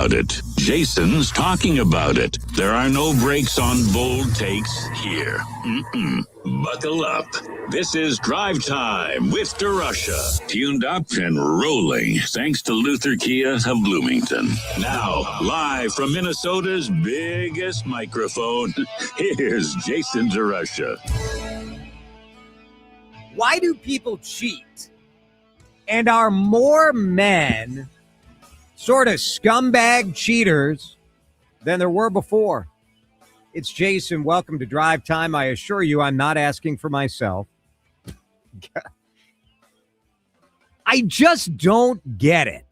about it. Jason's talking about it. There are no breaks on bold takes here. Buckle up. This is Drive Time with DeRusha. Tuned up and rolling thanks to Luther Kia of Bloomington. Now, live from Minnesota's biggest microphone, here's Jason DeRusha. Why do people cheat? And are more men sort of scumbag cheaters than there were before? It's Jason. Welcome to Drive Time. I assure you I'm not asking for myself. I just don't get it.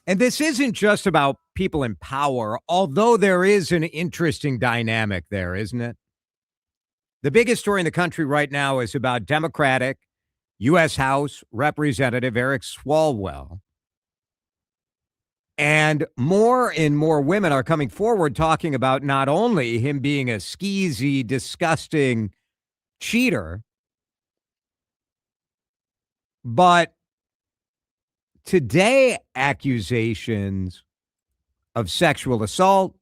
And this isn't just about people in power, although there is an interesting dynamic there, isn't it? The biggest story in the country right now is about Democratic U.S. House Representative Eric Swalwell. And more women are coming forward talking about not only him being a skeezy, disgusting cheater, but today accusations of sexual assault,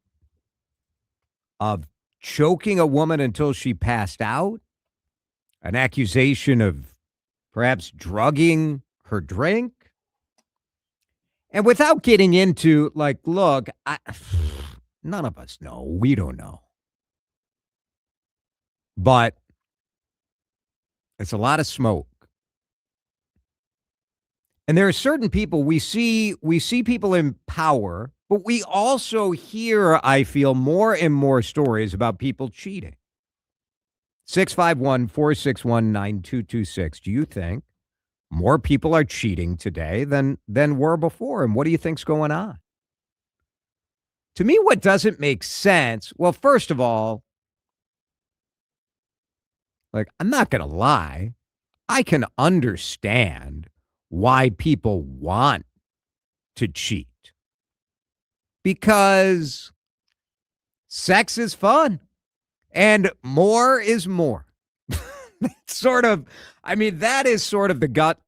of choking a woman until she passed out, an accusation of perhaps drugging her drink. And without getting into, look, none of us know. We don't know. But it's a lot of smoke. And there are certain people we see people in power, but we also hear, I feel, more and more stories about people cheating. 651-461-9226. Do you think more people are cheating today than were before? And what do you think's going on? To me, what doesn't make sense, well, first of all, I'm not going to lie. I can understand why people want to cheat. Because sex is fun and more is more. That is sort of the gut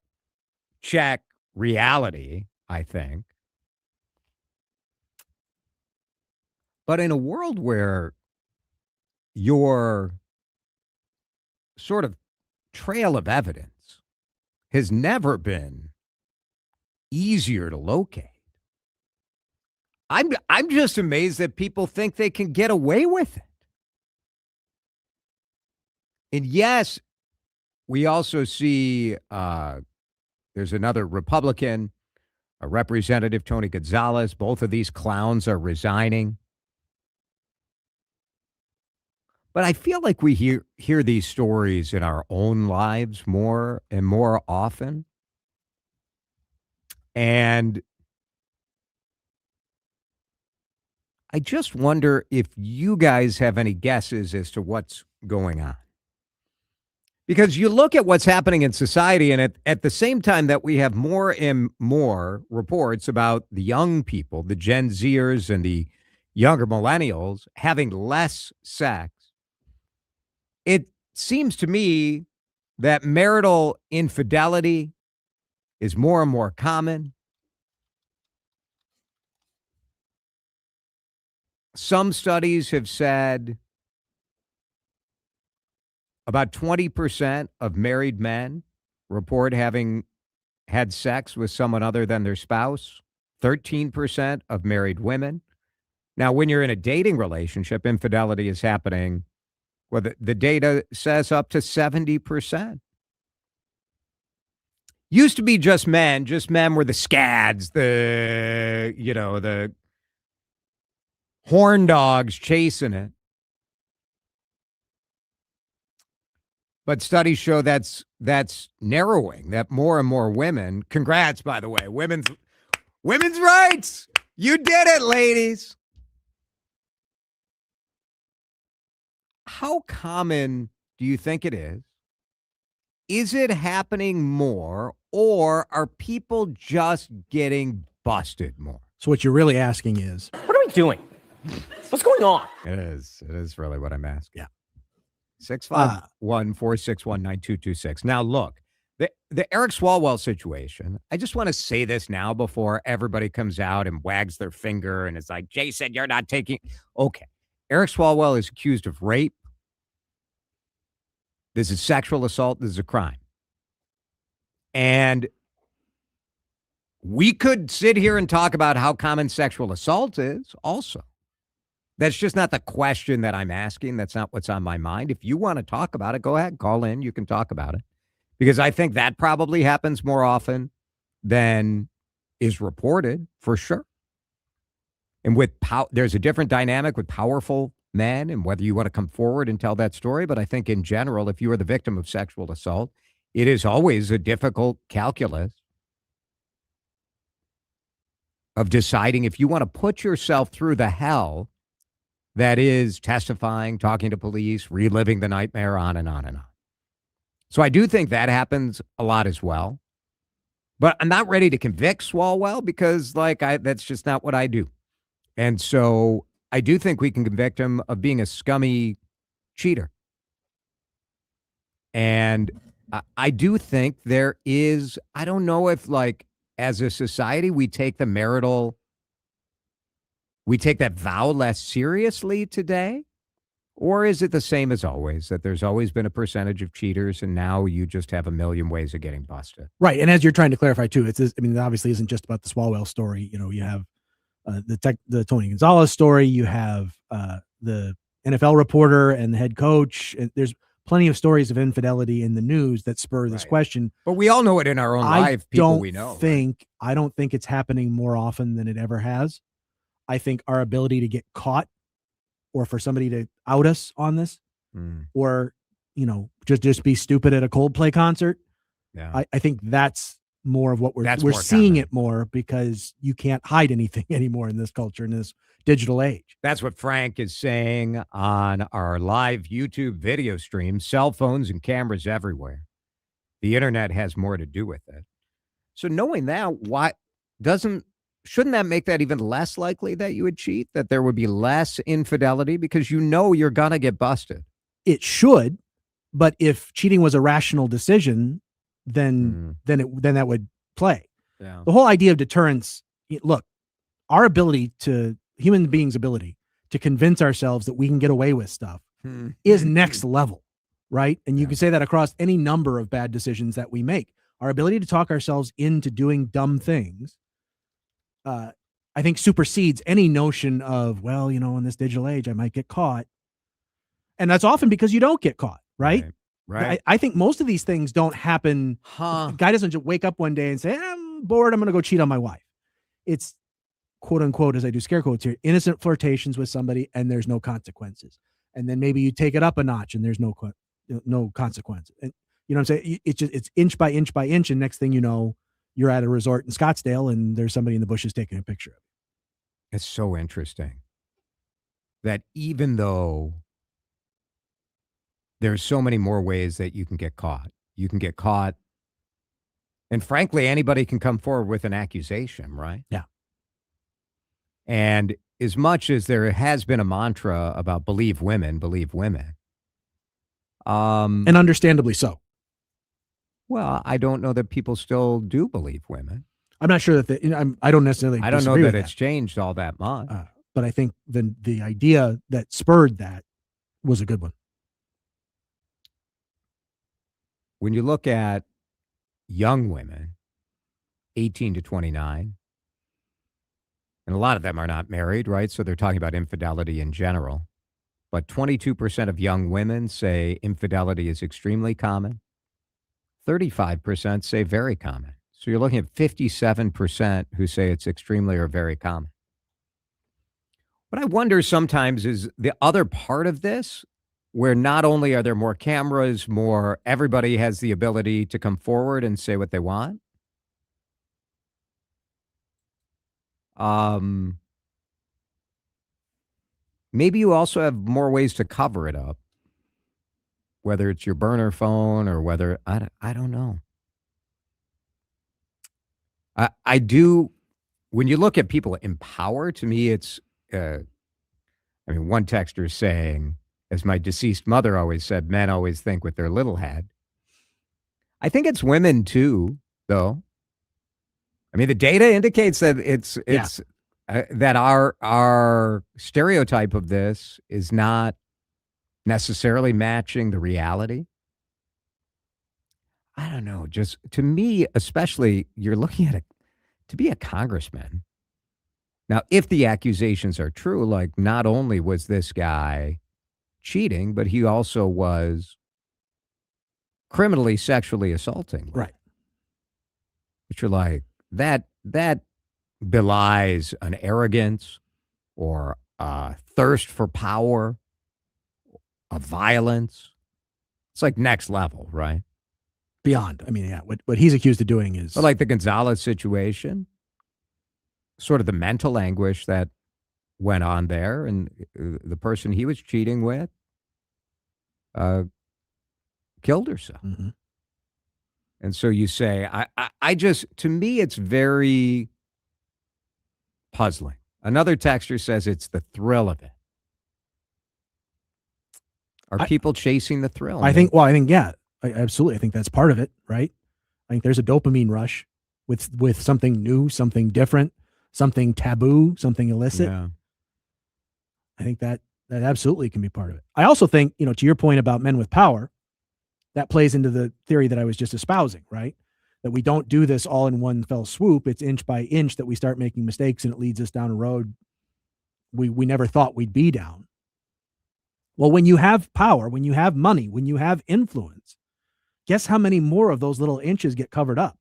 check reality, I think. But in a world where your sort of trail of evidence has never been easier to locate, I'm just amazed that people think they can get away with it. And yes, we also see there's another Republican, a Representative Tony Gonzalez. Both of these clowns are resigning. But I feel like we hear these stories in our own lives more and more often. And I just wonder if you guys have any guesses as to what's going on. Because you look at what's happening in society, and at the same time that we have more and more reports about the young people, the Gen Zers and the younger millennials having less sex, it seems to me that marital infidelity is more and more common. Some studies have said about 20% of married men report having had sex with someone other than their spouse, 13% of married women. Now, when you're in a dating relationship, infidelity is happening. Well, the data says up to 70%. Used to be just men were the scads, the horn dogs chasing it. But studies show that's narrowing, that more and more women, congrats, by the way, women's rights. You did it, ladies. How common do you think it is? Is it happening more, or are people just getting busted more? So what you're really asking is, what are we doing? What's going on? It is really what I'm asking. Yeah. 651-461-9226. Now, look, The Eric Swalwell situation, I just want to say this now before everybody comes out and wags their finger and is like, Jason, you're not taking. Okay. Eric Swalwell is accused of rape. This is sexual assault. This is a crime. And we could sit here and talk about how common sexual assault is also. That's just not the question that I'm asking. That's not what's on my mind. If you want to talk about it, go ahead, call in. You can talk about it. Because I think that probably happens more often than is reported, for sure. And with there's a different dynamic with powerful men and whether you want to come forward and tell that story. But I think in general, if you are the victim of sexual assault, it is always a difficult calculus of deciding if you want to put yourself through the hell that is testifying, talking to police, reliving the nightmare, on and on and on. So I do think that happens a lot as well. But I'm not ready to convict Swalwell because, that's just not what I do. And so I do think we can convict him of being a scummy cheater. And I do think there is, I don't know if, as a society, we take that vow less seriously today. Or is it the same as always, that there's always been a percentage of cheaters and now you just have a million ways of getting busted? Right. And as you're trying to clarify too, it obviously isn't just about the Swalwell story. You have the Tony Gonzalez story. You have the NFL reporter and the head coach. And there's plenty of stories of infidelity in the news that spur this question. But we all know it in our own life, people we know. I don't think it's happening more often than it ever has. I think our ability to get caught or for somebody to out us on this or, just be stupid at a Coldplay concert. Yeah. I think that's more of what we're seeing common. It more because you can't hide anything anymore in this culture, in this digital age. That's what Frank is saying on our live YouTube video stream. Cell phones and cameras everywhere. The internet has more to do with it. So knowing that, shouldn't that make that even less likely that you would cheat, that there would be less infidelity because you're going to get busted? It should, but if cheating was a rational decision, then that would play. Yeah. The whole idea of deterrence, look, human beings' ability to convince ourselves that we can get away with stuff is next level, right? And you can say that across any number of bad decisions that we make. Our ability to talk ourselves into doing dumb things, I think supersedes any notion of, in this digital age, I might get caught. And that's often because you don't get caught, right? Right. I think most of these things don't happen. A guy doesn't just wake up one day and say, I'm bored, I'm going to go cheat on my wife. It's quote unquote, as I do scare quotes here, innocent flirtations with somebody and there's no consequences. And then maybe you take it up a notch and there's no consequences. And you know what I'm saying? It's inch by inch by inch. And next thing you know, you're at a resort in Scottsdale and there's somebody in the bushes taking a picture of it. It's so interesting that even though there's so many more ways that you can get caught, and frankly, anybody can come forward with an accusation, right? Yeah. And as much as there has been a mantra about believe women, and understandably so. Well, I don't know that people still do believe women. I'm not sure that I don't necessarily. I don't know that it's changed all that much. But I think the idea that spurred that was a good one. When you look at young women, 18 to 29, and a lot of them are not married, right? So they're talking about infidelity in general. But 22% of young women say infidelity is extremely common. 35% say very common. So you're looking at 57% who say it's extremely or very common. What I wonder sometimes is the other part of this, where not only are there more cameras, everybody has the ability to come forward and say what they want. Maybe you also have more ways to cover it up, whether it's your burner phone or whether, I don't know. I do, when you look at people in power, to me, it's, one texter is saying, as my deceased mother always said, men always think with their little head. I think it's women too, though. I mean, the data indicates that it's that our stereotype of this is not necessarily matching the reality. I don't know. Just to me, especially, you're looking at it to be a congressman. Now, if the accusations are true, like not only was this guy cheating, but he also was criminally sexually assaulting. Right. Which you're like, that belies an arrogance or a thirst for power, a violence. It's like next level, right? Beyond. I mean, yeah, what he's accused of doing is... But like the Gonzalez situation, sort of the mental anguish that went on there, and the person he was cheating with killed herself. Mm-hmm. And so you say, I just, to me, it's very puzzling. Another texter says it's the thrill of it. Are people chasing the thrill? I think, yeah, absolutely. I think that's part of it, right? I think there's a dopamine rush with something new, something different, something taboo, something illicit. Yeah. I think that absolutely can be part of it. I also think, to your point about men with power, that plays into the theory that I was just espousing, right? That we don't do this all in one fell swoop. It's inch by inch that we start making mistakes, and it leads us down a road we never thought we'd be down. Well, when you have power, when you have money, when you have influence, guess how many more of those little inches get covered up?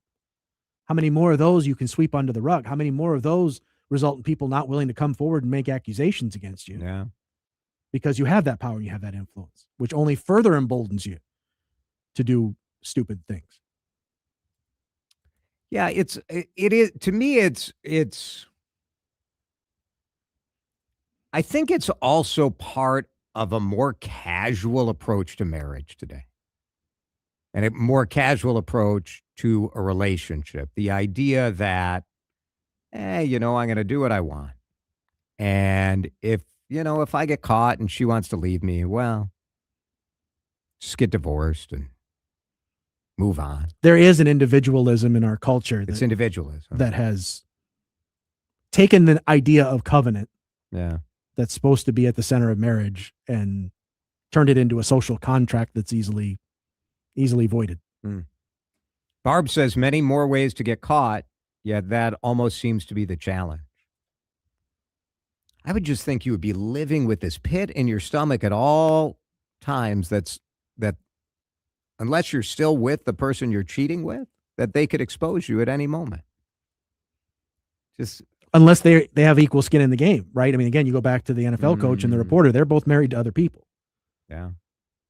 How many more of those you can sweep under the rug? How many more of those result in people not willing to come forward and make accusations against you? Yeah. Because you have that power and you have that influence, which only further emboldens you to do stupid things. Yeah, it is, to me, it's I think it's also part of a more casual approach to marriage today, and a more casual approach to a relationship. The idea that, I'm going to do what I want. And if I get caught and she wants to leave me, well, just get divorced and move on. There is an individualism in our culture. It's individualism that has taken the idea of covenant. Yeah. That's supposed to be at the center of marriage and turned it into a social contract that's easily voided. Barb says many more ways to get caught, yet that almost seems to be the challenge. I would just think you would be living with this pit in your stomach at all times that unless you're still with the person you're cheating with, that they could expose you at any moment. Just unless they have equal skin in the game, right? I mean, again, you go back to the NFL coach and the reporter, they're both married to other people. Yeah.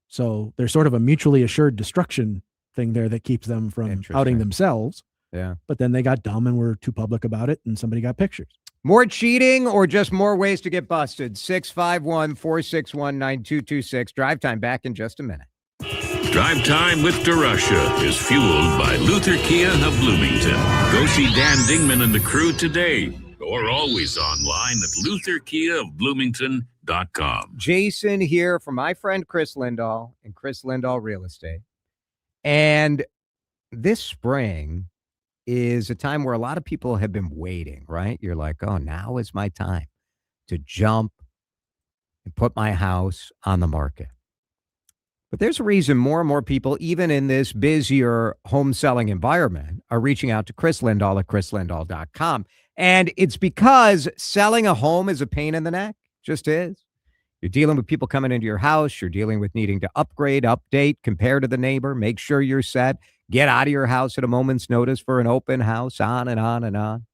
So there's sort of a mutually assured destruction thing there that keeps them from outing themselves. Yeah. But then they got dumb and were too public about it, and somebody got pictures. More cheating or just more ways to get busted? 651-461-9226. Drive time back in just a minute. Drive Time with DeRusha is fueled by Luther Kia of Bloomington. Go see Dan Dingman and the crew today, or always online at lutherkiaofbloomington.com. Jason here from my friend Chris Lindahl and Chris Lindahl Real Estate. And this spring is a time where a lot of people have been waiting, right? You're like, oh, now is my time to jump and put my house on the market. But there's a reason more and more people, even in this busier home selling environment, are reaching out to Chris Lindahl at chrislindahl.com. And it's because selling a home is a pain in the neck. Just is. You're dealing with people coming into your house. You're dealing with needing to upgrade, update, compare to the neighbor, make sure you're set, get out of your house at a moment's notice for an open house, on and on and on.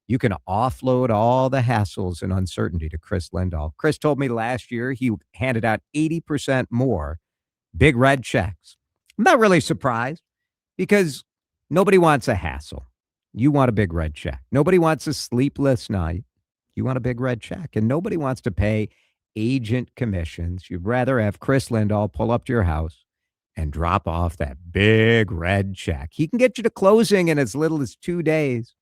You can offload all the hassles and uncertainty to Chris Lindahl. Chris told me last year he handed out 80% more big red checks. I'm not really surprised because nobody wants a hassle. You want a big red check. Nobody wants a sleepless night. You want a big red check. And nobody wants to pay agent commissions. You'd rather have Chris Lindahl pull up to your house and drop off that big red check. He can get you to closing in as little as 2 days.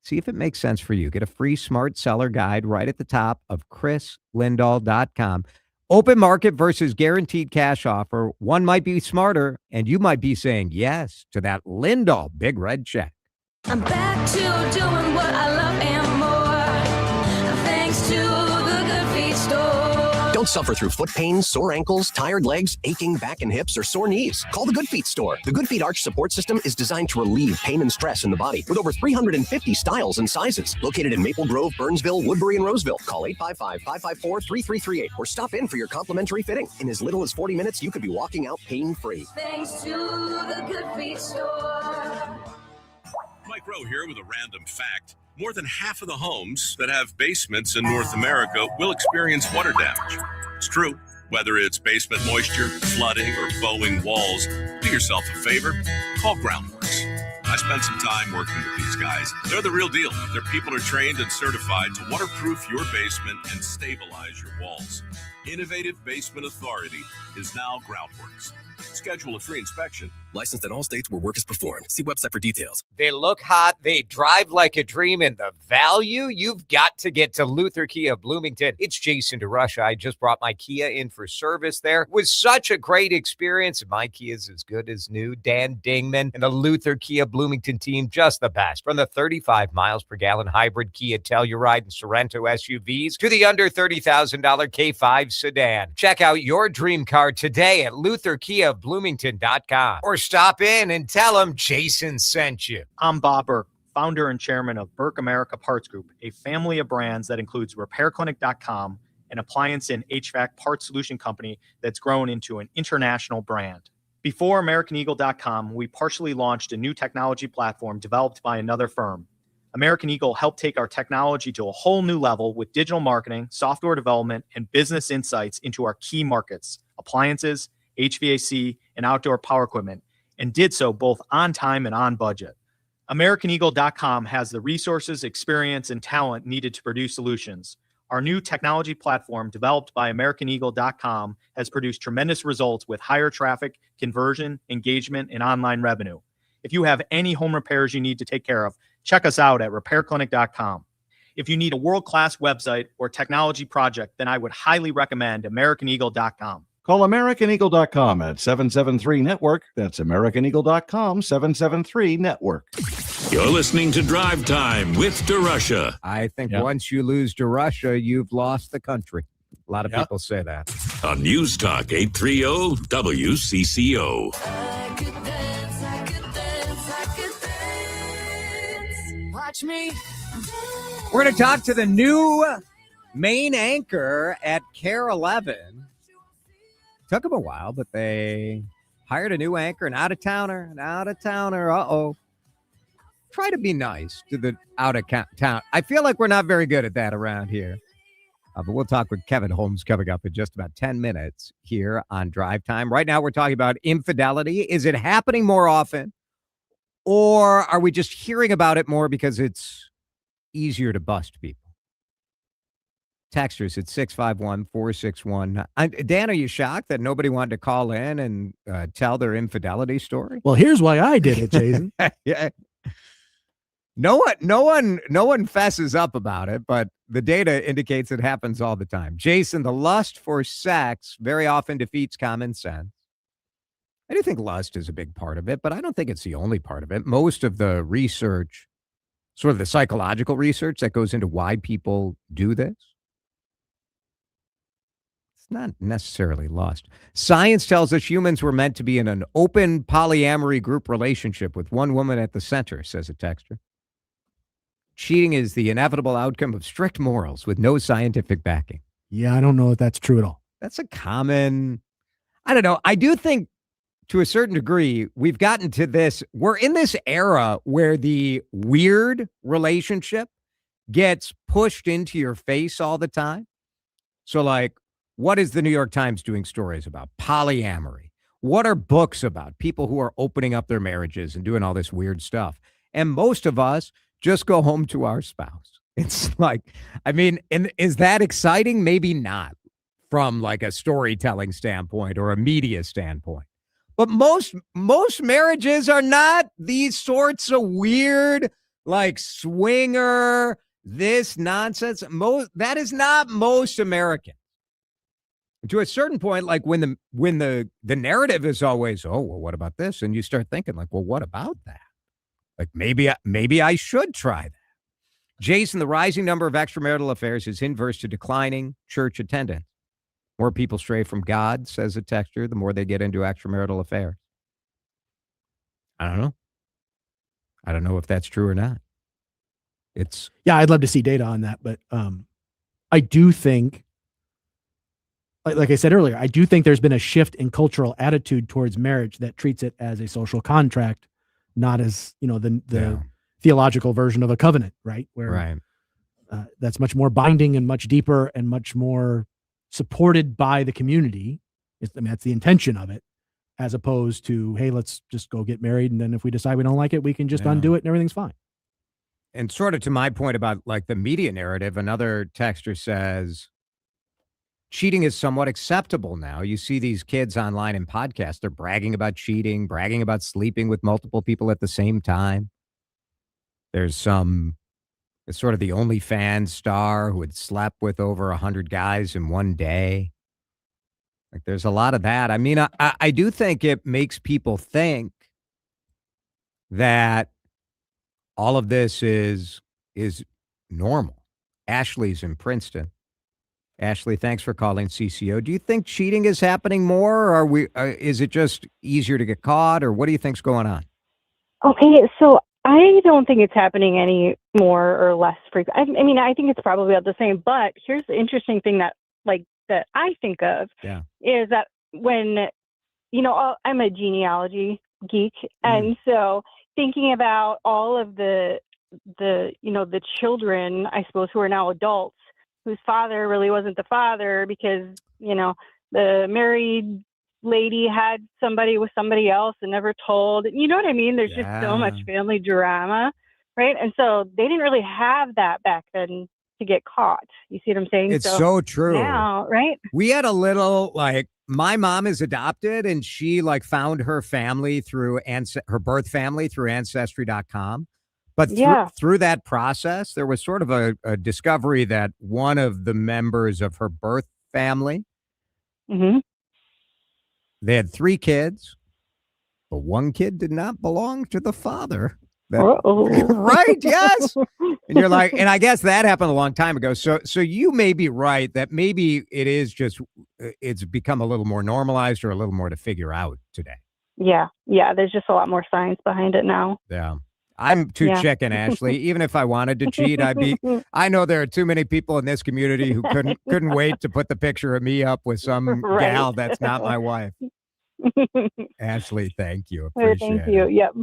See if it makes sense for you. Get a free smart seller guide right at the top of chrislindahl.com. Open market versus guaranteed cash offer. One might be smarter, and you might be saying yes to that Lindahl big red check. I'm back to doing what I love and more. Thanks to the Good Feet store. Don't suffer through foot pain, sore ankles, tired legs, aching back and hips, or sore knees. Call the Good Feet store. The Good Feet Arch Support System is designed to relieve pain and stress in the body with over 350 styles and sizes. Located in Maple Grove, Burnsville, Woodbury, and Roseville. Call 855-554-3338 or stop in for your complimentary fitting. In as little as 40 minutes, you could be walking out pain-free. Thanks to the Good Feet store. Mike Rowe here with a random fact. More than half of the homes that have basements in North America will experience water damage. It's true. Whether it's basement moisture, flooding, or bowing walls, do yourself a favor. Call Groundworks. I spent some time working with these guys. They're the real deal. Their people are trained and certified to waterproof your basement and stabilize your walls. Innovative Basement Authority is now Groundworks. Schedule a free inspection. Licensed in all states where work is performed. See website for details. They look hot. They drive like a dream. And the value, you've got to get to Luther Kia Bloomington. It's Jason DeRusha. I just brought my Kia in for service there. It was such a great experience. My Kia is as good as new. Dan Dingman and the Luther Kia Bloomington team, just the best. From the 35 miles per gallon hybrid Kia Telluride and Sorento SUVs to the under $30,000 K5 sedan. Check out your dream car today at LutherKiaBloomington.com or stop in and tell them Jason sent you. I'm Bob Burke, founder and chairman of Burke America Parts Group, a family of brands that includes RepairClinic.com, an appliance and HVAC parts solution company that's grown into an international brand. Before AmericanEagle.com, we partially launched a new technology platform developed by another firm. American Eagle helped take our technology to a whole new level with digital marketing, software development, and business insights into our key markets, appliances, HVAC, and outdoor power equipment, and did so both on time and on budget. AmericanEagle.com has the resources, experience, and talent needed to produce solutions. Our new technology platform, developed by AmericanEagle.com, has produced tremendous results with higher traffic, conversion, engagement, and online revenue. If you have any home repairs you need to take care of, check us out at RepairClinic.com. If you need a world-class website or technology project, then I would highly recommend AmericanEagle.com. Call AmericanEagle.com at 773-NETWORK. That's AmericanEagle.com, 773-NETWORK. You're listening to Drive Time with DeRusha. I think once you lose DeRusha, you've lost the country. A lot of people say that. On News Talk 830 WCCO. I could dance, I could dance, I could dance. Watch me. We're going to talk to the new main anchor at KARE-11. Took them a while, but they hired a new anchor, an out-of-towner. Uh-oh. Try to be nice to the out-of-town. I feel like we're not very good at that around here. But we'll talk with Kevin Holmes coming up in just about 10 minutes here on Drive Time. Right now, we're talking about infidelity. Is it happening more often? Or are we just hearing about it more because it's easier to bust people? Texters at 651-461. Dan, are you shocked that nobody wanted to call in and tell their infidelity story? Well, here's why I did it, Jason. Yeah. No one fesses up about it, but the data indicates it happens all the time. Jason, the lust for sex very often defeats common sense. I do think lust is a big part of it, but I don't think it's the only part of it. Most of the research, sort of the psychological research that goes into why people do this, not necessarily lust. Science tells us humans were meant to be in an open polyamory group relationship with one woman at the center, says a texter. Cheating is the inevitable outcome of strict morals with no scientific backing. Yeah, I don't know if that's true at all. That's a common, I don't know. I do think to a certain degree, we've gotten to this. We're in this era where the weird relationship gets pushed into your face all the time. So like, what is the New York Times doing stories about? Polyamory. What are books about? People who are opening up their marriages and doing all this weird stuff. And most of us just go home to our spouse. It's like, I mean, and is that exciting? Maybe not from like a storytelling standpoint or a media standpoint. But most marriages are not these sorts of weird, like swinger, this nonsense. That is not most Americans. To a certain point, like when the narrative is always, oh, well, what about this? And you start thinking like, well, what about that? Like maybe I should try that. Jason, the rising number of extramarital affairs is inverse to declining church attendance. More people stray from God, says a texter, the more they get into extramarital affairs. I don't know. I don't know if that's true or not. Yeah, I'd love to see data on that, but I do think, like I said earlier, I do think there's been a shift in cultural attitude towards marriage that treats it as a social contract, not as, the theological version of a covenant, right? Where that's much more binding and much deeper and much more supported by the community. That's the intention of it, as opposed to, hey, let's just go get married, and then if we decide we don't like it, we can just undo it and everything's fine. And sort of to my point about like the media narrative, another texter says, cheating is somewhat acceptable now. You see these kids online in podcasts, they're bragging about cheating, bragging about sleeping with multiple people at the same time. There's it's sort of the OnlyFans star who had slept with over 100 guys in one day. Like there's a lot of that. I mean, I do think it makes people think that all of this is normal. Ashley's in Princeton. Ashley, thanks for calling CCO. Do you think cheating is happening more, or is it just easier to get caught, or what do you think's going on? Okay, so I don't think it's happening any more or less frequent. I mean, I think it's probably about the same. But here's the interesting thing that I think of is that when, I'm a genealogy geek, and so thinking about all of the children, I suppose, who are now adults, whose father really wasn't the father because, the married lady had somebody with somebody else and never told. You know what I mean? There's just so much family drama, right? And so they didn't really have that back then to get caught. You see what I'm saying? It's so true. Now, right? We had a little, my mom is adopted, and she found her family through her birth family through ancestry.com. But through that process, there was sort of a discovery that one of the members of her birth family, they had 3 kids, but one kid did not belong to the father. Right? Yes. And you're like, and I guess that happened a long time ago. So you may be right that maybe it is just, it's become a little more normalized or a little more to figure out today. Yeah. There's just a lot more science behind it now. Yeah. I'm too chicken, Ashley. Even if I wanted to cheat, I know there are too many people in this community who couldn't wait to put the picture of me up with some gal that's not my wife. Ashley, thank you. Appreciate Thank you. it. Yep.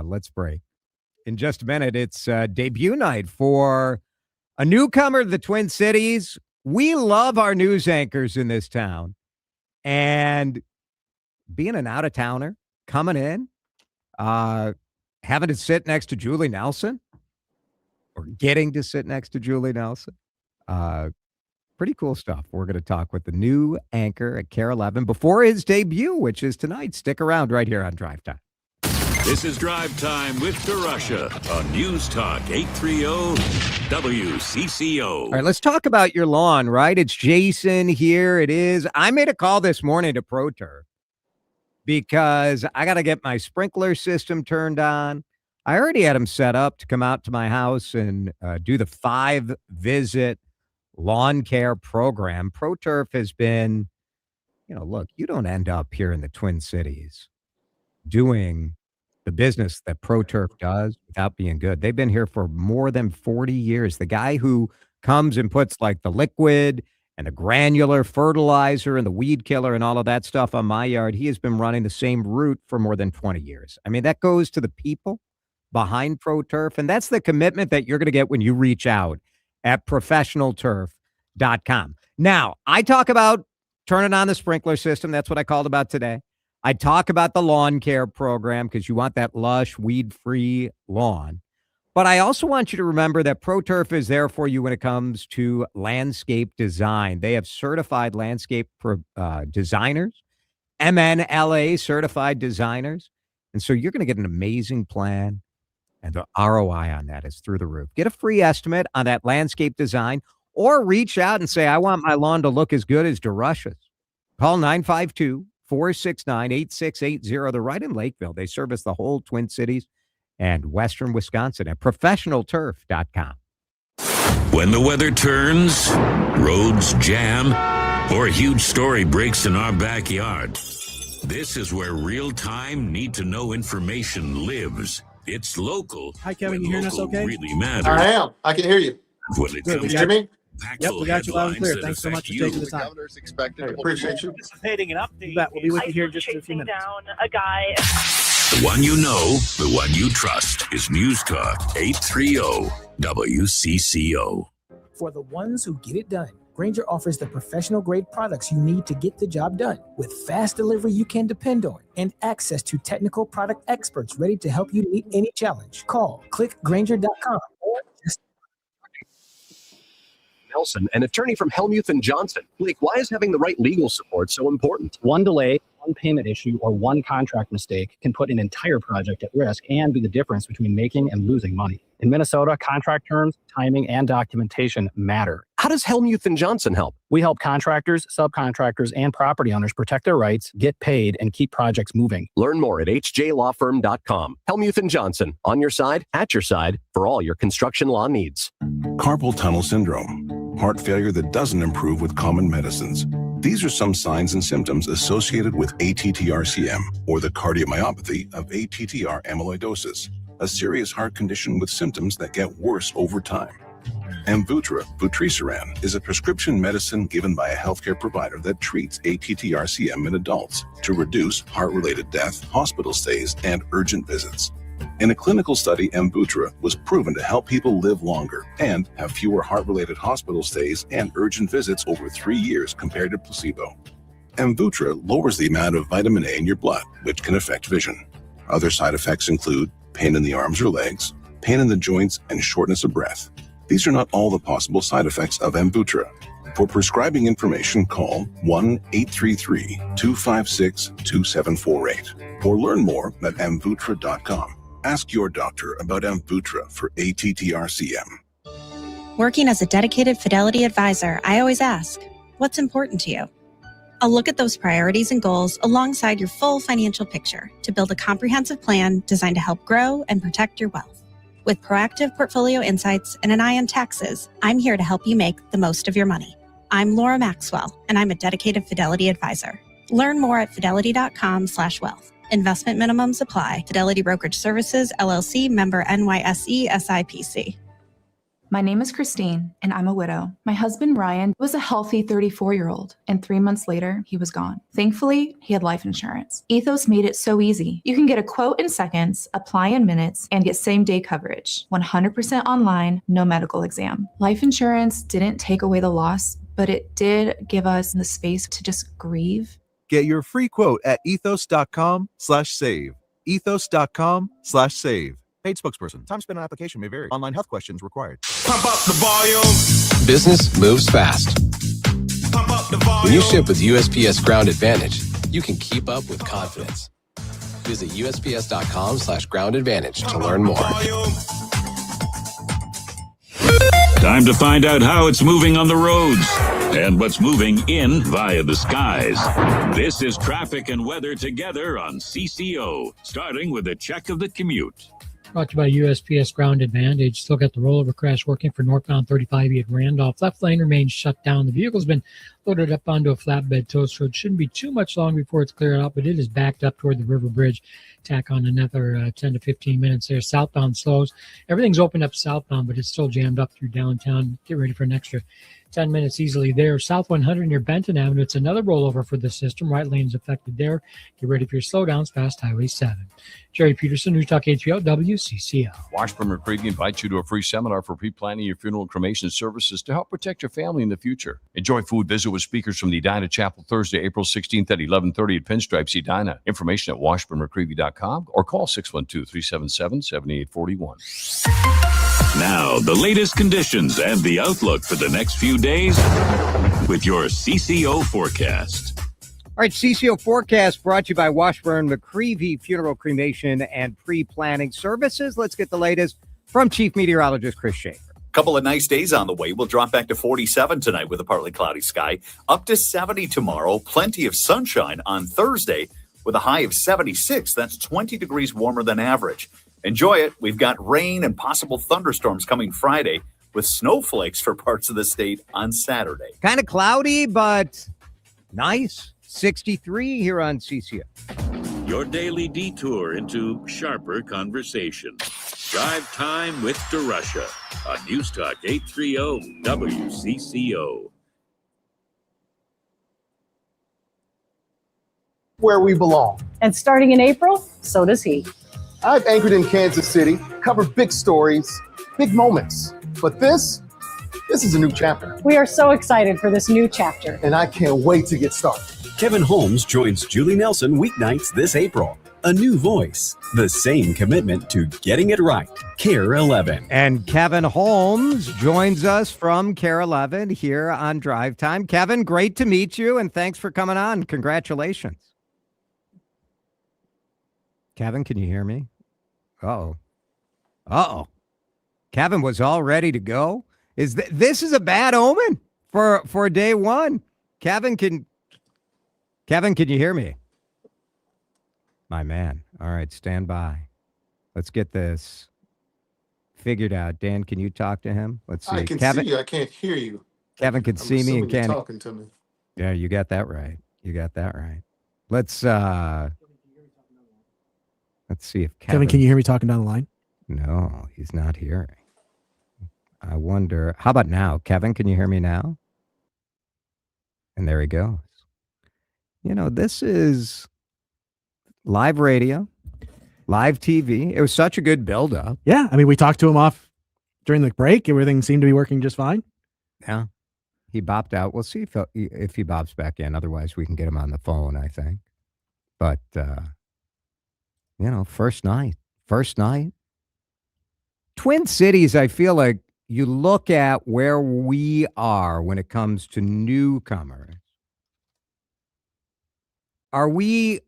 Let's break. In just a minute, it's debut night for a newcomer to the Twin Cities. We love our news anchors in this town. And being an out-of-towner, coming in, having to sit next to Julie Nelson or getting to sit next to Julie Nelson. Pretty cool stuff. We're going to talk with the new anchor at KARE-11 before his debut, which is tonight. Stick around right here on Drive Time. This is Drive Time with DeRusha on News Talk 830 WCCO. All right, let's talk about your lawn, right? It's Jason here. It is. I made a call this morning to ProTurf because I got to get my sprinkler system turned on. I already had them set up to come out to my house and do the 5-visit lawn care program. ProTurf has been, look, you don't end up here in the Twin Cities doing the business that ProTurf does without being good. They've been here for more than 40 years. The guy who comes and puts the liquid and the granular fertilizer and the weed killer and all of that stuff on my yard, he has been running the same route for more than 20 years. I mean, that goes to the people behind ProTurf, and that's the commitment that you're going to get when you reach out at professionalturf.com. Now, I talk about turning on the sprinkler system. That's what I called about today. I talk about the lawn care program because you want that lush, weed-free lawn. But I also want you to remember that ProTurf is there for you when it comes to landscape design. They have certified landscape designers, MNLA certified designers. And so you're going to get an amazing plan, and the ROI on that is through the roof. Get a free estimate on that landscape design or reach out and say, I want my lawn to look as good as DeRusha's. Call 952-469-8680. They're right in Lakeville. They service the whole Twin Cities and Western Wisconsin at professionalturf.com. When the weather turns, roads jam, or a huge story breaks in our backyard, this is where real-time, need-to-know information lives. It's local. Hi, Kevin. You when hearing us local okay? really matters. I am. I can hear you. When it Good. comes Can you hear me? Yep, we got you loud and clear. headlines that Thanks so much for affect taking the you. time. Governor's expected. I appreciate you. Anticipating an update. You bet. We'll be with you here in just a few minutes. Down a guy. The one you know, the one you trust is News Talk 830 WCCO. For the ones who get it done, Grainger offers the professional-grade products you need to get the job done, with fast delivery you can depend on and access to technical product experts ready to help you meet any challenge. Call, click Grainger.com, or just Nelson, an attorney from Helmuth and Johnson. Blake, why is having the right legal support so important? One delay, one payment issue, or one contract mistake can put an entire project at risk and be the difference between making and losing money. In Minnesota, contract terms, timing, and documentation matter. How does Helmuth and Johnson help? We help contractors, subcontractors, and property owners protect their rights, get paid, and keep projects moving. Learn more at hjlawfirm.com. Helmuth and Johnson, on your side, at your side, for all your construction law needs. Carpal tunnel syndrome, heart failure that doesn't improve with common medicines. These are some signs and symptoms associated with ATTR-CM, or the cardiomyopathy of ATTR amyloidosis, a serious heart condition with symptoms that get worse over time. Amvuttra, vutrisiran, is a prescription medicine given by a healthcare provider that treats ATTR-CM in adults to reduce heart-related death, hospital stays, and urgent visits. In a clinical study, Amvuttra was proven to help people live longer and have fewer heart-related hospital stays and urgent visits over 3 years compared to placebo. Amvuttra lowers the amount of vitamin A in your blood, which can affect vision. Other side effects include pain in the arms or legs, pain in the joints, and shortness of breath. These are not all the possible side effects of Amvuttra. For prescribing information, call 1-833-256-2748 or learn more at amvuttra.com. Ask your doctor about Amvuttra for ATTR-CM. Working as a dedicated Fidelity advisor, I always ask, what's important to you? I'll look at those priorities and goals alongside your full financial picture to build a comprehensive plan designed to help grow and protect your wealth. With proactive portfolio insights and an eye on taxes, I'm here to help you make the most of your money. I'm Laura Maxwell, and I'm a dedicated Fidelity advisor. Learn more at fidelity.com/wealth. Investment minimums apply. Fidelity Brokerage Services, LLC, member NYSE, SIPC. My name is Christine, and I'm a widow. My husband, Ryan, was a healthy 34-year-old, and 3 months later, he was gone. Thankfully, he had life insurance. Ethos made it so easy. You can get a quote in seconds, apply in minutes, and get same-day coverage. 100% online, no medical exam. Life insurance didn't take away the loss, but it did give us the space to just grieve. Get your free quote at ethos.com/save. Ethos.com/save. Paid spokesperson. Time spent on application may vary. Online health questions required. Pump up the volume. Business moves fast. Pump up the volume. When you ship with USPS Ground Advantage, you can keep up with confidence. Visit USPS.com/Ground Advantage to learn more. Time to find out how it's moving on the roads and what's moving in via the skies. This is traffic and weather together on CCO, starting with a check of the commute. Brought to you by USPS Ground Advantage. Still got the rollover crash working for northbound 35 at Randolph. Left lane remains shut down. The vehicle's been loaded up onto a flatbed tow, so it shouldn't be too much long before it's cleared out, but it is backed up toward the River Bridge. Tack on another 10 to 15 minutes there. Southbound slows. Everything's opened up southbound, but it's still jammed up through downtown. Get ready for an extra 10 minutes easily there. South 100 near Benton Avenue. It's another rollover for the system. Right lane's affected there. Get ready for your slowdowns past Highway 7. Jerry Peterson, News Talk 830 WCCO. Washburn McCreevy invites you to a free seminar for pre-planning your funeral and cremation services to help protect your family in the future. Enjoy food. Visit with speakers from the Edina Chapel Thursday, April 16th at 11:30 at Pinstripes Edina. Information at washburnmccreevy.com or call 612-377-7841. Now, the latest conditions and the outlook for the next few days with your CCO forecast. All right, CCO forecast brought to you by Washburn McCreevy Funeral, Cremation, and Pre-Planning Services. Let's get the latest from Chief Meteorologist Chris Schaefer. Couple of nice days on the way. We'll drop back to 47 tonight with a partly cloudy sky. Up to 70 tomorrow. Plenty of sunshine on Thursday with a high of 76. That's 20 degrees warmer than average. Enjoy it. We've got rain and possible thunderstorms coming Friday with snowflakes for parts of the state on Saturday. Kind of cloudy, but nice. 63 here on CCO. Your daily detour into sharper conversation. Drive Time with DeRusha on News Talk 830 WCCO. Where we belong. And starting in April, so does he. I've anchored in Kansas City, covered big stories, big moments. But this is a new chapter. We are so excited for this new chapter. And I can't wait to get started. Kevin Holmes joins Julie Nelson weeknights this April. A new voice, the same commitment to getting it right. KARE-11. And Kevin Holmes joins us from KARE-11 here on Drive Time. Kevin, great to meet you, and thanks for coming on. Congratulations. Kevin, can you hear me? Uh-oh. Kevin was all ready to go. This is a bad omen for day one. Kevin, can you hear me? My man. All right, stand by. Let's get this figured out. Dan, can you talk to him? Let's see. I can Kevin, see you. I can't hear you. Kevin can see me and you're can't. talking to me. Yeah, you got that right. Let's see if Kevin, can you hear me talking down the line? No, he's not hearing. I wonder. How about now? Kevin, can you hear me now? And there he goes. This is live radio, live TV. It was such a good build-up. Yeah, I mean, we talked to him off during the break. Everything seemed to be working just fine. Yeah, he bopped out. We'll see if he bops back in. Otherwise, we can get him on the phone, I think. But, first night. Twin Cities, I feel like you look at where we are when it comes to newcomers. Are we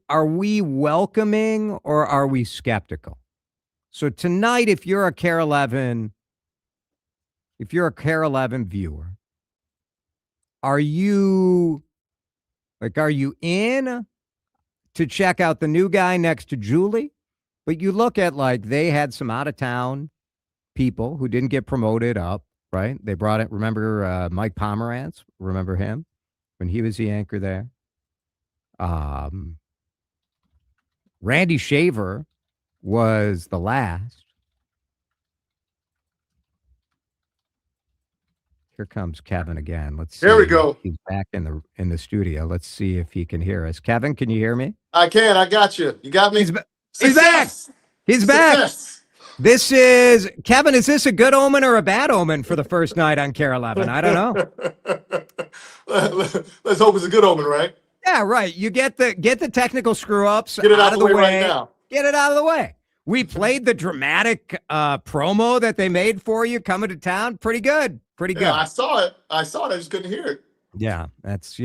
welcoming or are we skeptical? So tonight, if you're a KARE-11 viewer, are you in to check out the new guy next to Julie? But you look at they had some out of town people who didn't get promoted up, right? They brought it. Remember Mike Pomerantz? Remember him when he was the anchor there? Randy Shaver was the last. Here comes Kevin again. Let's see. Here we go. He's back in the studio. Let's see if he can hear us. Kevin, can you hear me? I can. I got you. You got me? He's back. He's back. Success. This is Kevin. Is this a good omen or a bad omen for the first night on KARE-11? I don't know. Let's hope it's a good omen, right? Yeah, right. You get the technical screw ups Get it out of the way right now. Get it out of the way. We played the dramatic promo that they made for you coming to town. Pretty good. Yeah, I saw it. I just couldn't hear it. Yeah, that's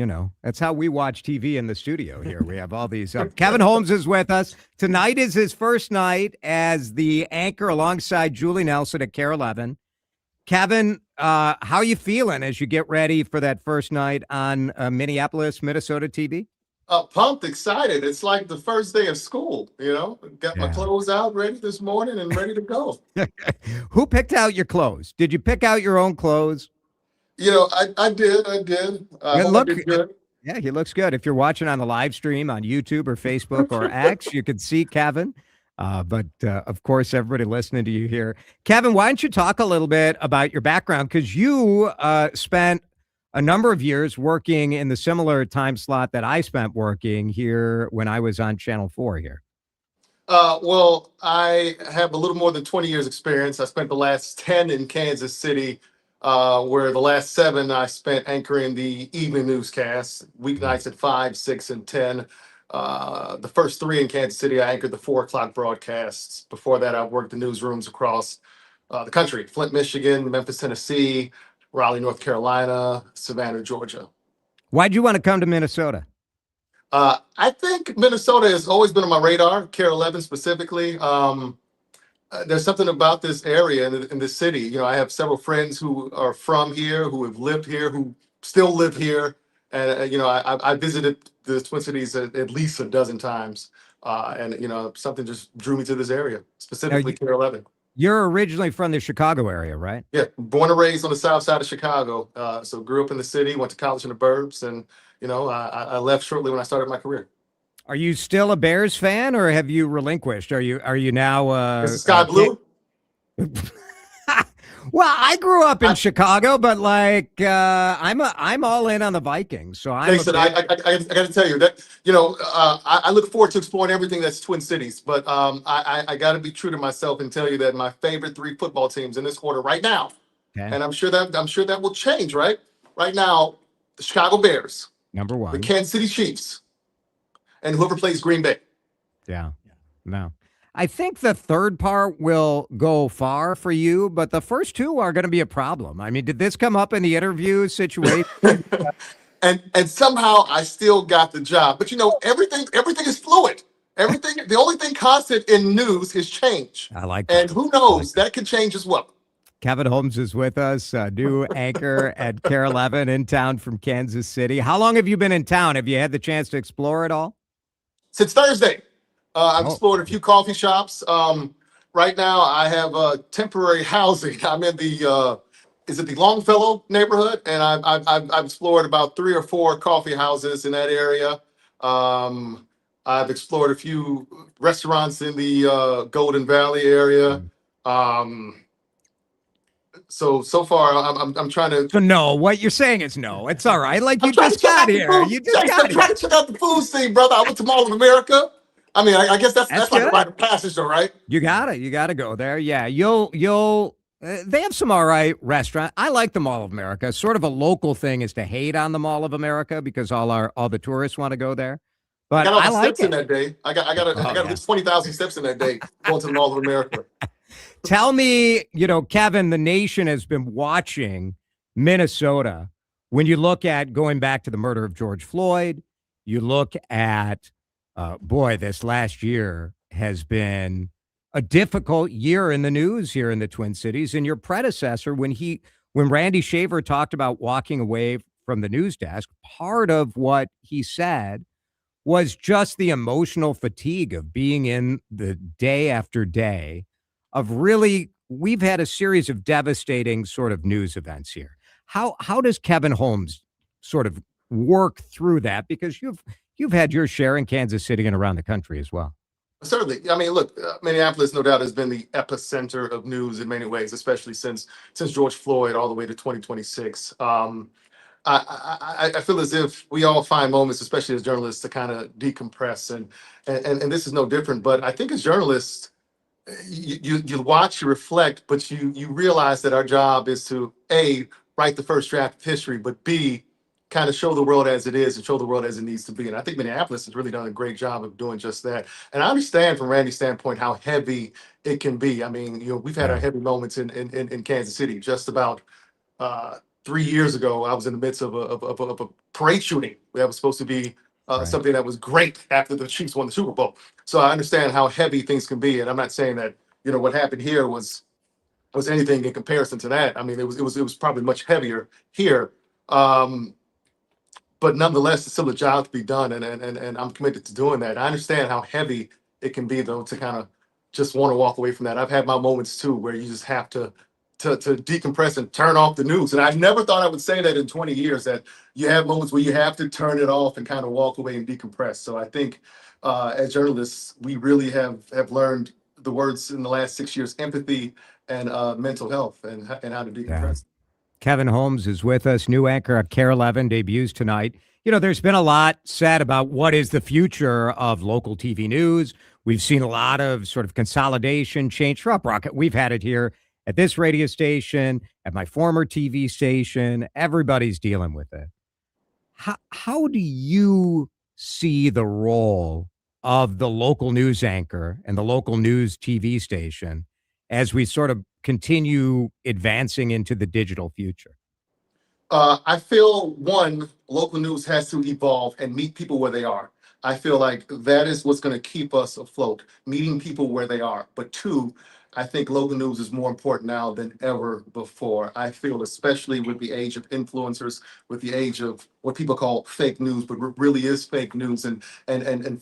how we watch TV in the studio here. We have all these. Kevin Holmes is with us. Tonight is his first night as the anchor alongside Julie Nelson at KARE-11. Kevin, how you feeling as you get ready for that first night on Minneapolis, Minnesota TV? Pumped, excited. It's like the first day of school, Got my clothes out ready this morning and ready to go. Who picked out your clothes? Did you pick out your own clothes? I did. I did good. Yeah, he looks good. If you're watching on the live stream on YouTube or Facebook or X, you can see Kevin. But of course, everybody listening to you here. Kevin, why don't you talk a little bit about your background? Because you spent a number of years working in the similar time slot that I spent working here when I was on Channel 4 here. Well, I have a little more than 20 years experience. I spent the last 10 in Kansas City, where the last 7 I spent anchoring the evening newscasts, weeknights at 5, 6, and 10. The first 3 in Kansas City, I anchored the 4 o'clock broadcasts. Before that, I worked the newsrooms across the country: Flint, Michigan, Memphis, Tennessee, Raleigh, North Carolina, Savannah, Georgia. Why'd you want to come to Minnesota? I think Minnesota has always been on my radar, KARE-11 specifically. there's something about this area in the city. You know, I have several friends who are from here, who have lived here, who still live here. And, you know, I visited the Twin Cities at least a dozen times. And, you know, something just drew me to this area, specifically KARE-11. You're originally from the Chicago area, right? Yeah, born and raised on the south side of Chicago. So grew up in the city, went to college in the burbs. And, you know, I left shortly when I started my career. Are you still a Bears fan, or have you relinquished? Are you now? Is the sky blue? Well, I grew up in Chicago, but like I'm all in on the Vikings. So I'm. Jason, I got to tell you that, you know, I look forward to exploring everything that's Twin Cities, but I got to be true to myself and tell you that my favorite 3 football teams in this order right now, and I'm sure that will change. Right now, the Chicago Bears, number 1, the Kansas City Chiefs, and whoever plays Green Bay. Yeah. No. I think the third part will go far for you, but the first 2 are going to be a problem. I mean, did this come up in the interview situation? and somehow I still got the job. But you know, everything is fluid. The only thing constant in news is change. I like that. And who knows, that could change as well. Kevin Holmes is with us, new anchor at KARE-11 in town from Kansas City. How long have you been in town? Have you had the chance to explore it all? Since Thursday. I've explored a few coffee shops. Right now, I have temporary housing. I'm in the is it the Longfellow neighborhood, and I've explored about 3 or 4 coffee houses in that area. I've explored a few restaurants in the Golden Valley area. So far, I'm trying to. So no, what you're saying is no. It's all right. Like you just got here. You just got here. I'm trying to check out the food scene, brother. I went to Mall of America. I mean, I guess that's like a rite of passage, though, right? You gotta go there. Yeah, you'll. They have some all right restaurant. I like the Mall of America. Sort of a local thing is to hate on the Mall of America because all the tourists want to go there. But I got all I the like steps in that day. I got at least 20,000 steps in that day going to the Mall of America. Tell me, you know, Kevin, the nation has been watching Minnesota. When you look at going back to the murder of George Floyd, you look at. Boy, this last year has been a difficult year in the news here in the Twin Cities. And your predecessor, when Randy Shaver talked about walking away from the news desk, part of what he said was just the emotional fatigue of being in the day after day of really, we've had a series of devastating sort of news events here. How does Kevin Holmes sort of work through that? Because you've had your share in Kansas City and around the country as well. Certainly. I mean, look, Minneapolis, no doubt, has been the epicenter of news in many ways, especially since George Floyd all the way to 2026. I feel as if we all find moments, especially as journalists, to kind of decompress, and this is no different. But I think as journalists, you watch, you reflect, but you realize that our job is to A, write the first draft of history, but B, kind of show the world as it is and show the world as it needs to be. And I think Minneapolis has really done a great job of doing just that. And I understand from Randy's standpoint how heavy it can be. I mean, you know, we've had our heavy moments in Kansas City. Just about 3 years ago, I was in the midst of a parade shooting that was supposed to be something that was great after the Chiefs won the Super Bowl. So I understand how heavy things can be. And I'm not saying that, you know, what happened here was anything in comparison to that. I mean, it was probably much heavier here. But nonetheless, it's still a job to be done, and I'm committed to doing that. I understand how heavy it can be, though, to kind of just want to walk away from that. I've had my moments too, where you just have to decompress and turn off the news. And I never thought I would say that in 20 years, that you have moments where you have to turn it off and kind of walk away and decompress. So I think as journalists, we really have learned the words in the last 6 years: empathy and mental health, and how to decompress. Yeah. Kevin Holmes is with us, new anchor at KARE-11, debuts tonight. You know, there's been a lot said about what is the future of local TV news. We've seen a lot of sort of consolidation, change for Uprocket. We've had it here at this radio station, at my former TV station. Everybody's dealing with it. How do you see the role of the local news anchor and the local news TV station as we sort of continue advancing into the digital future? I feel, one, local news has to evolve and meet people where they are. I feel like that is what's going to keep us afloat, meeting people where they are. But two, I think local news is more important now than ever before. I feel, especially with the age of influencers, with the age of what people call fake news, but really is fake news, and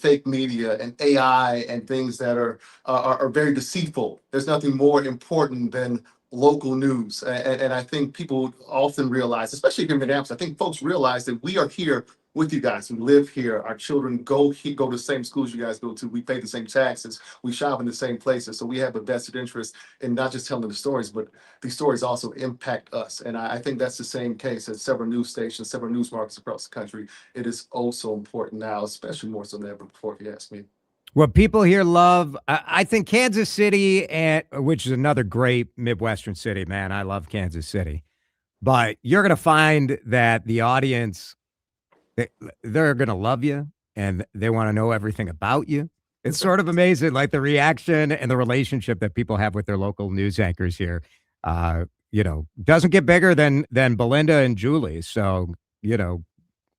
fake media and AI and things that are very deceitful. There's nothing more important than local news. And I think people often realize, especially here in Minneapolis, I think folks realize that we are here with you guys who live here. Our children go to the same schools you guys go to. We pay the same taxes. We shop in the same places. So we have a vested interest in not just telling the stories, but these stories also impact us. And I think that's the same case at several news stations, several news markets across the country. It is also important now, especially more so than ever before, if you ask me. What people here love, I think Kansas City, which is another great Midwestern city, man. I love Kansas City. But you're going to find that the audience, they're going to love you and they want to know everything about you. It's sort of amazing, like the reaction and the relationship that people have with their local news anchors here. Doesn't get bigger than Belinda and Julie. So,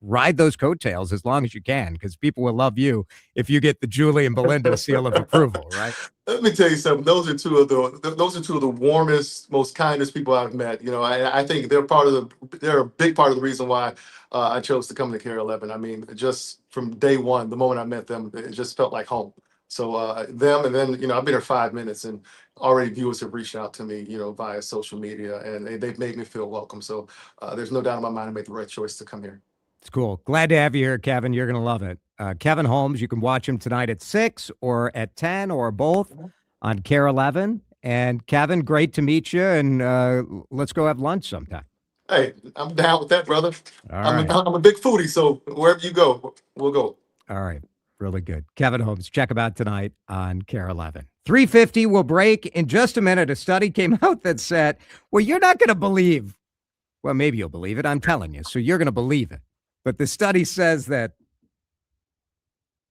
ride those coattails as long as you can, because people will love you if you get the Julie and Belinda seal of approval, right? Let me tell you something. Those are two of the warmest, most kindest people I've met. I think they're a big part of the reason why I chose to come to KARE-11. I mean, just from day one, the moment I met them, it just felt like home. So them, and then I've been here 5 minutes, and already viewers have reached out to me, via social media, and they've made me feel welcome. So there's no doubt in my mind I made the right choice to come here. It's cool. Glad to have you here, Kevin. You're going to love it. Kevin Holmes, you can watch him tonight at 6 or at 10 or both on KARE-11. And Kevin, great to meet you. And let's go have lunch sometime. Hey, I'm down with that, brother. Right. I'm a big foodie, so wherever you go, we'll go. All right. Really good. Kevin Holmes, check him out tonight on KARE-11. 3:50 will break in just a minute. A study came out that said, well, you're not going to believe. Well, maybe you'll believe it. I'm telling you. So you're going to believe it. But the study says that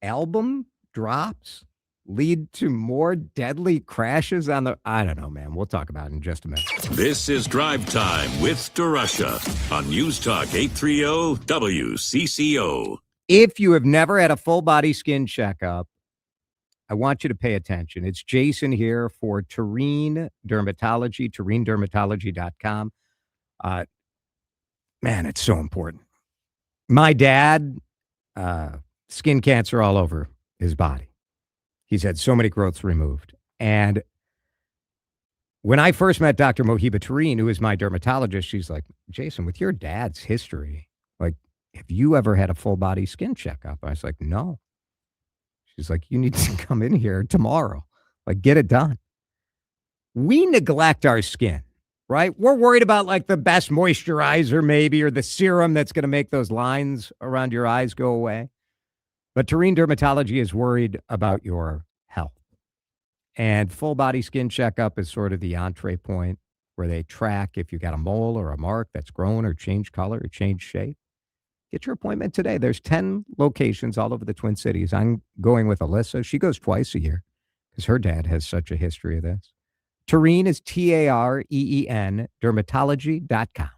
album drops lead to more deadly crashes on the... I don't know, man. We'll talk about it in just a minute. This is Drive Time with DeRusha on News Talk 830 WCCO. If you have never had a full body skin checkup, I want you to pay attention. It's Jason here for Terrene Dermatology, TereneDermatology.com. Man, it's so important. My dad, skin cancer all over his body. He's had so many growths removed. And when I first met Dr. Mohiba Terrene, who is my dermatologist, she's like, Jason, with your dad's history, like, have you ever had a full body skin checkup? I was like, no. She's like, you need to come in here tomorrow. Like, get it done. We neglect our skin. Right? We're worried about like the best moisturizer maybe, or the serum that's going to make those lines around your eyes go away. But Terrene Dermatology is worried about your health. And full body skin checkup is sort of the entree point where they track if you got a mole or a mark that's grown or changed color or changed shape. Get your appointment today. There's 10 locations all over the Twin Cities. I'm going with Alyssa. She goes twice a year because her dad has such a history of this. Terrene is Tareen, dermatology.com.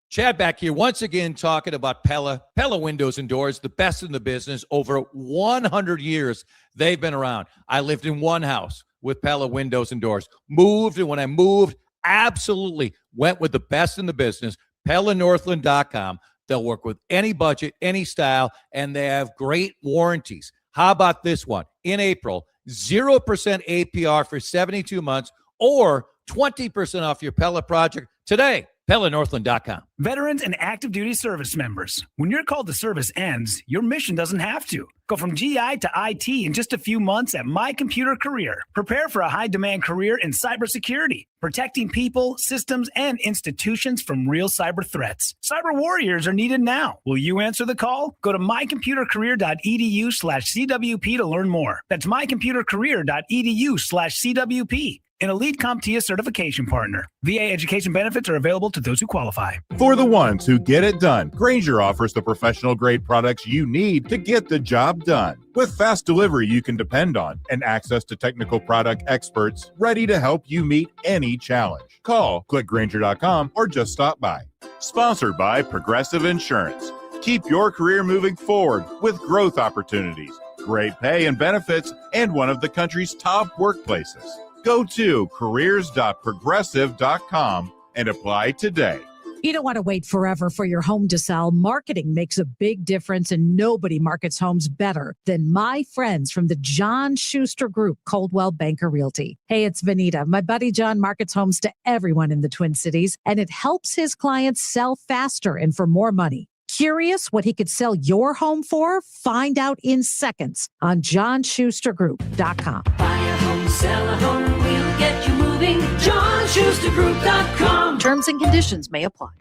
Chad back here once again talking about Pella Windows and Doors, the best in the business. Over 100 years they've been around. I lived in one house with Pella Windows and Doors. Moved, and when I moved, absolutely went with the best in the business, PellaNorthland.com. They'll work with any budget, any style, and they have great warranties. How about this one? In April, 0% APR for 72 months or 20% off your Pella project today. PellaNorthland.com. Veterans and active duty service members. When your call to service ends, your mission doesn't have to. Go from GI to IT in just a few months at My Computer Career. Prepare for a high-demand career in cybersecurity, protecting people, systems, and institutions from real cyber threats. Cyber warriors are needed now. Will you answer the call? Go to mycomputercareer.edu/CWP to learn more. That's mycomputercareer.edu/CWP. An elite CompTIA certification partner. VA education benefits are available to those who qualify. For the ones who get it done, Grainger offers the professional-grade products you need to get the job done. With fast delivery you can depend on and access to technical product experts ready to help you meet any challenge. Call, click Grainger.com, or just stop by. Sponsored by Progressive Insurance. Keep your career moving forward with growth opportunities, great pay and benefits, and one of the country's top workplaces. Go to careers.progressive.com and apply today. You don't want to wait forever for your home to sell. Marketing makes a big difference, and nobody markets homes better than my friends from the John Schuster Group, Coldwell Banker Realty. Hey, it's Vanita. My buddy John markets homes to everyone in the Twin Cities, and it helps his clients sell faster and for more money. Curious what he could sell your home for? Find out in seconds on johnschustergroup.com. Buy a home, sell a home, we'll get you moving. johnschustergroup.com. Terms and conditions may apply.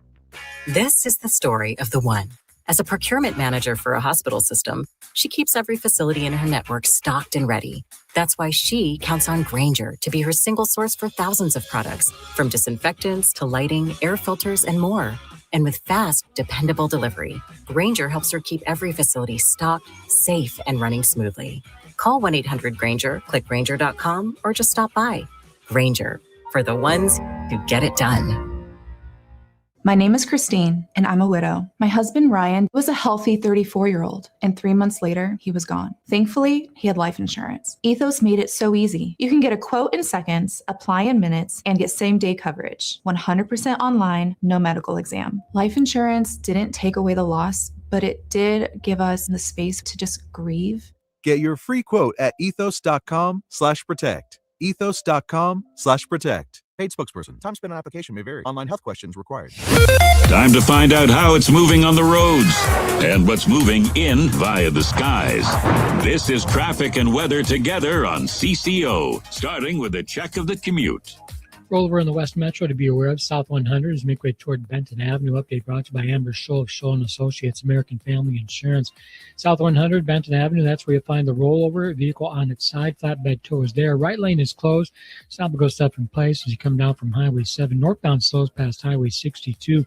This is the story of the one. As a procurement manager for a hospital system, she keeps every facility in her network stocked and ready. That's why she counts on Grainger to be her single source for thousands of products, from disinfectants to lighting, air filters, and more. And with fast, dependable delivery, Grainger helps her keep every facility stocked, safe, and running smoothly. Call 1-800-GRAINGER, click Grainger.com, or just stop by. Grainger, for the ones who get it done. My name is Christine, and I'm a widow. My husband, Ryan, was a healthy 34-year-old, and 3 months later, he was gone. Thankfully, he had life insurance. Ethos made it so easy. You can get a quote in seconds, apply in minutes, and get same-day coverage. 100% online, no medical exam. Life insurance didn't take away the loss, but it did give us the space to just grieve. Get your free quote at ethos.com/protect. Ethos.com/protect. Paid spokesperson. Time spent on application may vary. Online health questions required. Time to find out how it's moving on the roads and what's moving in via the skies. This is traffic and weather together on CCO, starting with a check of the commute. Rollover in the West Metro to be aware of. South 100 is make way toward Benton Avenue. Update brought to you by Amber Scholl of Scholl & Associates, American Family Insurance. South 100, Benton Avenue, that's where you find the rollover. Vehicle on its side, flatbed tow is there. Right lane is closed. Stop and go stuff in place as you come down from Highway 7. Northbound slows past Highway 62.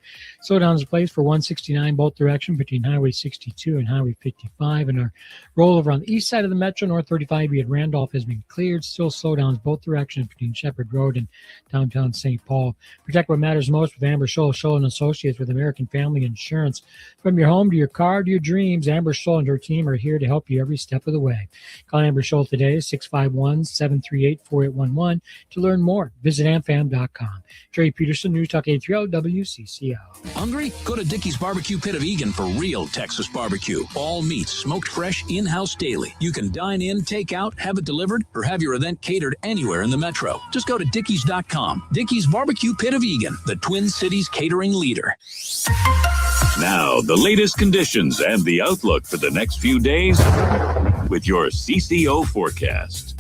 Slowdowns in place for 169 both direction between Highway 62 and Highway 55. And our rollover on the east side of the Metro, North 35 at Randolph, has been cleared. Still slowdowns both directions between Shepherd Road and downtown St. Paul. Protect what matters most with Amber Scholl, Scholl & Associates with American Family Insurance. From your home to your car to your dreams, Amber Scholl and her team are here to help you every step of the way. Call Amber Scholl today, 651-738-4811 to learn more. Visit amfam.com. Jerry Peterson, News Talk 830 WCCO. Hungry? Go to Dickey's Barbecue Pit of Egan for real Texas barbecue. All meats smoked fresh in-house daily. You can dine in, take out, have it delivered, or have your event catered anywhere in the metro. Just go to Dickeys.com. Dickey's Barbecue Pit of Egan, the Twin Cities catering leader. Now, the latest conditions and the outlook for the next few days with your CCO forecast.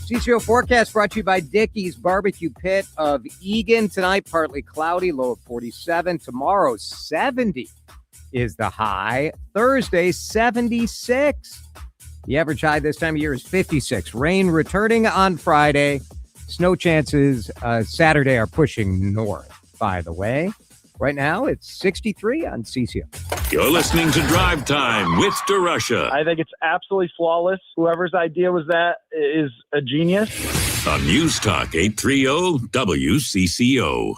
CCO forecast brought to you by Dickey's Barbecue Pit of Egan. Tonight, partly cloudy, low of 47. Tomorrow, 70 is the high. Thursday, 76. The average high this time of year is 56. Rain returning on Friday. Snow chances Saturday are pushing north, by the way. Right now, it's 63 on CCO. You're listening to Drive Time with DeRusha. I think it's absolutely flawless. Whoever's idea was that is a genius. On News Talk 830 WCCO.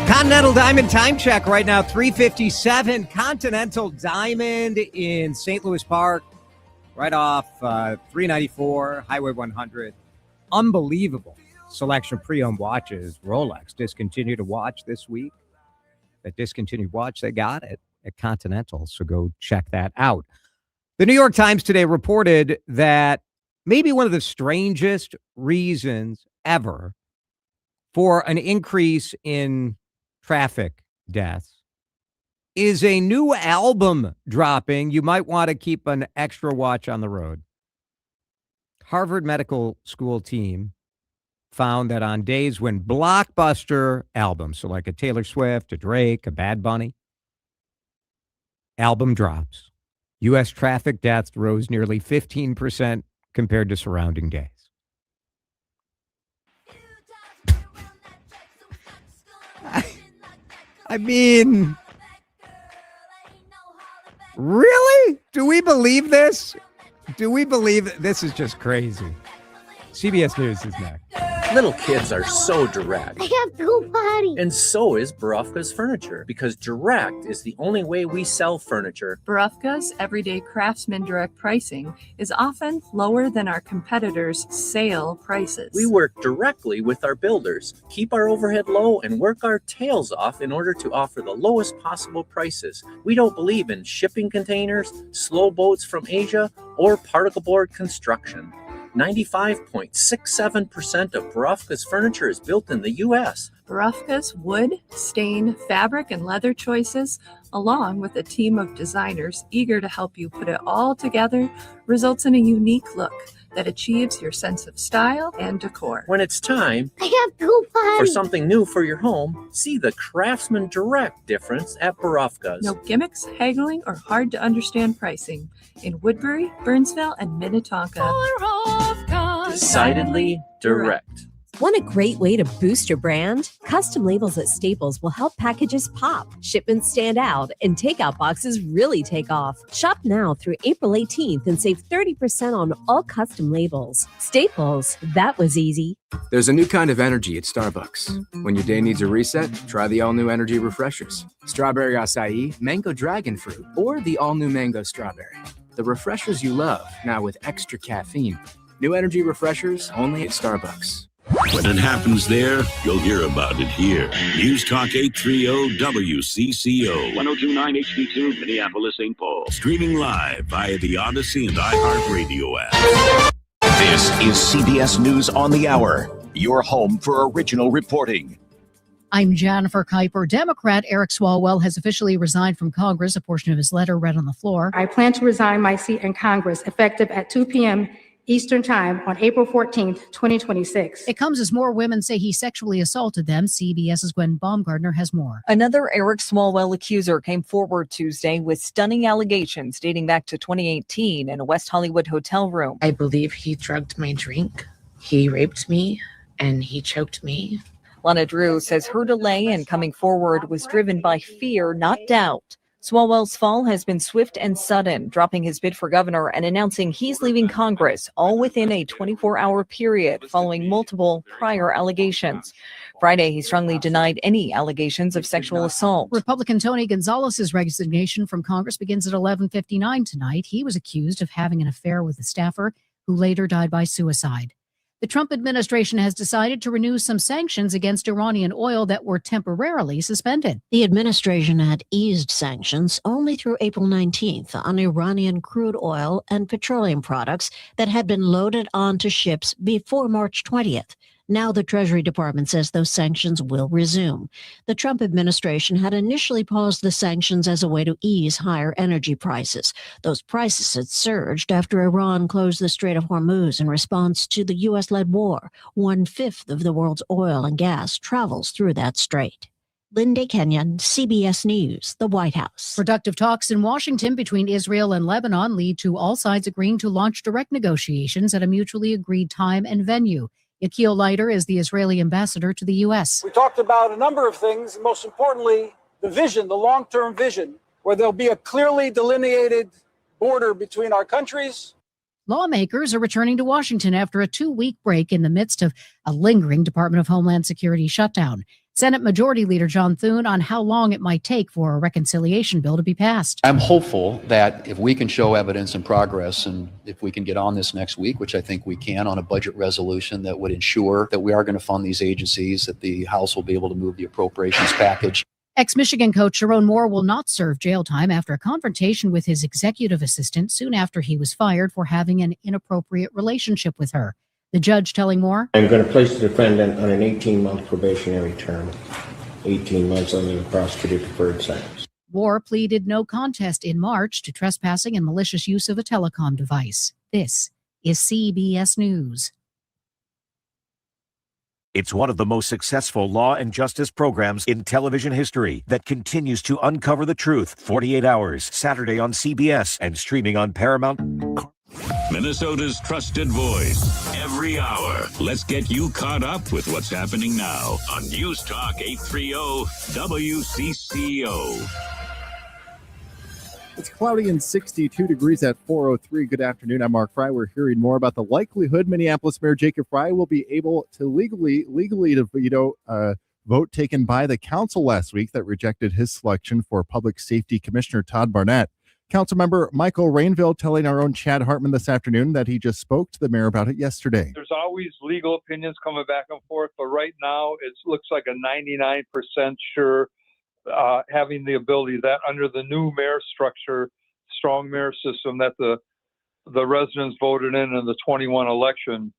Continental Diamond time check right now, 3:57. Continental Diamond in St. Louis Park. Right off 394, Highway 100. Unbelievable selection of pre-owned watches. Rolex discontinued a watch this week. That discontinued watch, they got it at Continental, so go check that out. The New York Times today reported that maybe one of the strangest reasons ever for an increase in traffic deaths is a new album dropping. You might want to keep an extra watch on the road. Harvard Medical School team found that on days when blockbuster albums, so like a Taylor Swift, a Drake, a Bad Bunny, album drops, U.S. traffic deaths rose nearly 15% compared to surrounding days. I mean, really? Do we believe this? Do we believe this is just crazy? CBS News is next. Little kids are so direct. I have to go potty. And so is Barufka's Furniture, because direct is the only way we sell furniture. Barufka's everyday craftsman direct pricing is often lower than our competitors' sale prices. We work directly with our builders, keep our overhead low, and work our tails off in order to offer the lowest possible prices. We don't believe in shipping containers, slow boats from Asia, or particle board construction. 95.67% of Barufka's furniture is built in the U.S. Barufka's wood, stain, fabric, and leather choices, along with a team of designers eager to help you put it all together, results in a unique look that achieves your sense of style and decor. When it's time I have to go potty. for something new for your home, see the Craftsman Direct difference at Barufka's. No gimmicks, haggling, or hard-to-understand pricing in Woodbury, Burnsville, and Minnetonka. Decidedly direct. Want a great way to boost your brand? Custom labels at Staples will help packages pop, shipments stand out, and takeout boxes really take off. Shop now through April 18th and save 30% on all custom labels. Staples, that was easy. There's a new kind of energy at Starbucks. When your day needs a reset, try the all-new energy refreshers. Strawberry acai, mango dragon fruit, or the all-new mango strawberry. The refreshers you love, now with extra caffeine. New energy refreshers only at Starbucks. When it happens there, you'll hear about it here. News Talk 830 WCCO. 1029 HD2, Minneapolis, St. Paul. Streaming live via the Odyssey and iHeartRadio app. This is CBS News on the Hour, your home for original reporting. I'm Jennifer Kuiper. Democrat Eric Swalwell has officially resigned from Congress. A portion of his letter read on the floor. I plan to resign my seat in Congress effective at 2 p.m. Eastern Time on April 14th, 2026. It comes as more women say he sexually assaulted them. CBS's Gwen Baumgartner has more. Another Eric Swalwell accuser came forward Tuesday with stunning allegations dating back to 2018 in a West Hollywood hotel room. I believe he drugged my drink, he raped me, and he choked me. Lana Drew says her delay in coming forward was driven by fear, not doubt. Swalwell's fall has been swift and sudden, dropping his bid for governor and announcing he's leaving Congress, all within a 24-hour period following multiple prior allegations. Friday, he strongly denied any allegations of sexual assault. Republican Tony Gonzalez's resignation from Congress begins at 11:59 tonight. He was accused of having an affair with a staffer who later died by suicide. The Trump administration has decided to renew some sanctions against Iranian oil that were temporarily suspended. The administration had eased sanctions only through April 19th on Iranian crude oil and petroleum products that had been loaded onto ships before March 20th. Now the Treasury Department says those sanctions will resume. The Trump administration had initially paused the sanctions as a way to ease higher energy prices. Those prices had surged after Iran closed the Strait of Hormuz in response to the U.S.-led war. 1/5 of the world's oil and gas travels through that strait. Linda Kenyon, CBS News, the White House. Productive talks in Washington between Israel and Lebanon lead to all sides agreeing to launch direct negotiations at a mutually agreed time and venue. Yakil Leiter is the Israeli ambassador to the U.S. We talked about a number of things, most importantly, the vision, the long-term vision, where there'll be a clearly delineated border between our countries. Lawmakers are returning to Washington after a 2-week break in the midst of a lingering Department of Homeland Security shutdown. Senate Majority Leader John Thune on how long it might take for a reconciliation bill to be passed. I'm hopeful that if we can show evidence and progress, and if we can get on this next week, which I think we can, on a budget resolution that would ensure that we are going to fund these agencies, that the House will be able to move the appropriations package. Ex-Michigan coach Sharon Moore will not serve jail time after a confrontation with his executive assistant soon after he was fired for having an inappropriate relationship with her. The judge telling Moore, I'm going to place the defendant on an 18-month probationary term, 18 months under the prosecutor deferred sentence. Moore pleaded no contest in March to trespassing and malicious use of a telecom device. This is CBS News. It's one of the most successful law and justice programs in television history that continues to uncover the truth. 48 Hours, Saturday on CBS and streaming on Paramount. Minnesota's trusted voice, every hour. Let's get you caught up with what's happening now on News Talk 830 WCCO. It's cloudy and 62 degrees at 4:03. Good afternoon. I'm Mark Fry. We're hearing more about the likelihood Minneapolis Mayor Jacob Fry will be able to legally to veto a vote taken by the council last week that rejected his selection for Public Safety Commissioner Todd Barnett. Councilmember Michael Rainville telling our own Chad Hartman this afternoon that he just spoke to the mayor about it yesterday. There's always legal opinions coming back and forth, but right now it looks like a 99% sure having the ability that under the new mayor structure, strong mayor system that the residents voted in the 21 election,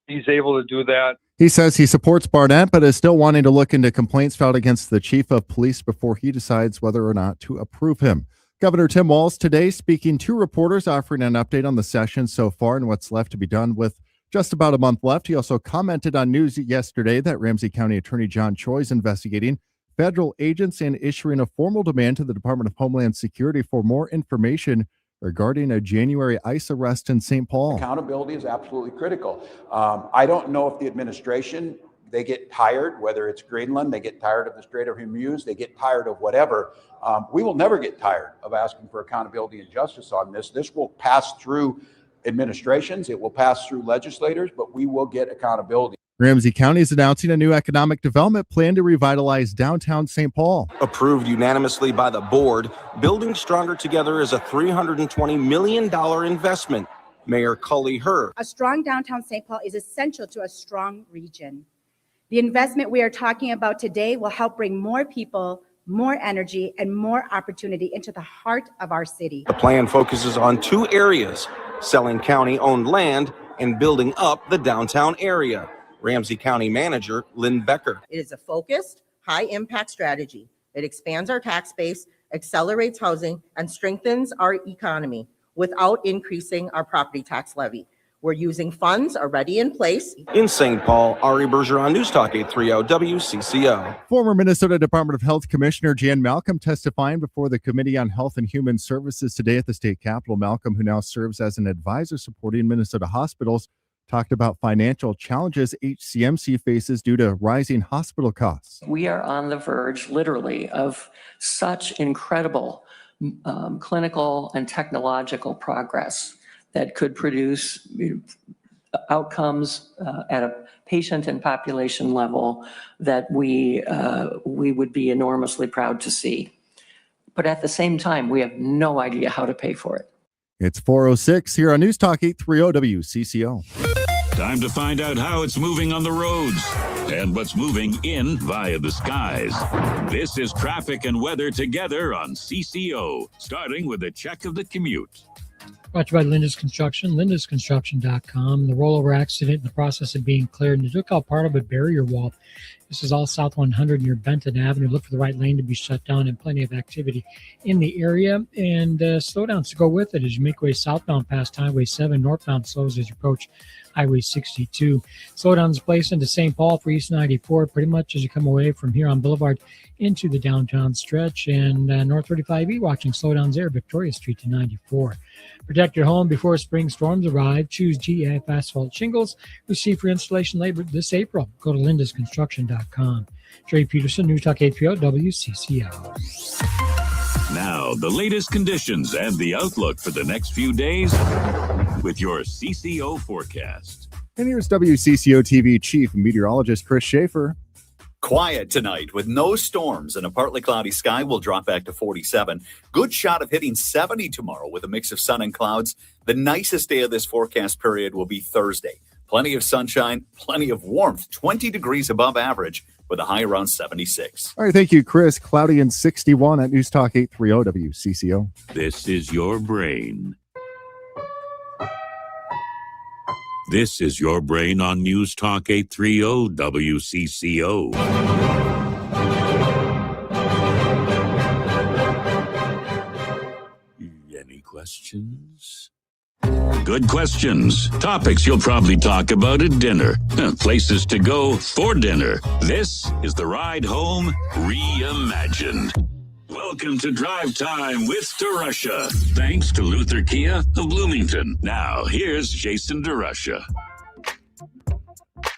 he's able to do that. He says he supports Barnett, but is still wanting to look into complaints filed against the chief of police before he decides whether or not to approve him. Governor Tim Walz today speaking to reporters, offering an update on the session so far and what's left to be done with just about a month left. He also commented on news yesterday that Ramsey County Attorney John Choi is investigating federal agents and issuing a formal demand to the Department of Homeland Security for more information regarding a January ICE arrest in St. Paul. Accountability is absolutely critical. I don't know if the administration, they get tired, whether it's Greenland, they get tired of the Strait of Hormuz, they get tired of whatever. We will never get tired of asking for accountability and justice on this. This will pass through administrations, it will pass through legislators, but we will get accountability. Ramsey County is announcing a new economic development plan to revitalize downtown St. Paul. Approved unanimously by the board, Building Stronger Together is a $320 million investment. Mayor Cully Herr. A strong downtown St. Paul is essential to a strong region. The investment we are talking about today will help bring more people, more energy, and more opportunity into the heart of our city. The plan focuses on two areas, selling county-owned land and building up the downtown area. Ramsey County Manager Lynn Becker. It is a focused, high-impact strategy. It expands our tax base, accelerates housing, and strengthens our economy without increasing our property tax levy. We're using funds already in place. In St. Paul, Ari Bergeron, News Talk 830 WCCO. Former Minnesota Department of Health Commissioner Jan Malcolm testifying before the Committee on Health and Human Services today at the state capitol. Malcolm, who now serves as an advisor supporting Minnesota hospitals, talked about financial challenges HCMC faces due to rising hospital costs. We are on the verge, literally, of such incredible clinical and technological progress that could produce outcomes at a patient and population level that we would be enormously proud to see. But at the same time, we have no idea how to pay for it. It's 4:06 here on News Talk 830 WCCO. Time to find out how it's moving on the roads and what's moving in via the skies. This is traffic and weather together on CCO, starting with a check of the commute. Brought to you by Linda's Construction, lindasconstruction.com. The rollover accident in the process of being cleared, and they took out part of a barrier wall. This is all South 100 near Benton Avenue. Look for the right lane to be shut down and plenty of activity in the area. And slowdowns to go with it as you make way southbound past Highway 7. Northbound slows as you approach Highway 62. Slowdowns place into St. Paul for East 94, pretty much as you come away from here on Boulevard into the downtown stretch. And North 35E watching slowdowns there, Victoria Street to 94. Protect your home before spring storms arrive. Choose GF Asphalt Shingles. Receive for installation labor this April. Go to lindasconstruction.com. Trey Peterson, News Talk 830 WCCO. Now, the latest conditions and the outlook for the next few days with your CCO forecast. And here's WCCO TV Chief Meteorologist Chris Schaefer. Quiet tonight with no storms and a partly cloudy sky. Will drop back to 47. Good shot of hitting 70 tomorrow with a mix of sun and clouds. The nicest day of this forecast period will be Thursday. Plenty of sunshine, plenty of warmth, 20 degrees above average with a high around 76. All right, thank you, Chris. Cloudy and 61 at News Talk 830 WCCO. This is your brain. This is your brain on News Talk 830 WCCO. Any questions? Good questions. Topics you'll probably talk about at dinner. Places to go for dinner. This is the Ride Home Reimagined. Welcome to Drive Time with DeRusha. Thanks to Luther Kia of Bloomington. Now, here's Jason DeRusha. All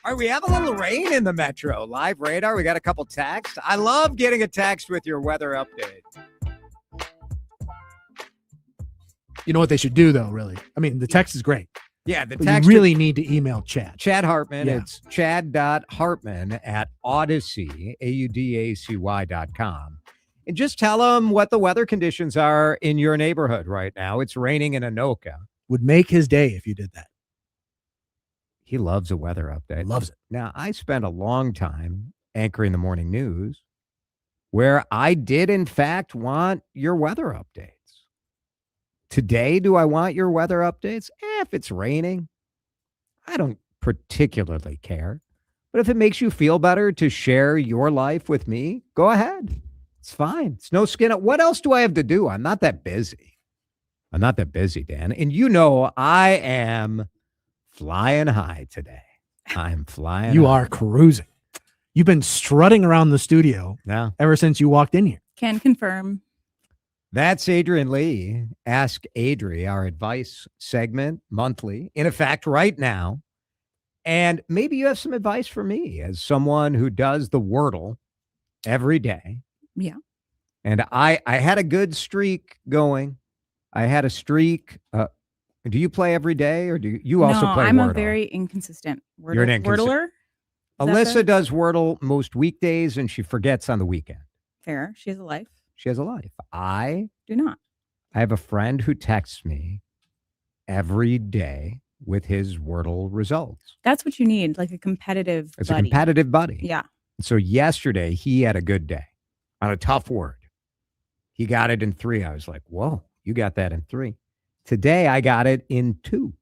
right, we have a little rain in the metro. Live radar. We got a couple texts. I love getting a text with your weather update. You know what they should do though, really? I mean, the text is great. Yeah, the But text you really need to email Chad. Chad Hartman. Yeah. It's chad.hartman@Odyssey, AUDACY.com. And just tell him what the weather conditions are in your neighborhood right now. It's raining in Anoka. Would make his day if you did that. He loves a weather update. Loves it. Now, I spent a long time anchoring the morning news where I did, in fact, want your weather updates. Today, do I want your weather updates? If it's raining, I don't particularly care. But if it makes you feel better to share your life with me, go ahead. It's fine. It's no skin. What else do I have to do? I'm not that busy. I'm not that busy, Dan. And you know I am flying high today. I'm flying You high. are cruising. You've been strutting around the studio ever since you walked in here. Can confirm. That's Adrian Lee. Ask Adri, our advice segment monthly, in effect right now. And maybe you have some advice for me as someone who does the Wordle every day. Yeah. And I had a good streak going. I had a streak. Do you play every day or do you also play I'm Wordle? a very inconsistent You're an Wordler. Alyssa does Wordle most weekdays and she forgets on the weekend. Fair. She has a life. She has a life. I Do not. I have a friend who texts me every day with his Wordle results. That's what you need, like a competitive It's buddy. a competitive buddy. Yeah. So yesterday he had a good day on a tough word. He got it in 3. I was like, whoa, you got that in 3. Today I got it in 2.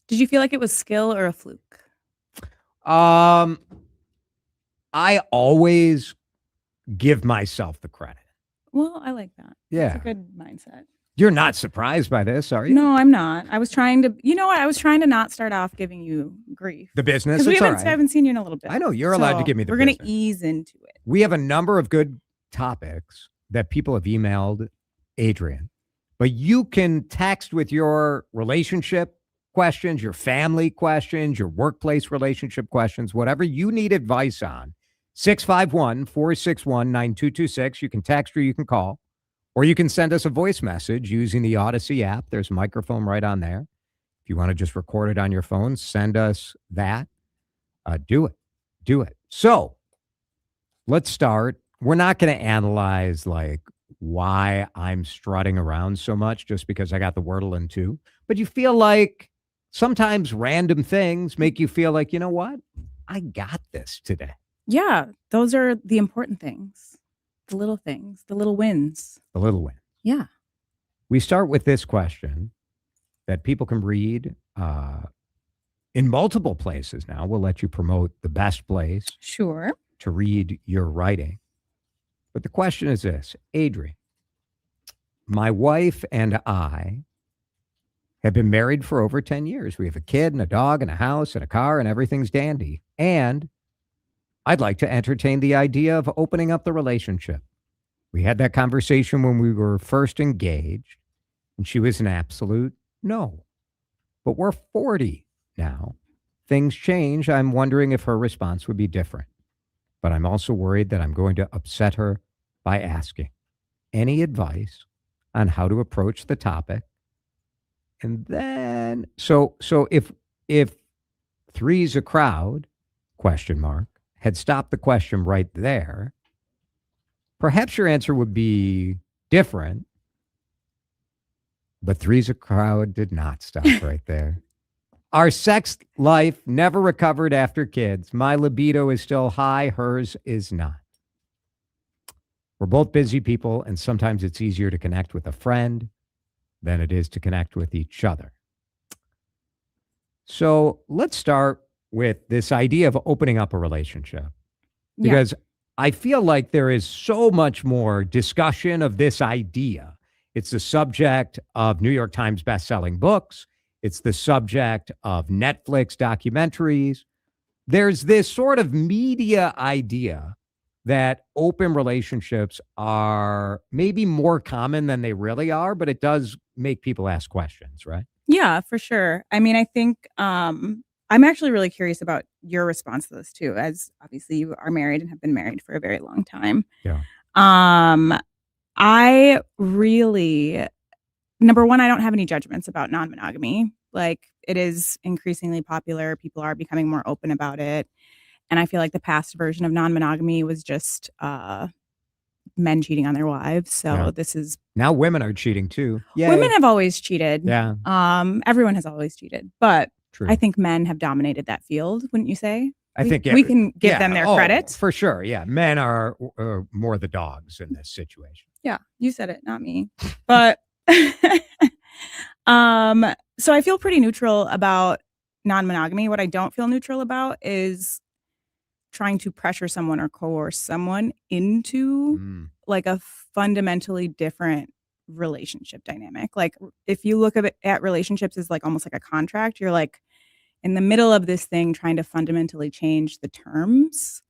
Did you feel like it was skill or a fluke? I always give myself the credit. Well, I like that. Yeah. That's a good mindset. You're not surprised by this, are you? No, I'm not. I was trying to, you know what? I was trying to not start off giving you grief. The business? Because It's all right. I haven't seen you in a little bit. I know, you're allowed to give me the We're going to business. ease into it. We have a number of good topics that people have emailed Adrian, but you can text with your relationship questions, your family questions, your workplace relationship questions, whatever you need advice on. 651-461-9226. You can text or you can call, or you can send us a voice message using the Odyssey app. There's a microphone right on there. If you want to just record it on your phone, send us that. Do it. Do it. So let's start. We're not going to analyze like why I'm strutting around so much just because I got the Wordle in 2. But you feel like sometimes random things make you feel like, you know what? I got this today. Yeah, those are the important things. The little things, the little wins. The little win. Yeah. We start with this question that people can read in multiple places now. We'll let you promote the best place. Sure. To read your writing. But the question is this, Adri, my wife and I have been married for over 10 years. We have a kid and a dog and a house and a car and everything's dandy. And I'd like to entertain the idea of opening up the relationship. We had that conversation when we were first engaged, and she was an absolute no. But we're 40 now. Things change. I'm wondering if her response would be different. But I'm also worried that I'm going to upset her by asking. Any advice on how to approach the topic? And then, so if three's a crowd, ? Had stopped the question right there, perhaps your answer would be different. But three's a crowd did not stop right there. Our sex life never recovered after kids. My libido is still high. Hers is not. We're both busy people, and sometimes it's easier to connect with a friend than it is to connect with each other. So let's start with this idea of opening up a relationship, because I feel like there is so much more discussion of this idea. It's the subject of New York Times bestselling books. It's the subject of Netflix documentaries. There's this sort of media idea that open relationships are maybe more common than they really are, but it does make people ask questions, right? Yeah, for sure. I mean, I think I'm actually really curious about your response to this too, as obviously you are married and have been married for a very long time. Yeah. I really number one, I don't have any judgments about non-monogamy. Like, it is increasingly popular. People are becoming more open about it. And I feel like the past version of non-monogamy was just men cheating on their wives. So this is now women are cheating too. Yay. Women have always cheated. Yeah. Everyone has always cheated, but True. I think men have dominated that field. Wouldn't you say? I think we can give them their credit for sure. Yeah, men are more the dogs in this situation. Yeah, you said it, not me. But so I feel pretty neutral about non-monogamy. What I don't feel neutral about is trying to pressure someone or coerce someone into like a fundamentally different relationship dynamic. Like, if you look at relationships as like almost like a contract, you're like in the middle of this thing trying to fundamentally change the terms,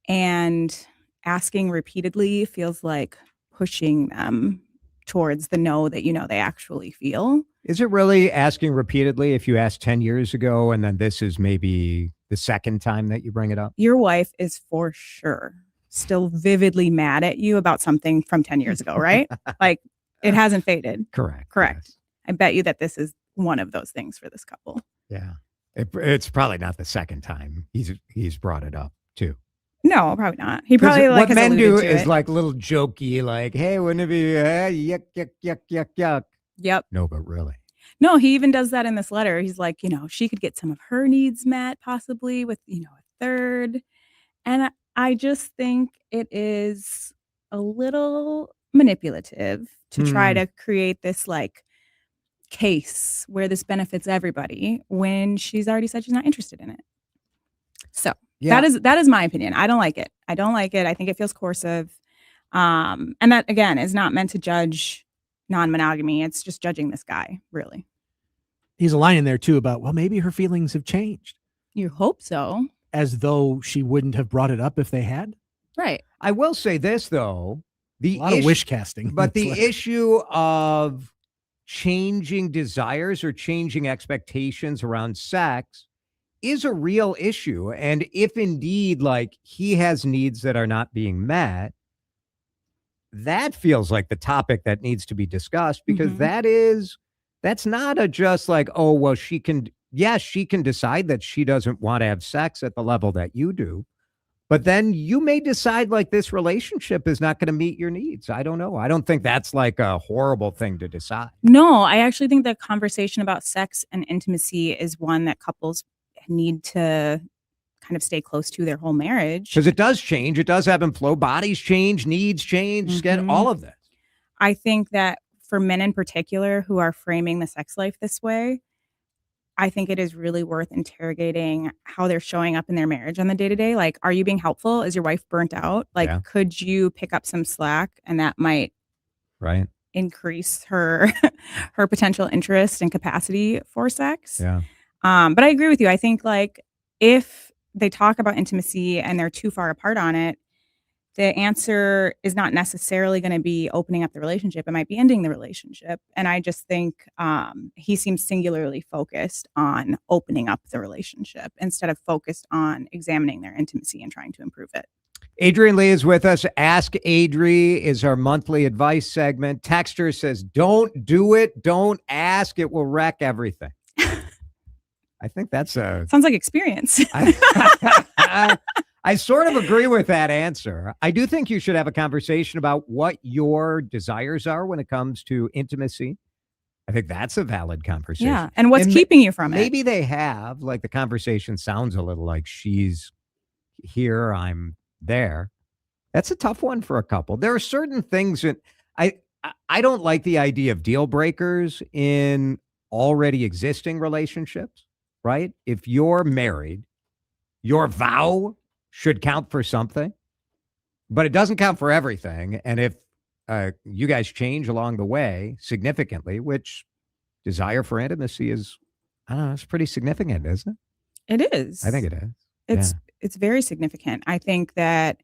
and asking repeatedly feels like pushing them towards the no that they actually feel. Is it really asking repeatedly if you asked 10 years ago and then this is maybe the second time that you bring it up? Your wife is for sure still vividly mad at you about something from 10 years ago, right? Like, it hasn't faded. Correct. Yes. I bet you that this is one of those things for this couple. Yeah. It's probably not the second time he's brought it up too. No, probably not. He probably what has men do alluded to is it. like little jokey, like, hey, wouldn't it be yuck, yuck, yuck, yuck, yuck. Yep. No, but really. No, he even does that in this letter. He's like, she could get some of her needs met possibly with, a third. And I just think it is a little manipulative to try to create this like case where this benefits everybody when she's already said she's not interested in it. So that is my opinion. I don't like it. I think it feels coercive. And that, again, is not meant to judge non-monogamy. It's just judging this guy, really. He's a line in there too about, well, maybe her feelings have changed. You hope so. As though she wouldn't have brought it up if they had. Right. I will say this though, a lot of wish casting. But the issue of changing desires or changing expectations around sex is a real issue. And if indeed, like, he has needs that are not being met, that feels like the topic that needs to be discussed, because that's not a just like, oh, well, she can decide that she doesn't want to have sex at the level that you do. But then you may decide like this relationship is not going to meet your needs. I don't know. I don't think that's like a horrible thing to decide. No, I actually think the conversation about sex and intimacy is one that couples need to kind of stay close to their whole marriage. Because it does change. It does ebb and flow. Bodies change, needs change, get all of this. I think that for men in particular who are framing the sex life this way, I think it is really worth interrogating how they're showing up in their marriage on the day-to-day. Like, are you being helpful? Is your wife burnt out? Like, could you pick up some slack, and that might increase her potential interest and capacity for sex? Yeah. But I agree with you. I think like if they talk about intimacy and they're too far apart on it, the answer is not necessarily going to be opening up the relationship. It might be ending the relationship. And I just think he seems singularly focused on opening up the relationship instead of focused on examining their intimacy and trying to improve it. Adrian Lee is with us. Ask Adri is our monthly advice segment. Texter says, don't do it. Don't ask. It will wreck everything. I think that's sounds like experience. I sort of agree with that answer. I do think you should have a conversation about what your desires are when it comes to intimacy. I think that's a valid conversation. Yeah. And what's keeping you from it? Maybe they have, like, the conversation sounds a little like she's here, I'm there. That's a tough one for a couple. There are certain things that I don't like the idea of deal breakers in already existing relationships, right? If you're married, your vow should count for something, but it doesn't count for everything. And if you guys change along the way significantly, which desire for intimacy is, I don't know, it's pretty significant, isn't it? It is. I think it is. It's very significant. I think that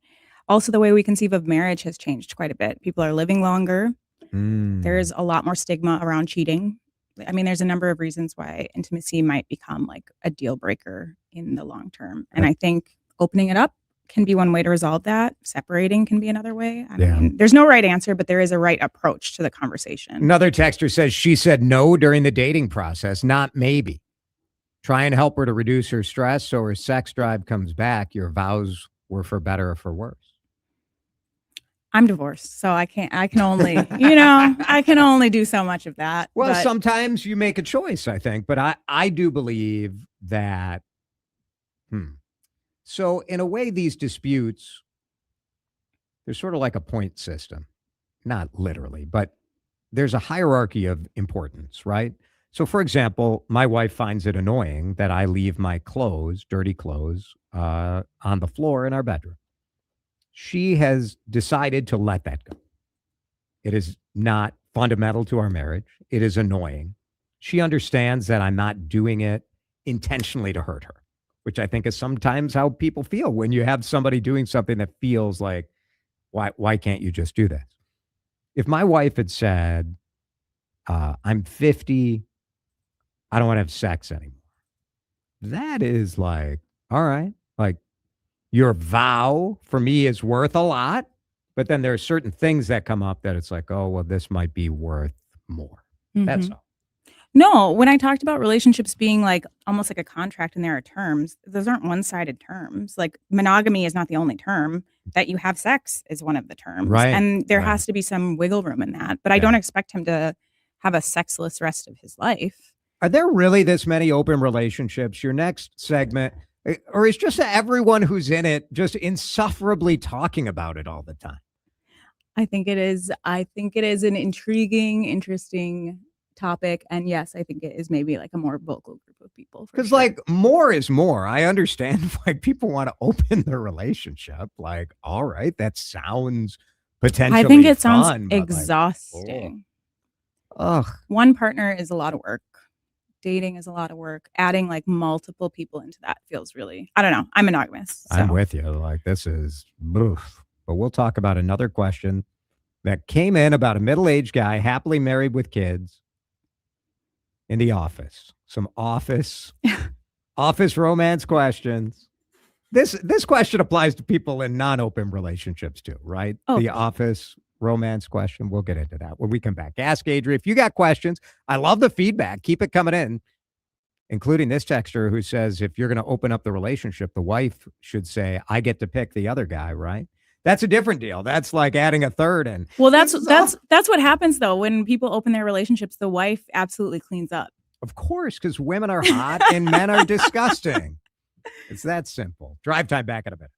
also the way we conceive of marriage has changed quite a bit. People are living longer. There's a lot more stigma around cheating. I mean, there's a number of reasons why intimacy might become like a deal breaker in the long term. And I think opening it up can be one way to resolve that. Separating can be another way. I Yeah. mean, there's no right answer, but there is a right approach to the conversation. Another texter says she said no during the dating process, not maybe. Try and help her to reduce her stress so her sex drive comes back. Your vows were for better or for worse. I'm divorced, so I can only, I can only do so much of that. Well, but sometimes you make a choice, I think, but I do believe that, So in a way, these disputes, they're sort of like a point system, not literally, but there's a hierarchy of importance, right? So for example, my wife finds it annoying that I leave my clothes, dirty clothes, on the floor in our bedroom. She has decided to let that go. It is not fundamental to our marriage. It is annoying. She understands that I'm not doing it intentionally to hurt her, which I think is sometimes how people feel when you have somebody doing something that feels like, why can't you just do this? If my wife had said, I'm 50, I don't want to have sex anymore. That is like, all right, like your vow for me is worth a lot, but then there are certain things that come up that it's like, oh, well, this might be worth more. That's all. No, when I talked about relationships being like almost like a contract and there are terms, those aren't one-sided terms. Like monogamy is not the only term. That you have sex is one of the terms. Right. And there has to be some wiggle room in that. But I don't expect him to have a sexless rest of his life. Are there really this many open relationships? Your next segment, or is just everyone who's in it just insufferably talking about it all the time? I think it is an intriguing, interesting topic. And yes, I think it is maybe like a more vocal group of people. Because like more is more. I understand like people want to open their relationship. Like, all right, that sounds potentially I think it sounds fun, but, exhausting. Ugh. One partner is a lot of work. Dating is a lot of work. Adding like multiple people into that feels really, I don't know. I'm monogamous. I'm with you. Like this is, oof. But we'll talk about another question that came in about a middle-aged guy, happily married with kids in the office. Some office romance questions. This question applies to people in non-open relationships too, right? Oh. The office romance question. We'll get into that when we come back. Ask Adrian. If you got questions, I love the feedback. Keep it coming in, including this texter who says if you're going to open up the relationship, the wife should say, I get to pick the other guy, right? That's a different deal. That's like adding a third in. Well, that's what happens though. When people open their relationships, the wife absolutely cleans up. Of course, because women are hot and men are disgusting. It's that simple. Drive Time back in a bit.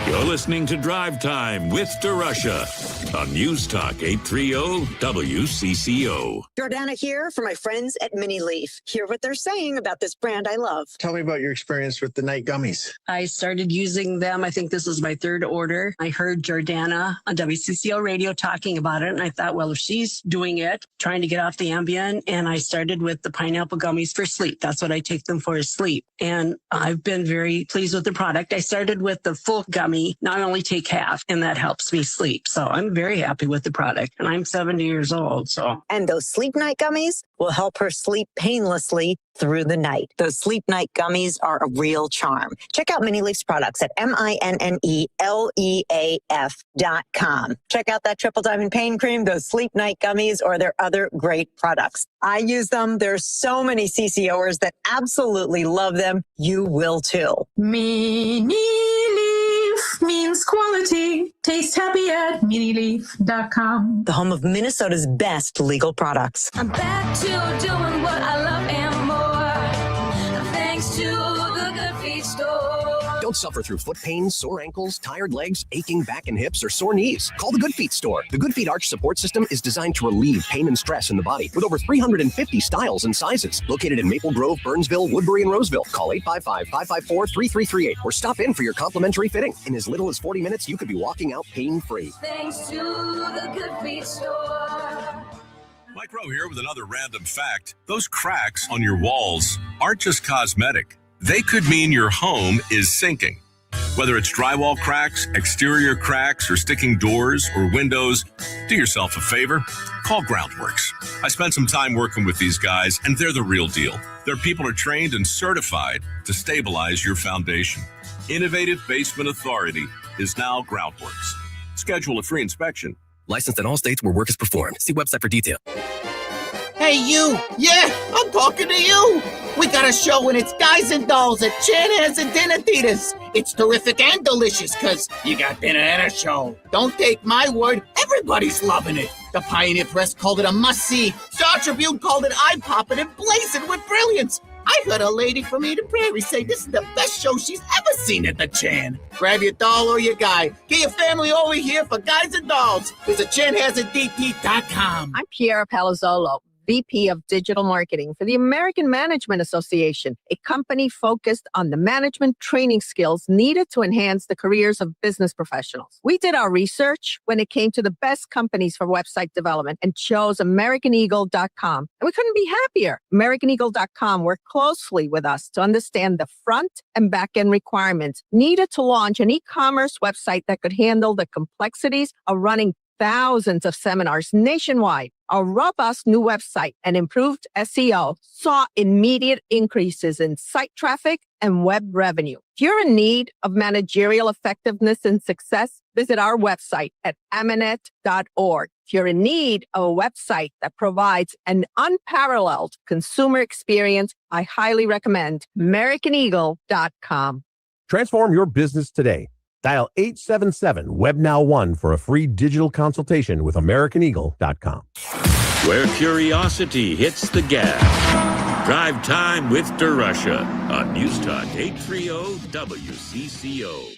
You're listening to Drive Time with DeRusha on News Talk 830 WCCO. Jordana here for my friends at Mini Leaf. Hear what they're saying about this brand I love. Tell me about your experience with the night gummies. I started using them. I think this is my third order. I heard Jordana on WCCO radio talking about it, and I thought, well, if she's doing it, trying to get off the Ambien, and I started with the pineapple gummies for sleep. That's what I take them for, is sleep. And I've been very pleased with the product. I started with the full gummy. Now I only take half, and that helps me sleep. So I'm very happy with the product, and I'm 70 years old. So, And those sleep night gummies will help her sleep painlessly through the night. Those sleep night gummies are a real charm. Check out Mini Leaf's products at MINNELEAF.com. Check out that Triple Diamond Pain Cream, those sleep night gummies, or their other great products. I use them. There's so many CCOers that absolutely love them. You will too. Mini Leaf means quality. Taste happy at minileaf.com. The home of Minnesota's best legal products. I'm back to doing what I love and more. Thanks to the Good Feet store. Don't suffer through foot pain, sore ankles, tired legs, aching back and hips, or sore knees. Call the Good Feet store. The Good Feet Arch Support System is designed to relieve pain and stress in the body with over 350 styles and sizes. Located in Maple Grove, Burnsville, Woodbury, and Roseville. Call 855-554-3338 or stop in for your complimentary fitting. In as little as 40 minutes, you could be walking out pain-free. Thanks to the Good Feet store. Mike Rowe here with another random fact. Those cracks on your walls aren't just cosmetic. They could mean your home is sinking. Whether it's drywall cracks, exterior cracks, or sticking doors or windows, do yourself a favor. Call Groundworks. I spent some time working with these guys, and they're the real deal. Their people are trained and certified to stabilize your foundation. Innovative Basement Authority is now Groundworks. Schedule a free inspection. Licensed in all states where work is performed. See website for detail. Hey, you! Yeah, I'm talking to you! We got a show and it's Guys and Dolls at Chanhassen and Dinner Theaters. It's terrific and delicious because you got dinner and a show. Don't take my word, everybody's loving it. The Pioneer Press called it a must-see. Star Tribune called it eye-popping and blazing with brilliance. I heard a lady from Eden Prairie say this is the best show she's ever seen at the Chan. Grab your doll or your guy. Get your family over here for Guys and Dolls. Visit chanhassendt.com. I'm Piera Palazzolo, VP of Digital Marketing for the American Management Association, a company focused on the management training skills needed to enhance the careers of business professionals. We did our research when it came to the best companies for website development and chose AmericanEagle.com. And we couldn't be happier. AmericanEagle.com worked closely with us to understand the front and back end requirements needed to launch an e-commerce website that could handle the complexities of running thousands of seminars nationwide. Our robust new website and improved SEO saw immediate increases in site traffic and web revenue. If you're in need of managerial effectiveness and success, visit our website at amanet.org. If you're in need of a website that provides an unparalleled consumer experience, I highly recommend AmericanEagle.com. Transform your business today. Dial 877-WebNow1 for a free digital consultation with AmericanEagle.com. Where curiosity hits the gas. Drive Time with DeRusha on News Talk 830 WCCO.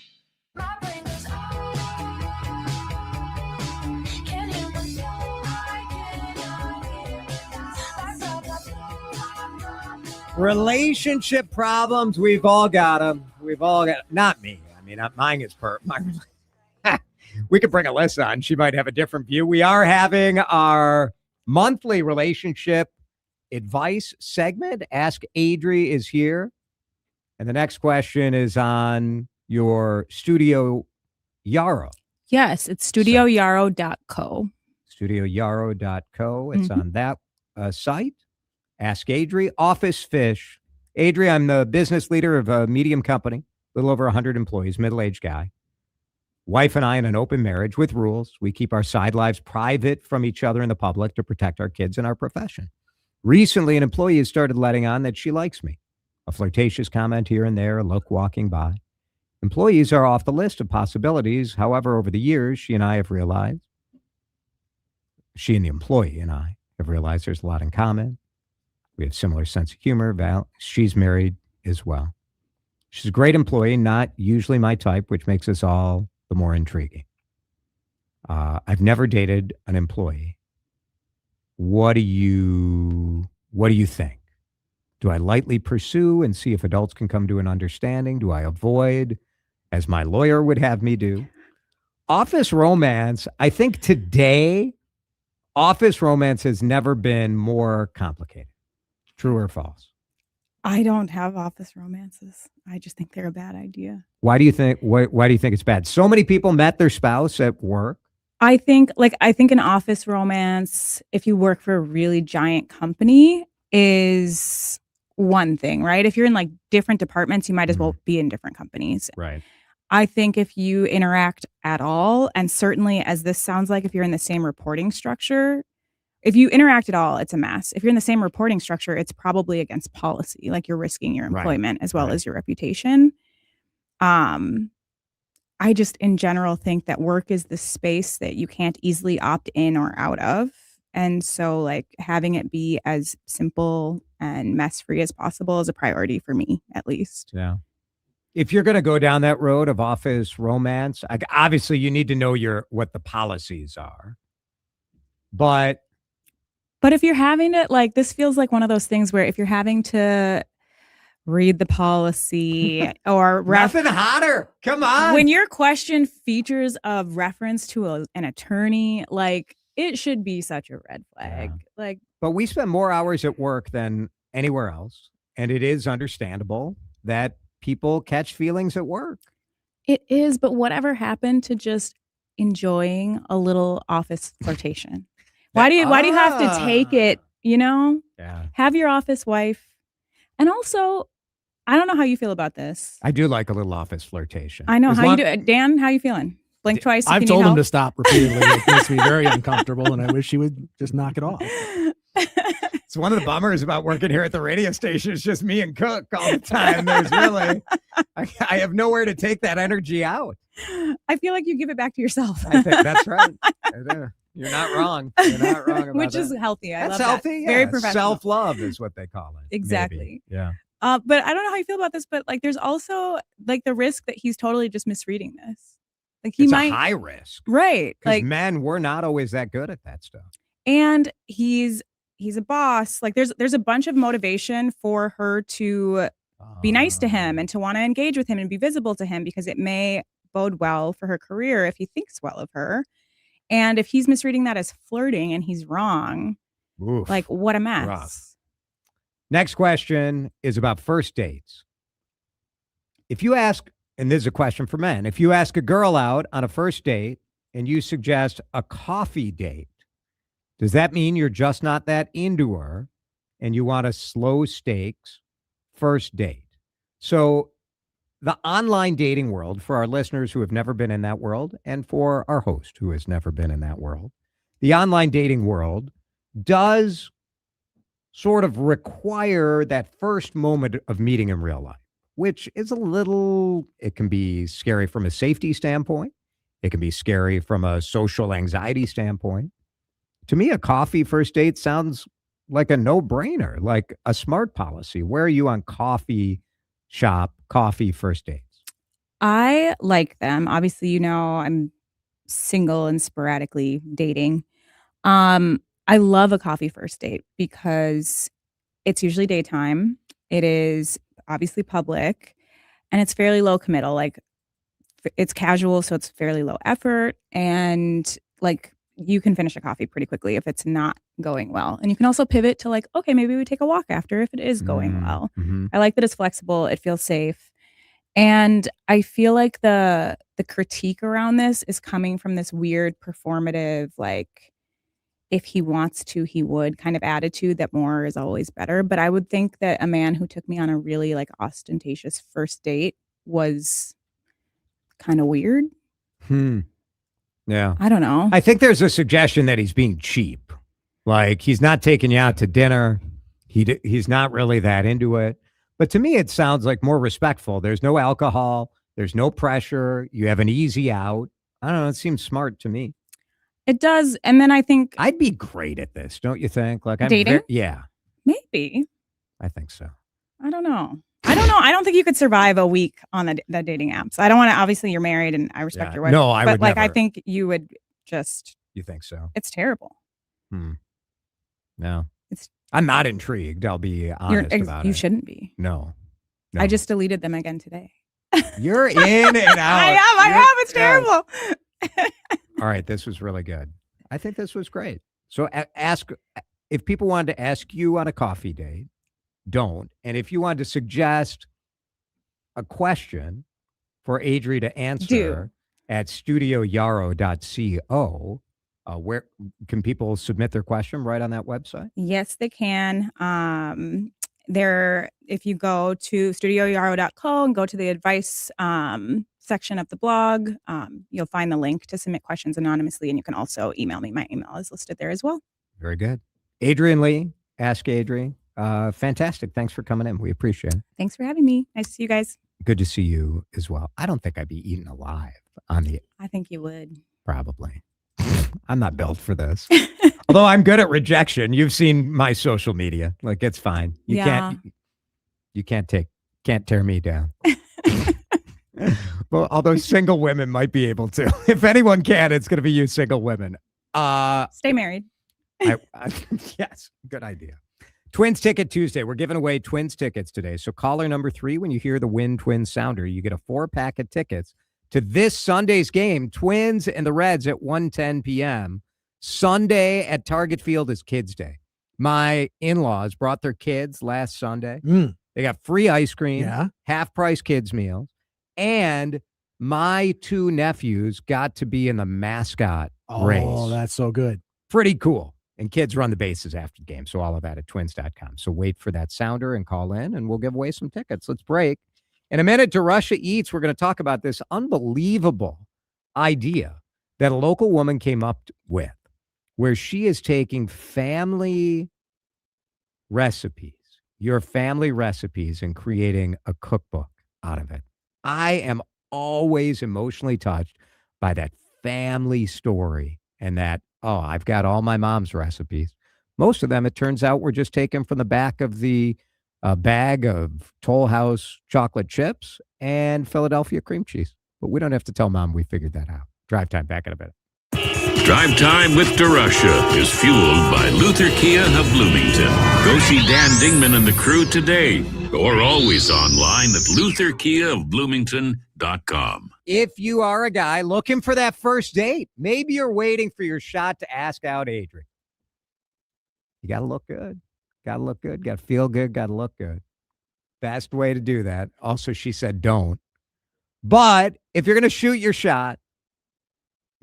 Relationship problems, we've all got them. Not me. I mean, mine is we could bring Alyssa on. She might have a different view. We are having our monthly relationship advice segment. Ask Adri is here. And the next question is on your Studio Yarrow. Yes, it's studioyarrow.co. Studioyarrow.co. It's on that site. Ask Adri. Office Fish. Adri, I'm the business leader of a medium company, a little over 100 employees, middle-aged guy. Wife and I in an open marriage with rules. We keep our side lives private from each other and the public to protect our kids and our profession. Recently, an employee has started letting on that she likes me. A flirtatious comment here and there, a look walking by. Employees are off the list of possibilities. However, over the years, she and the employee and I have realized there's a lot in common. We have similar sense of humor. She's married as well. She's a great employee, not usually my type, which makes us all the more intriguing. I've never dated an employee. What do you think? Do I lightly pursue and see if adults can come to an understanding? Do I avoid, as my lawyer would have me do? Office romance, I think today, office romance has never been more complicated. True or false? I don't have office romances. I just think they're a bad idea. Why do you think it's bad? So many people met their spouse at work. I think an office romance, if you work for a really giant company, is one thing, right? If you're in like different departments, you might as well be in different companies. Right. I think if you interact at all, and certainly as this sounds like, if you're in the same reporting structure, if you interact at all, it's a mess. If you're in the same reporting structure, it's probably against policy. Like you're risking your employment as well as your reputation. I just in general think that work is the space that you can't easily opt in or out of. And so like having it be as simple and mess free as possible is a priority for me, at least. Yeah. If you're going to go down that road of office romance, obviously you need to know what the policies are. But if you're having to, like, this feels like one of those things where if you're having to read the policy or nothing hotter. Come on. When your question features of reference to an attorney, like it should be such a red flag. Yeah. But we spend more hours at work than anywhere else. And it is understandable that people catch feelings at work. It is. But whatever happened to just enjoying a little office flirtation? Why do you have to take it, Yeah. Have your office wife. And also, I don't know how you feel about this. I do like a little office flirtation. I know. As How you long- do it? Dan, how you feeling? Blink twice if I've you told need him help. to stop repeatedly. It makes me very uncomfortable, and I wish he would just knock it off. It's one of the bummers about working here at the radio station. It's just me and Cook all the time. There's really, I have nowhere to take that energy out. I feel like you give it back to yourself. I think that's right. I do. You're not wrong. You're not wrong about Which that. is healthy. I That's love healthy. that. Very yeah. professional. Self-love is what they call it. Exactly. Maybe. Yeah. But I don't know how you feel about this, but like there's also like the risk that he's totally just misreading this. Like he It's might a high risk. right. Because Like men, we're not always that good at that stuff. and he's a boss. Like there's a bunch of motivation for her to be nice to him and to want to engage with him and be visible to him because it may bode well for her career if he thinks well of her. And if he's misreading that as flirting and he's wrong, Oof. like what a mess. Rough. Next question is about first dates. If you ask, and this is a question for men, if you ask a girl out on a first date and you suggest a coffee date, does that mean you're just not that into her and you want a slow stakes first date? So the online dating world, for our listeners who have never been in that world and for our host who has never been in that world, the online dating world does sort of require that first moment of meeting in real life, which is it can be scary from a safety standpoint. It can be scary from a social anxiety standpoint. To me, a coffee first date sounds like a no-brainer, like a smart policy. Where are you on coffee first dates? I like them. Obviously, I'm single and sporadically dating. I love a coffee first date because it's usually daytime. It is obviously public and it's fairly low committal. Like it's casual, so it's fairly low effort. And like you can finish a coffee pretty quickly if it's not going well. And you can also pivot to like, okay, maybe we take a walk after if it is going well. Mm-hmm. I like that it's flexible. It feels safe. And I feel like the critique around this is coming from this weird performative, like, if he wants to, he would kind of attitude that more is always better. But I would think that a man who took me on a really like ostentatious first date was kind of weird. Yeah. I don't know. I think there's a suggestion that he's being cheap. Like he's not taking you out to dinner. He's not really that into it. But to me, it sounds like more respectful. There's no alcohol. There's no pressure. You have an easy out. I don't know. It seems smart to me. It does. And then I think I'd be great at this, don't you think? Like dating? Yeah, maybe. I think so. I don't know. I don't think you could survive a week on the dating apps. I don't want to. Obviously, you're married, and I respect your wife. No, I but would like never. I think you would just. You think so? It's terrible. No, I'm not intrigued. I'll be honest about it. You shouldn't be. No. I just deleted them again today. You're in and out. I am. It's terrible. All right, this was really good. I think this was great. So ask if people wanted to ask you on a coffee date, don't. And if you wanted to suggest a question for Adri to answer at studioyaro.co, where can people submit their question right on that website? Yes, they can. If you go to studioyaro.co and go to the advice section of the blog, you'll find the link to submit questions anonymously, and you can also email me. My email is listed there as well. Very good. Adrian Lee, Ask Adri. Fantastic. Thanks for coming in. We appreciate it. Thanks for having me. Nice to see you guys. Good to see you as well. I don't think I'd be eaten alive on the... I think you would. Probably. I'm not built for this. Although I'm good at rejection. You've seen my social media. Like, it's fine. You can't tear me down. Well, although single women might be able to. If anyone can, it's going to be you single women. Stay married. Yes, good idea. Twins Ticket Tuesday. We're giving away Twins tickets today. So caller number 3, when you hear the Win Twins sounder, you get a 4-pack of tickets to this Sunday's game, Twins and the Reds at 1:10 p.m. Sunday at Target Field is Kids Day. My in-laws brought their kids last Sunday. They got free ice cream, half-price kids meals, and my 2 nephews got to be in the mascot race. Oh, that's so good. Pretty cool. And kids run the bases after the game. So all of that at twins.com. So wait for that sounder and call in, and we'll give away some tickets. Let's break. In a minute, DeRusha Eats, we're going to talk about this unbelievable idea that a local woman came up with, where she is taking family recipes, your family recipes, and creating a cookbook out of it. I am always emotionally touched by that family story and that, oh, I've got all my mom's recipes. Most of them, it turns out, were just taken from the back of the bag of Toll House chocolate chips and Philadelphia cream cheese. But we don't have to tell Mom we figured that out. Drive Time, back in a bit. Drive Time with DeRusha is fueled by Luther Kia of Bloomington. Go see Dan Dingman and the crew today, or always online at lutherkiaofbloomington.com. If you are a guy looking for that first date, maybe you're waiting for your shot to ask out Adrian. You got to look good. Got to look good. Got to feel good. Got to look good. Best way to do that. Also, she said don't. But if you're going to shoot your shot,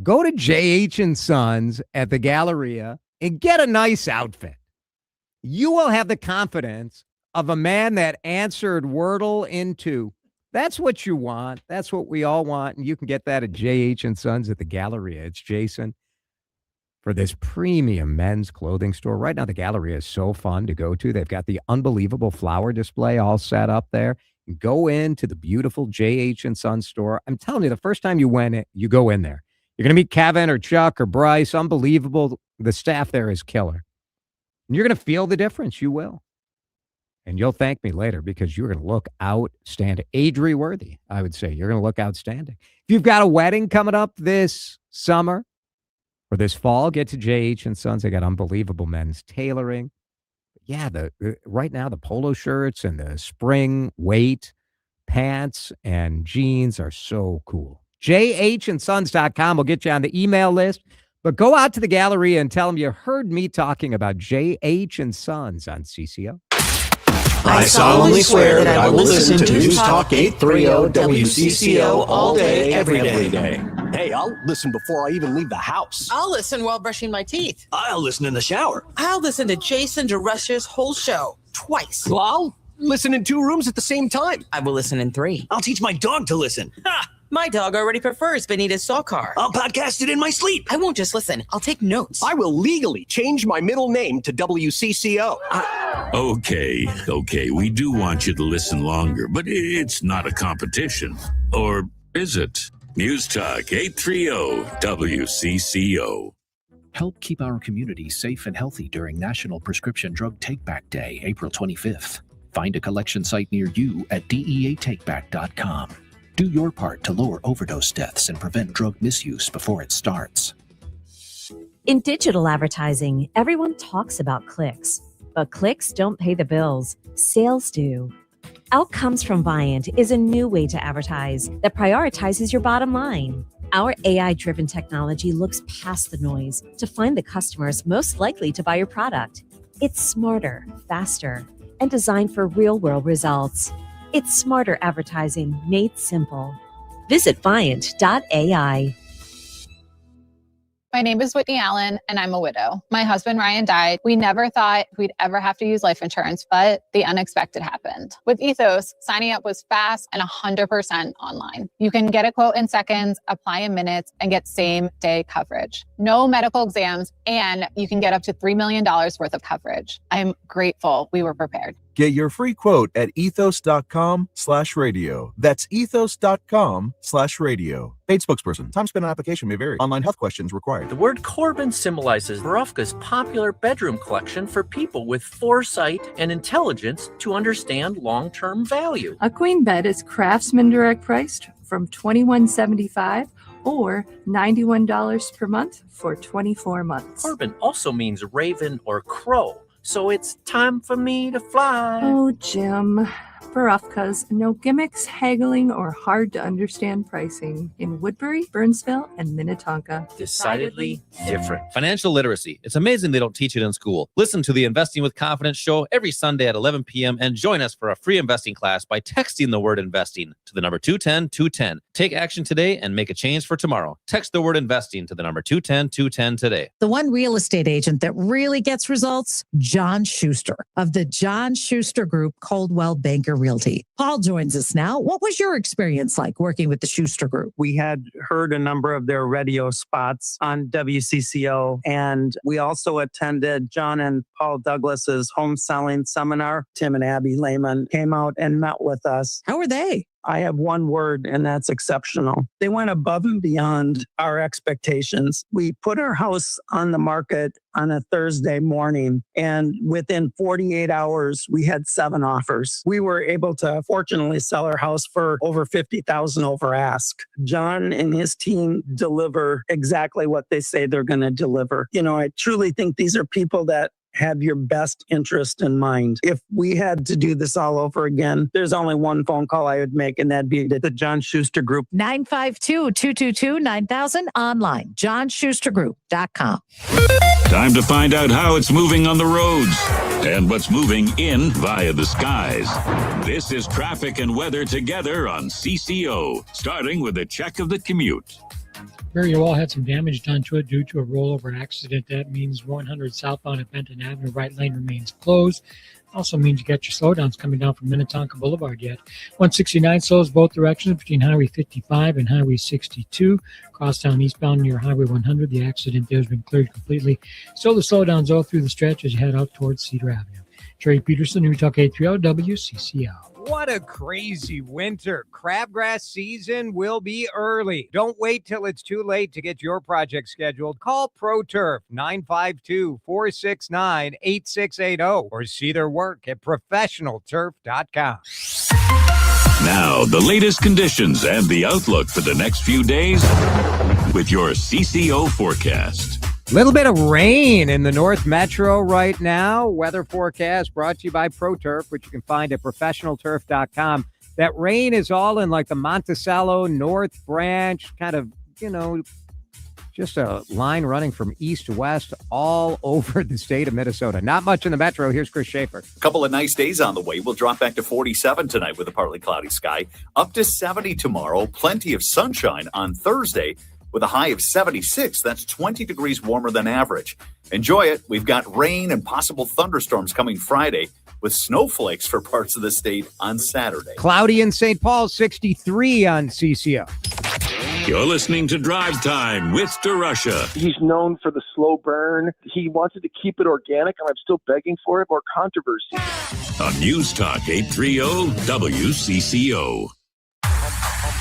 go to J.H. & Sons at the Galleria and get a nice outfit. You will have the confidence of a man that answered Wordle into. That's what you want. That's what we all want. And you can get that at J.H. & Sons at the Galleria. It's Jason for this premium men's clothing store. Right now, the Galleria is so fun to go to. They've got the unbelievable flower display all set up there. Go into the beautiful J.H. & Sons store. I'm telling you, the first time you go in there, you're going to meet Kevin or Chuck or Bryce. Unbelievable. The staff there is killer. And you're going to feel the difference. You will. And you'll thank me later because you're going to look outstanding. Adri worthy, I would say. You're going to look outstanding. If you've got a wedding coming up this summer or this fall, get to J.H. & Sons. They got unbelievable men's tailoring. Yeah, right now the polo shirts and the spring weight pants and jeans are so cool. JHandsons.com will get you on the email list. But go out to the Galleria and tell them you heard me talking about J.H. & Sons on CCO. I solemnly swear that I will listen to News Talk 830 WCCO all day, every day. Hey, I'll listen before I even leave the house. I'll listen while brushing my teeth. I'll listen in the shower. I'll listen to Jason DeRusha's whole show twice. Well, I'll listen in 2 rooms at the same time. I will listen in 3. I'll teach my dog to listen. Ha! My dog already prefers Benita's Sawcar. I'll podcast it in my sleep. I won't just listen. I'll take notes. I will legally change my middle name to WCCO. Okay. We do want you to listen longer, but it's not a competition. Or is it? News Talk 830 WCCO. Help keep our community safe and healthy during National Prescription Drug Take-Back Day, April 25th. Find a collection site near you at DEATakeback.com. Do your part to lower overdose deaths and prevent drug misuse before it starts. In digital advertising, everyone talks about clicks, but clicks don't pay the bills. Sales do. Outcomes from Viant is a new way to advertise that prioritizes your bottom line. Our AI-driven technology looks past the noise to find the customers most likely to buy your product. It's smarter, faster, and designed for real-world results. It's smarter advertising made simple. Visit Viant.ai. My name is Whitney Allen, and I'm a widow. My husband, Ryan, died. We never thought we'd ever have to use life insurance, but the unexpected happened. With Ethos, signing up was fast and 100% online. You can get a quote in seconds, apply in minutes, and get same-day coverage. No medical exams, and you can get up to $3 million worth of coverage. I'm grateful we were prepared. Get your free quote at ethos.com/radio. That's ethos.com/radio. Paid spokesperson. Time spent on application may vary. Online health questions required. The word Corbin symbolizes Berofka's popular bedroom collection for people with foresight and intelligence to understand long-term value. A queen bed is Craftsman direct priced from $21.75 or $91 per month for 24 months. Corbin also means raven or crow. So it's time for me to fly. Oh, Jim, Barofka's no gimmicks, haggling, or hard to understand pricing in Woodbury, Burnsville, and Minnetonka. Decidedly different. Financial literacy. It's amazing they don't teach it in school. Listen to the Investing with Confidence show every Sunday at 11 p.m. and join us for a free investing class by texting the word investing to the number 210-210. Take action today and make a change for tomorrow. Text the word investing to the number 210-210 today. The one real estate agent that really gets results, John Schuster of the John Schuster Group, Coldwell Banker Realty. Paul joins us now. What was your experience like working with the Schuster Group? We had heard a number of their radio spots on WCCO, and we also attended John and Paul Douglas's home selling seminar. Tim and Abby Lehman came out and met with us. How were they? I have one word, and that's exceptional. They went above and beyond our expectations. We put our house on the market on a Thursday morning, and within 48 hours, we had 7 offers. We were able to fortunately sell our house for over $50,000 over ask. John and his team deliver exactly what they say they're going to deliver. You know, I truly think these are people that have your best interest in mind. If we had to do this all over again, there's only one phone call I would make, and that'd be the John Schuster Group. 952-222-9000 online, johnschustergroup.com. Time to find out how it's moving on the roads and what's moving in via the skies. This is traffic and weather together on CCO, starting with a check of the commute. Barrier wall had some damage done to it due to a rollover accident. That means 100 southbound at Benton Avenue, right lane remains closed. Also means you got your slowdowns coming down from Minnetonka Boulevard yet. 169 slows both directions between Highway 55 and Highway 62. Crosstown eastbound near Highway 100. The accident there has been cleared completely. Still the slowdowns all through the stretch as you head out towards Cedar Avenue. Jerry Peterson, News Talk 830 WCCO. What a crazy winter. Crabgrass season will be early. Don't wait till it's too late to get your project scheduled. Call ProTurf 952-469-8680 or see their work at professionalturf.com. Now, the latest conditions and the outlook for the next few days with your CCO forecast. Little bit of rain in the North Metro right now. Weather forecast brought to you by ProTurf, which you can find at professionalturf.com. That rain is all in like the Monticello North Branch, kind of, you know, just a line running from east to west all over the state of Minnesota. Not much in the Metro. Here's Chris Schaefer. A couple of nice days on the way. We'll drop back to 47 tonight with a partly cloudy sky. Up to 70 tomorrow. Plenty of sunshine on Thursday, with a high of 76. That's 20 degrees warmer than average. Enjoy it. We've got rain and possible thunderstorms coming Friday, with snowflakes for parts of the state on Saturday. Cloudy in St. Paul, 63 on CCO. You're listening to Drive Time with DeRusha. He's known for the slow burn. He wanted to keep it organic, and I'm still begging for it. More controversy. On News Talk 830 WCCO.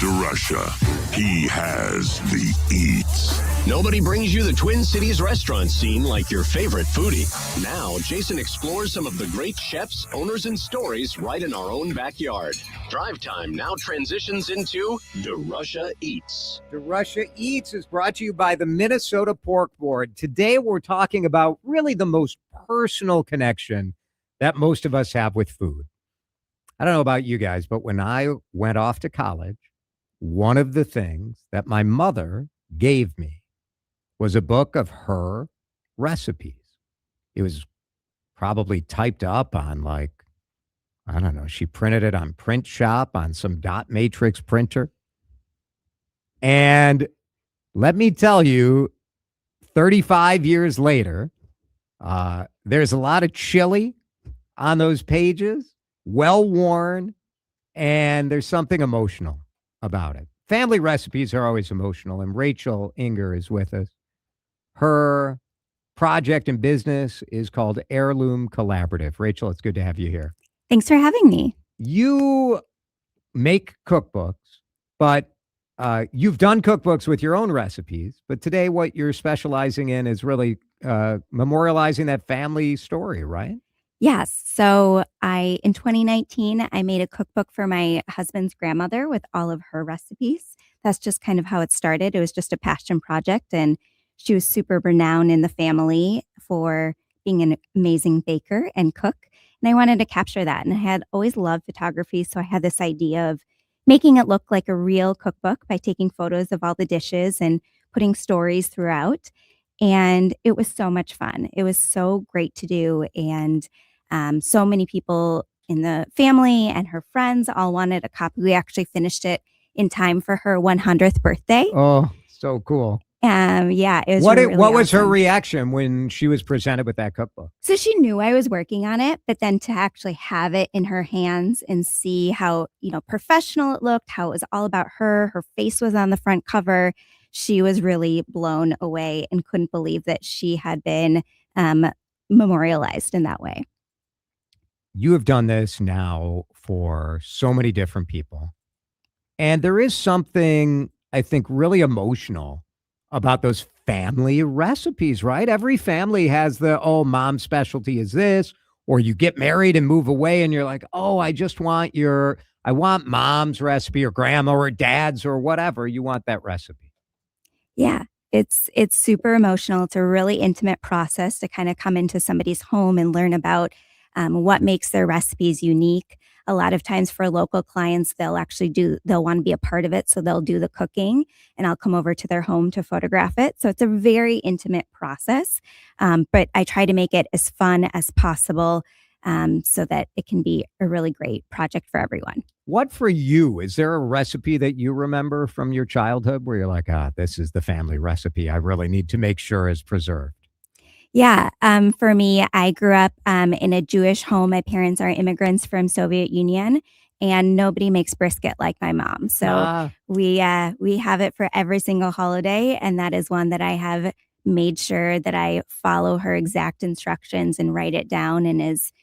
DeRusha. He has the eats. Nobody brings you the Twin Cities restaurant scene like your favorite foodie. Now, Jason explores some of the great chefs, owners, and stories right in our own backyard. Drive Time now transitions into DeRusha Eats. DeRusha Eats is brought to you by the Minnesota Pork Board. Today, we're talking about really the most personal connection that most of us have with food. I don't know about you guys, but when I went off to college, one of the things that my mother gave me was a book of her recipes. It was probably typed up on like, I don't know, she printed it on Print Shop on some dot matrix printer. And let me tell you, 35 years later, there's a lot of chili on those pages, well worn, and there's something emotional about it. Family recipes are always emotional, and Rachel Inger is with us. Her project and business is called Heirloom Collaborative. Rachel, it's good to have you here. Thanks for having me. You make cookbooks, but you've done cookbooks with your own recipes. But today what you're specializing in is really memorializing that family story, right? Yes. So in 2019, I made a cookbook for my husband's grandmother with all of her recipes. That's just kind of how it started. It was just a passion project, and she was super renowned in the family for being an amazing baker and cook. And I wanted to capture that. And I had always loved photography. So I had this idea of making it look like a real cookbook by taking photos of all the dishes and putting stories throughout. And it was so much fun. It was so great to do. And so many people in the family and her friends all wanted a copy. We actually finished it in time for her 100th birthday. Oh, so cool. Yeah, it was What really what was her awesome. reaction when she was presented with that cookbook? So she knew I was working on it, but then to actually have it in her hands and see how, professional it looked, how it was all about her, her face was on the front cover. She was really blown away and couldn't believe that she had been memorialized in that way. You have done this now for so many different people. And there is something, I think, really emotional about those family recipes, right? Every family has mom's specialty is this, or you get married and move away and you're like, oh, I want mom's recipe or grandma or dad's or whatever. You want that recipe. Yeah, it's super emotional. It's a really intimate process to kind of come into somebody's home and learn about what makes their recipes unique. A lot of times for local clients, they'll want to be a part of it. So they'll do the cooking and I'll come over to their home to photograph it. So it's a very intimate process. But I try to make it as fun as possible so that it can be a really great project for everyone. What for you? Is there a recipe that you remember from your childhood where you're like, this is the family recipe I really need to make sure is preserved? Yeah. For me, I grew up in a Jewish home. My parents are immigrants from Soviet Union, and nobody makes brisket like my mom. So we have it for every single holiday, and that is one that I have made sure that I follow her exact instructions and write it down, and is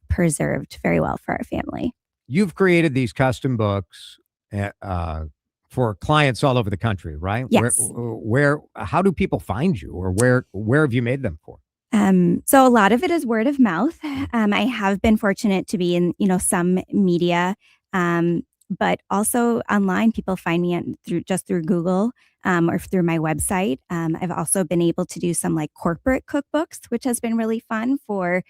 preserved very well for our family. You've created these custom books for clients all over the country, right? Yes. How do people find you, or where have you made them for? So a lot of it is word of mouth. I have been fortunate to be in, some media, but also online. People find me through Google or through my website. I've also been able to do some like corporate cookbooks, which has been really fun for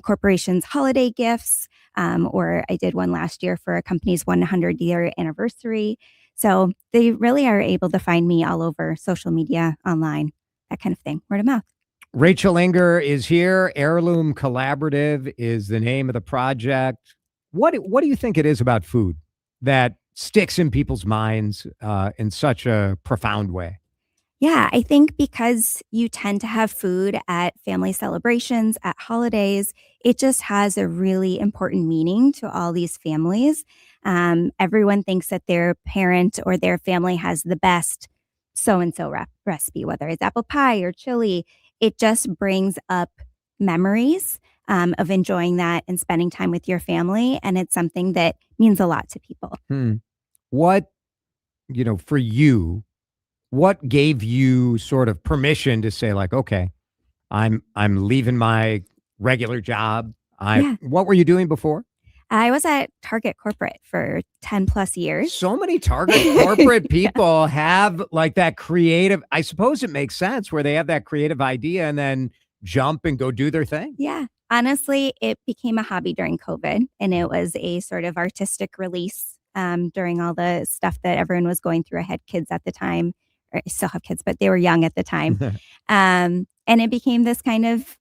corporations' holiday gifts. Or I did one last year for a company's 100-year anniversary. So they really are able to find me all over social media, online, that kind of thing, word of mouth. Rachel Inger is here. Heirloom Collaborative is the name of the project. What do you think it is about food that sticks in people's minds in such a profound way? Yeah, I think because you tend to have food at family celebrations, at holidays, it just has a really important meaning to all these families. Everyone thinks that their parent or their family has the best so-and-so recipe, whether it's apple pie or chili. It just brings up memories of enjoying that and spending time with your family. And it's something that means a lot to people. What, for you, what gave you sort of permission to say like, okay, I'm leaving my regular job. What were you doing before? I was at Target corporate for 10 plus years. So many Target corporate people have like that creative, I suppose it makes sense, where they have that creative idea and then jump and go do their thing. Yeah. Honestly, it became a hobby during COVID, and it was a sort of artistic release during all the stuff that everyone was going through. I had kids at the time, or I still have kids, but they were young at the time. And it became this kind of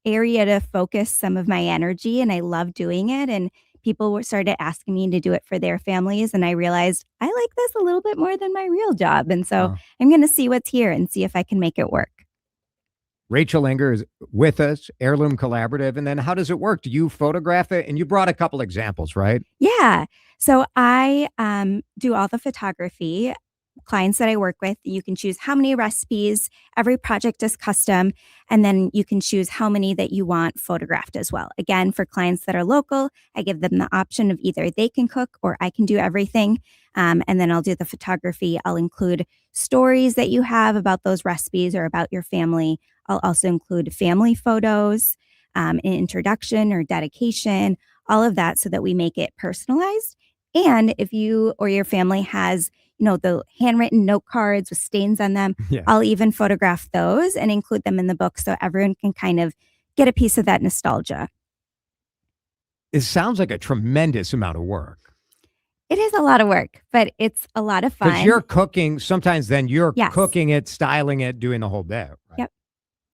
area to focus some of my energy, and I love doing it. And people started asking me to do it for their families, and I realized I like this a little bit more than my real job. And so I'm going to see what's here and see if I can make it work. Rachel Inger is with us, Heirloom Collaborative. And then how does it work? Do you photograph it? And you brought a couple examples, right? Yeah. So I do all the photography. Clients that I work with, you can choose how many recipes. Every project is custom, and then you can choose how many that you want photographed as well. Again, for clients that are local, I give them the option of either they can cook or I can do everything. And then I'll do the photography. I'll include stories that you have about those recipes or about your family. I'll also include family photos, an introduction or dedication, all of that, so that we make it personalized. And if you or your family has the handwritten note cards with stains on them, I'll even photograph those and include them in the book so everyone can kind of get a piece of that nostalgia. It sounds like a tremendous amount of work. It is a lot of work, but it's a lot of fun. Because you're cooking, sometimes then you're Yes. cooking it, styling it, doing the whole bit. Right? Yep.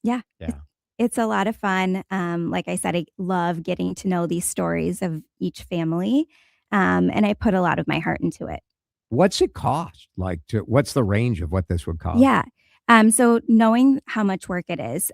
Yeah. Yeah. It's a lot of fun. Like I said, I love getting to know these stories of each family. And I put a lot of my heart into it. What's it cost? Like, what's the range of what this would cost? Yeah. So knowing how much work it is,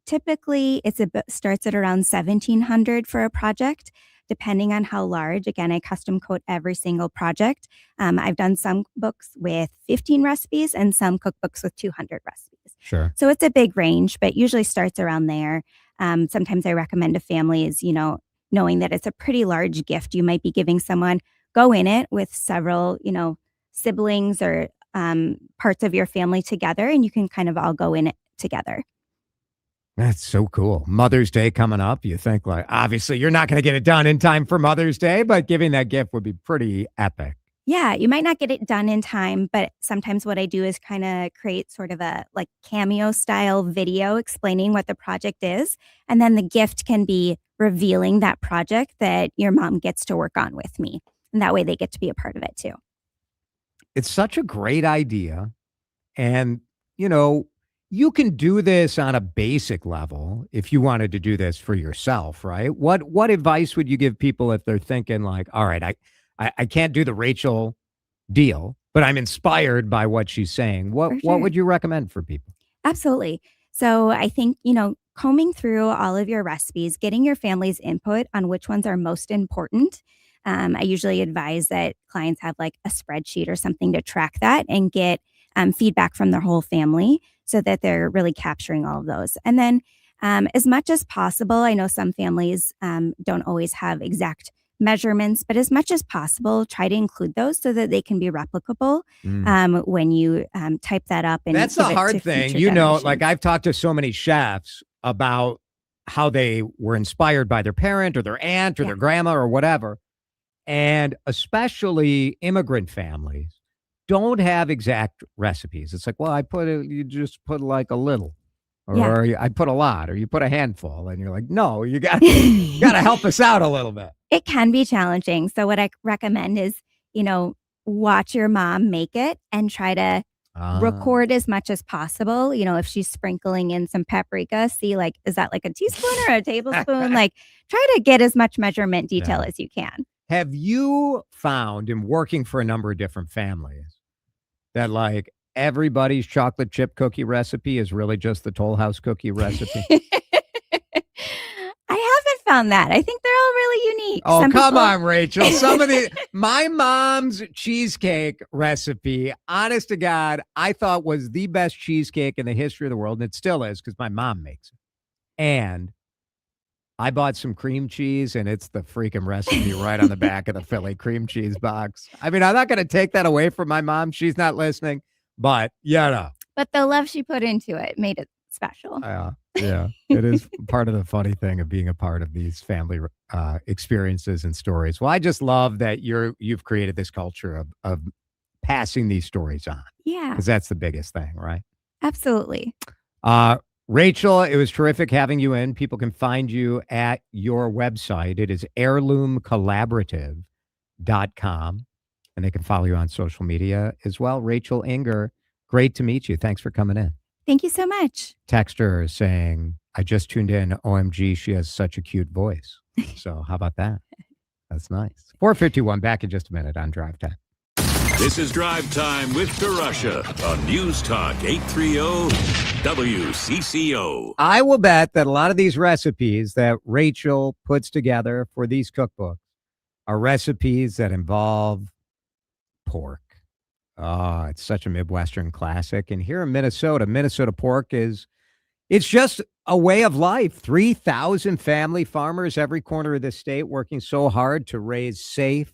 typically starts at around $1,700 for a project, depending on how large. Again, I custom code every single project. I've done some books with 15 recipes and some cookbooks with 200 recipes. Sure. So it's a big range, but usually starts around there. Sometimes I recommend to families, knowing that it's a pretty large gift you might be giving someone, go in it with several, siblings or parts of your family together, and you can kind of all go in it together. That's so cool. Mother's Day coming up. You think, like, obviously you're not going to get it done in time for Mother's Day, but giving that gift would be pretty epic. Yeah, you might not get it done in time, but sometimes what I do is kind of create sort of a like cameo style video explaining what the project is. And then the gift can be revealing that project that your mom gets to work on with me. And that way they get to be a part of it too. It's such a great idea. And, you can do this on a basic level if you wanted to do this for yourself, right? What advice would you give people if they're thinking like, all right, I can't do the Rachel deal, but I'm inspired by what she's saying. What would you recommend for people? Absolutely. So I think, combing through all of your recipes, getting your family's input on which ones are most important. I usually advise that clients have like a spreadsheet or something to track that and get feedback from their whole family so that they're really capturing all of those. And then as much as possible, I know some families don't always have exact measurements, but as much as possible, try to include those so that they can be replicable when you type that up. And that's the hard thing. Like I've talked to so many chefs about how they were inspired by their parent or their aunt or their grandma or whatever. And especially immigrant families don't have exact recipes. It's like, well, you just put like a little. Or I put a lot, or you put a handful, and you're like, no, you got to help us out a little bit. It can be challenging. So what I recommend is, watch your mom make it and try to record as much as possible. If she's sprinkling in some paprika, see like, is that like a teaspoon or a tablespoon? Like try to get as much measurement detail as you can. Have you found in working for a number of different families that like everybody's chocolate chip cookie recipe is really just the Toll House cookie recipe? I haven't found that. I think they're all really unique. Oh, come on, Rachel. My mom's cheesecake recipe, honest to God, I thought was the best cheesecake in the history of the world. And it still is because my mom makes it. And I bought some cream cheese, and it's the freaking recipe right on the back of the Philly cream cheese box. I mean, I'm not going to take that away from my mom. She's not listening. But, But the love she put into it made it special. Yeah. It is part of the funny thing of being a part of these family experiences and stories. Well, I just love that you've created this culture of passing these stories on. Yeah. Because that's the biggest thing, right? Absolutely. Rachel, it was terrific having you in. People can find you at your website. It is heirloomcollaborative.com. And they can follow you on social media as well. Rachel Inger, great to meet you. Thanks for coming in. Thank you so much. Texter saying, I just tuned in. OMG, she has such a cute voice. So how about that? That's nice. 4:51, back in just a minute on Drive Time. This is Drive Time with DeRusha on News Talk 830 WCCO. I will bet that a lot of these recipes that Rachel puts together for these cookbooks are recipes that involve pork. Oh, it's such a Midwestern classic. And here in Minnesota pork it's just a way of life. 3,000 family farmers every corner of the state working so hard to raise safe,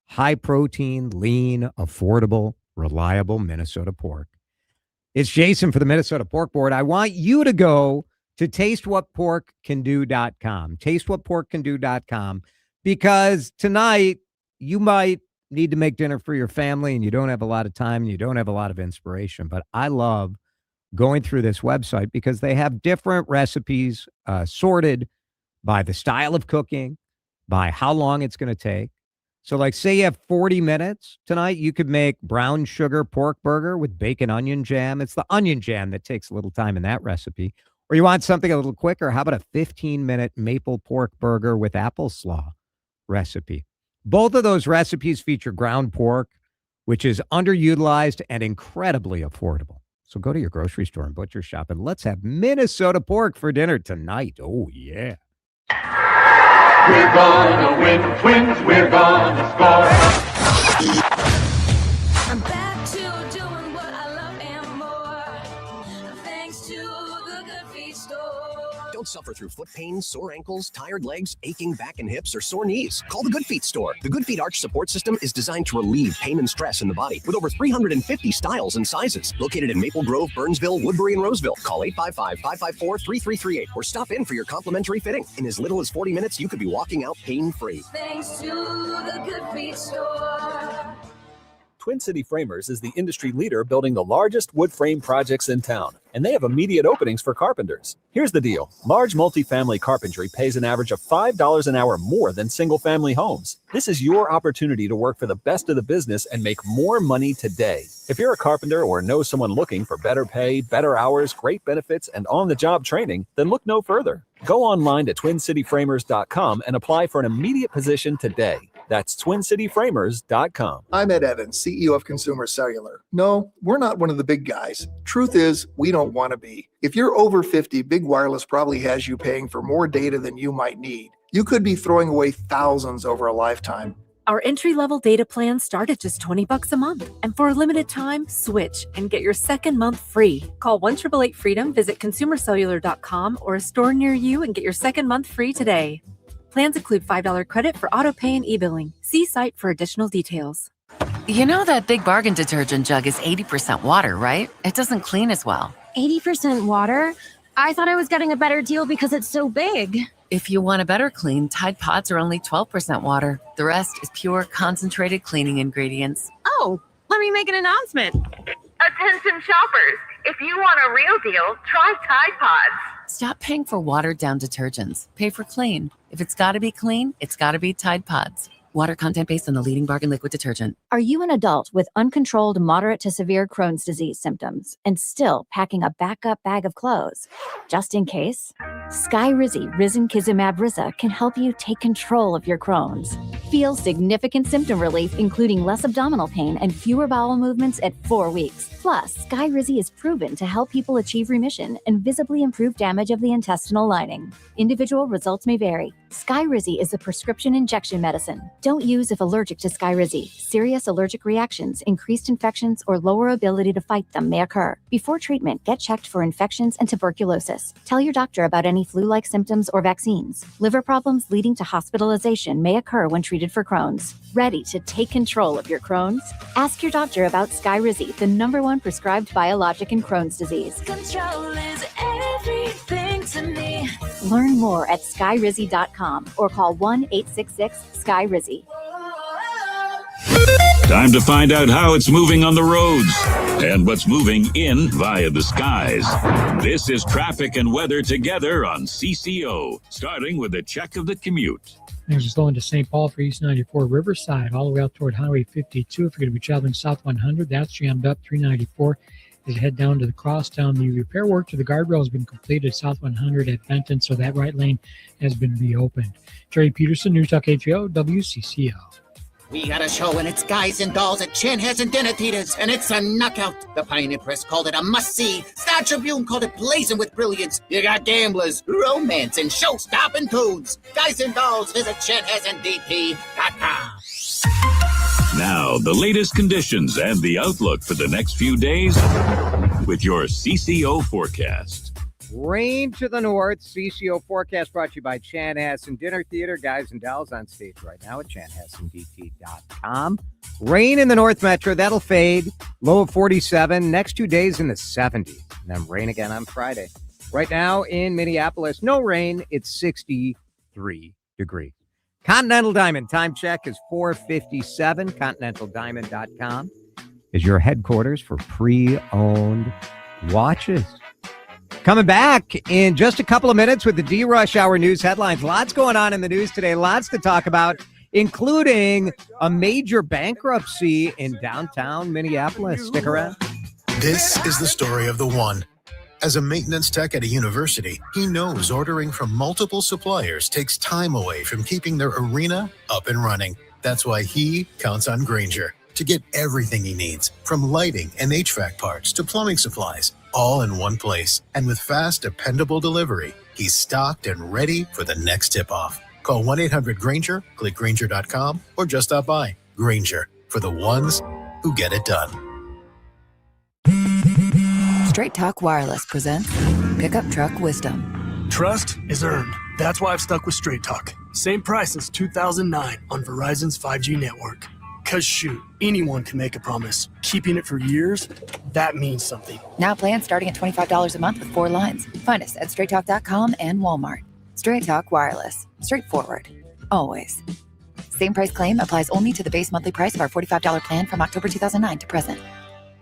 high protein, lean, affordable, reliable Minnesota pork. It's Jason for the Minnesota Pork Board. I want you to go to tastewhatporkcando.com. Tastewhatporkcando.com, because tonight you might need to make dinner for your family and you don't have a lot of time and you don't have a lot of inspiration. But I love going through this website because they have different recipes sorted by the style of cooking, by how long it's going to take. So like say you have 40 minutes tonight, you could make brown sugar pork burger with bacon onion jam. It's the onion jam that takes a little time in that recipe. Or you want something a little quicker, how about a 15-minute maple pork burger with apple slaw recipe? Both of those recipes feature ground pork, which is underutilized and incredibly affordable. So go to your grocery store and butcher shop and let's have Minnesota pork for dinner tonight. Oh, yeah. We're gonna win, Twins, we're gonna score. I'm back to doing what I love and more. Thanks to the Good Feet store. Don't suffer through foot pain, sore ankles, tired legs, aching back and hips, or sore knees. Call the Good Feet store. The Good Feet Arch support system is designed to relieve pain and stress in the body with over 350 styles and sizes. Located in Maple Grove, Burnsville, Woodbury, and Roseville. Call 855-554-3338 or stop in for your complimentary fitting. In as little as 40 minutes, you could be walking out pain-free. Thanks to the Good Feet store. Twin City Framers is the industry leader building the largest wood frame projects in town, and they have immediate openings for carpenters. Here's the deal. Large multifamily carpentry pays an average of $5 an hour more than single-family homes. This is your opportunity to work for the best of the business and make more money today. If you're a carpenter or know someone looking for better pay, better hours, great benefits, and on-the-job training, then look no further. Go online to twincityframers.com and apply for an immediate position today. That's twincityframers.com. I'm Ed Evans, CEO of Consumer Cellular. No, we're not one of the big guys. Truth is, we don't want to be. If you're over 50, Big Wireless probably has you paying for more data than you might need. You could be throwing away thousands over a lifetime. Our entry-level data plans start at just $20 a month. And for a limited time, switch and get your second month free. Call 1-888-FREEDOM, visit consumercellular.com or a store near you and get your second month free today. Plans include $5 credit for auto pay and e-billing. See site for additional details. You know that Big Bargain detergent jug is 80% water, right? It doesn't clean as well. 80% water? I thought I was getting a better deal because it's so big. If you want a better clean, Tide Pods are only 12% water. The rest is pure concentrated cleaning ingredients. Oh, let me make an announcement. Attention shoppers, if you want a real deal, try Tide Pods. Stop paying for watered-down detergents. Pay for clean. If it's got to be clean, it's got to be Tide Pods. Water content based on the leading bargain liquid detergent. Are you an adult with uncontrolled moderate to severe Crohn's disease symptoms and still packing a backup bag of clothes? Just in case? Skyrizi Risankizumab Riza can help you take control of your Crohn's. Feel significant symptom relief, including less abdominal pain and fewer bowel movements at 4 weeks. Plus, Skyrizi is proven to help people achieve remission and visibly improve damage of the intestinal lining. Individual results may vary. Skyrizi is a prescription injection medicine. Don't use if allergic to Skyrizi. Serious allergic reactions, increased infections, or lower ability to fight them may occur. Before treatment, get checked for infections and tuberculosis. Tell your doctor about any flu-like symptoms or vaccines. Liver problems leading to hospitalization may occur when treated for Crohn's. Ready to take control of your Crohn's? Ask your doctor about Skyrizi, the #1 prescribed biologic in Crohn's disease. Control is everything to me. Learn more at skyrizi.com or call 1-866-SKY-RIZZY. Time to find out how it's moving on the roads and what's moving in via the skies. This is traffic and weather together on CCO, starting with a check of the commute. Things are slowing to St. Paul for East 94 Riverside, all the way out toward Highway 52. If you're going to be traveling South 100, that's jammed up. 394 as you head down to the crosstown. The repair work to the guardrail has been completed South 100 at Benton, so that right lane has been reopened. Jerry Peterson, News Talk 830 WCCO. We got a show, and it's guys and dolls at Chin Has and Dinner Theaters, and it's a knockout. The Pioneer Press called it a must-see. Star Tribune called it blazing with brilliance. You got gamblers, romance, and show-stopping tunes. Guys and dolls, visit ChinHasandDP.com. Now, the latest conditions and the outlook for the next few days with your CCO forecast. Rain to the north. CCO forecast brought to you by Chanhassen Dinner Theater. Guys and dolls on stage right now at chanhassendt.com. Rain in the North Metro. That'll fade. Low of 47. Next 2 days in the 70s. And then rain again on Friday. Right now in Minneapolis, no rain. It's 63 degrees. Continental Diamond time check is 4:57. ContinentalDiamond.com is your headquarters for pre-owned watches. Coming back in just a couple of minutes with the D-Rush Hour news headlines. Lots going on in the news today. Lots to talk about, including a major bankruptcy in downtown Minneapolis. Stick around. This is the story of the one. As a maintenance tech at a university, he knows ordering from multiple suppliers takes time away from keeping their arena up and running. That's why he counts on Grainger to get everything he needs, from lighting and HVAC parts to plumbing supplies, all in one place. And with fast, dependable delivery, he's stocked and ready for the next tip-off. Call 1-800-GRAINGER, click Grainger.com, or just stop by. Grainger, for the ones who get it done. Straight Talk Wireless presents Pickup Truck Wisdom. Trust is earned. That's why I've stuck with Straight Talk. Same price since 2009 on Verizon's 5G network. Cause shoot, anyone can make a promise. Keeping it for years, that means something. Now plans starting at $25 a month with 4 lines. Find us at straighttalk.com and Walmart. Straight Talk Wireless. Straightforward. Always. Same price claim applies only to the base monthly price of our $45 plan from October 2009 to present.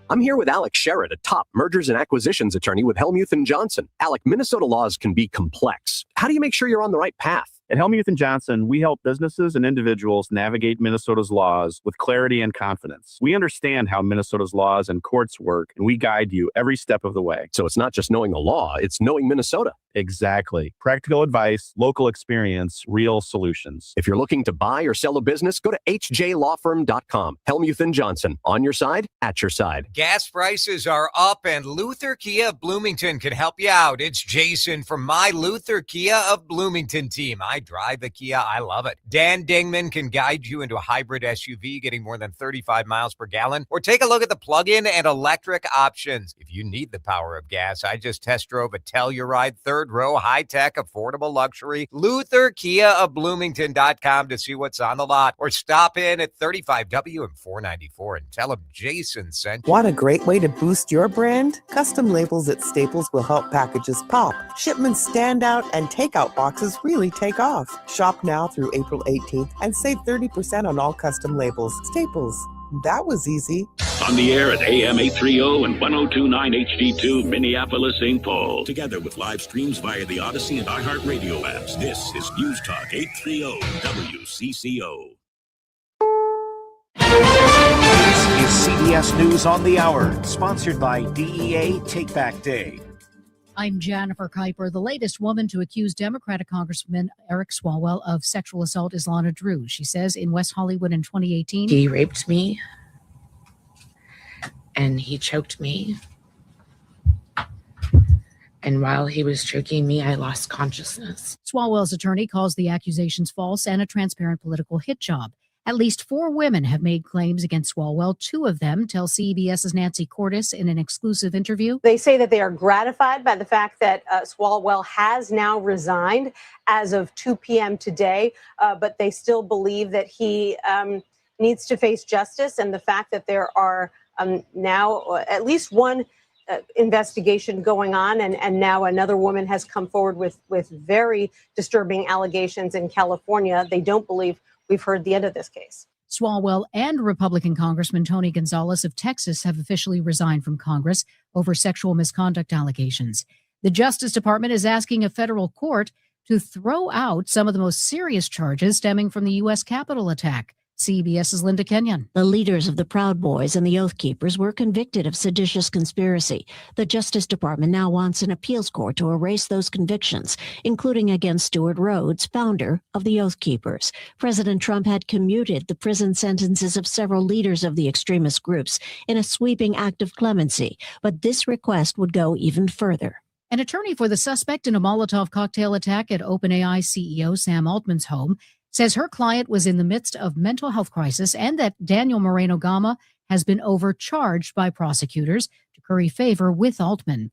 I'm here with Alec Sherrod, a top mergers and acquisitions attorney with Helmuth & Johnson. Alec, Minnesota laws can be complex. How do you make sure you're on the right path? At Helmuth & Johnson, we help businesses and individuals navigate Minnesota's laws with clarity and confidence. We understand how Minnesota's laws and courts work, and we guide you every step of the way. So it's not just knowing the law, it's knowing Minnesota. Exactly. Practical advice, local experience, real solutions. If you're looking to buy or sell a business, go to hjlawfirm.com. Helmuth & Johnson, on your side, at your side. Gas prices are up, and Luther Kia of Bloomington can help you out. It's Jason from my Luther Kia of Bloomington team. I drive a Kia. I love it. Dan Dingman can guide you into a hybrid SUV getting more than 35 miles per gallon, or take a look at the plug-in and electric options. If you need the power of gas, I just test drove a Telluride third row, high-tech, affordable luxury. Luther Kia of Bloomington.com to see what's on the lot, or stop in at 35W and 494 and tell them Jason sent you. Want a great way to boost your brand? Custom labels at Staples will help packages pop, shipments stand out, and takeout boxes really take off. Shop now through April 18th and save 30% on all custom labels. Staples. That was easy. On the air at AM 830 and 1029 HD2 Minneapolis, St. Paul. Together with live streams via the Odyssey and iHeartRadio apps. This is News Talk 830 WCCO. This is CBS News on the Hour, sponsored by DEA Take Back Day. I'm Jennifer Kuiper. The latest woman to accuse Democratic Congressman Eric Swalwell of sexual assault is Lana Drew. She says in West Hollywood in 2018, he raped me and he choked me. And while he was choking me, I lost consciousness. Swalwell's attorney calls the accusations false and a transparent political hit job. At least 4 women have made claims against Swalwell. 2 of them tell CBS's Nancy Cordes in an exclusive interview. They say that they are gratified by the fact that Swalwell has now resigned as of 2 p.m. today, but they still believe that he needs to face justice. And the fact that there are now at least one investigation going on, and now another woman has come forward with very disturbing allegations in California. They don't believe we've heard the end of this case. Swalwell and Republican Congressman Tony Gonzalez of Texas have officially resigned from Congress over sexual misconduct allegations. The Justice Department is asking a federal court to throw out some of the most serious charges stemming from the U.S. Capitol attack. CBS's Linda Kenyon. The leaders of the Proud Boys and the Oath Keepers were convicted of seditious conspiracy. The Justice Department now wants an appeals court to erase those convictions, including against Stuart Rhodes, founder of the Oath Keepers. President Trump had commuted the prison sentences of several leaders of the extremist groups in a sweeping act of clemency, but this request would go even further. An attorney for the suspect in a Molotov cocktail attack at OpenAI CEO Sam Altman's home says her client was in the midst of mental health crisis and that Daniel Moreno Gama has been overcharged by prosecutors to curry favor with Altman.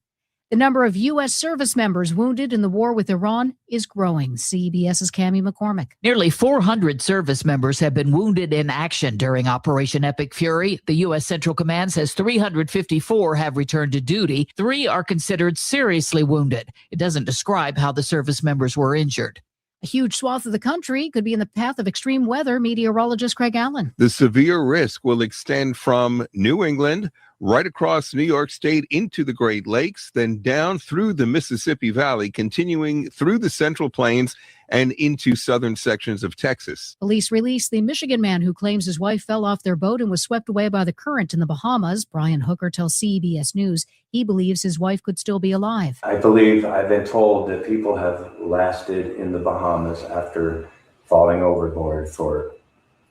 The number of U.S. service members wounded in the war with Iran is growing. CBS's Cammie McCormick. Nearly 400 service members have been wounded in action during Operation Epic Fury. The U.S. Central Command says 354 have returned to duty. 3 are considered seriously wounded. It doesn't describe how the service members were injured. A huge swath of the country could be in the path of extreme weather, meteorologist Craig Allen. The severe risk will extend from New England right across New York State into the Great Lakes, then down through the Mississippi Valley, continuing through the Central Plains and into southern sections of Texas. Police released the Michigan man who claims his wife fell off their boat and was swept away by the current in the Bahamas. Brian Hooker tells CBS News he believes his wife could still be alive. I believe I've been told that people have lasted in the Bahamas after falling overboard for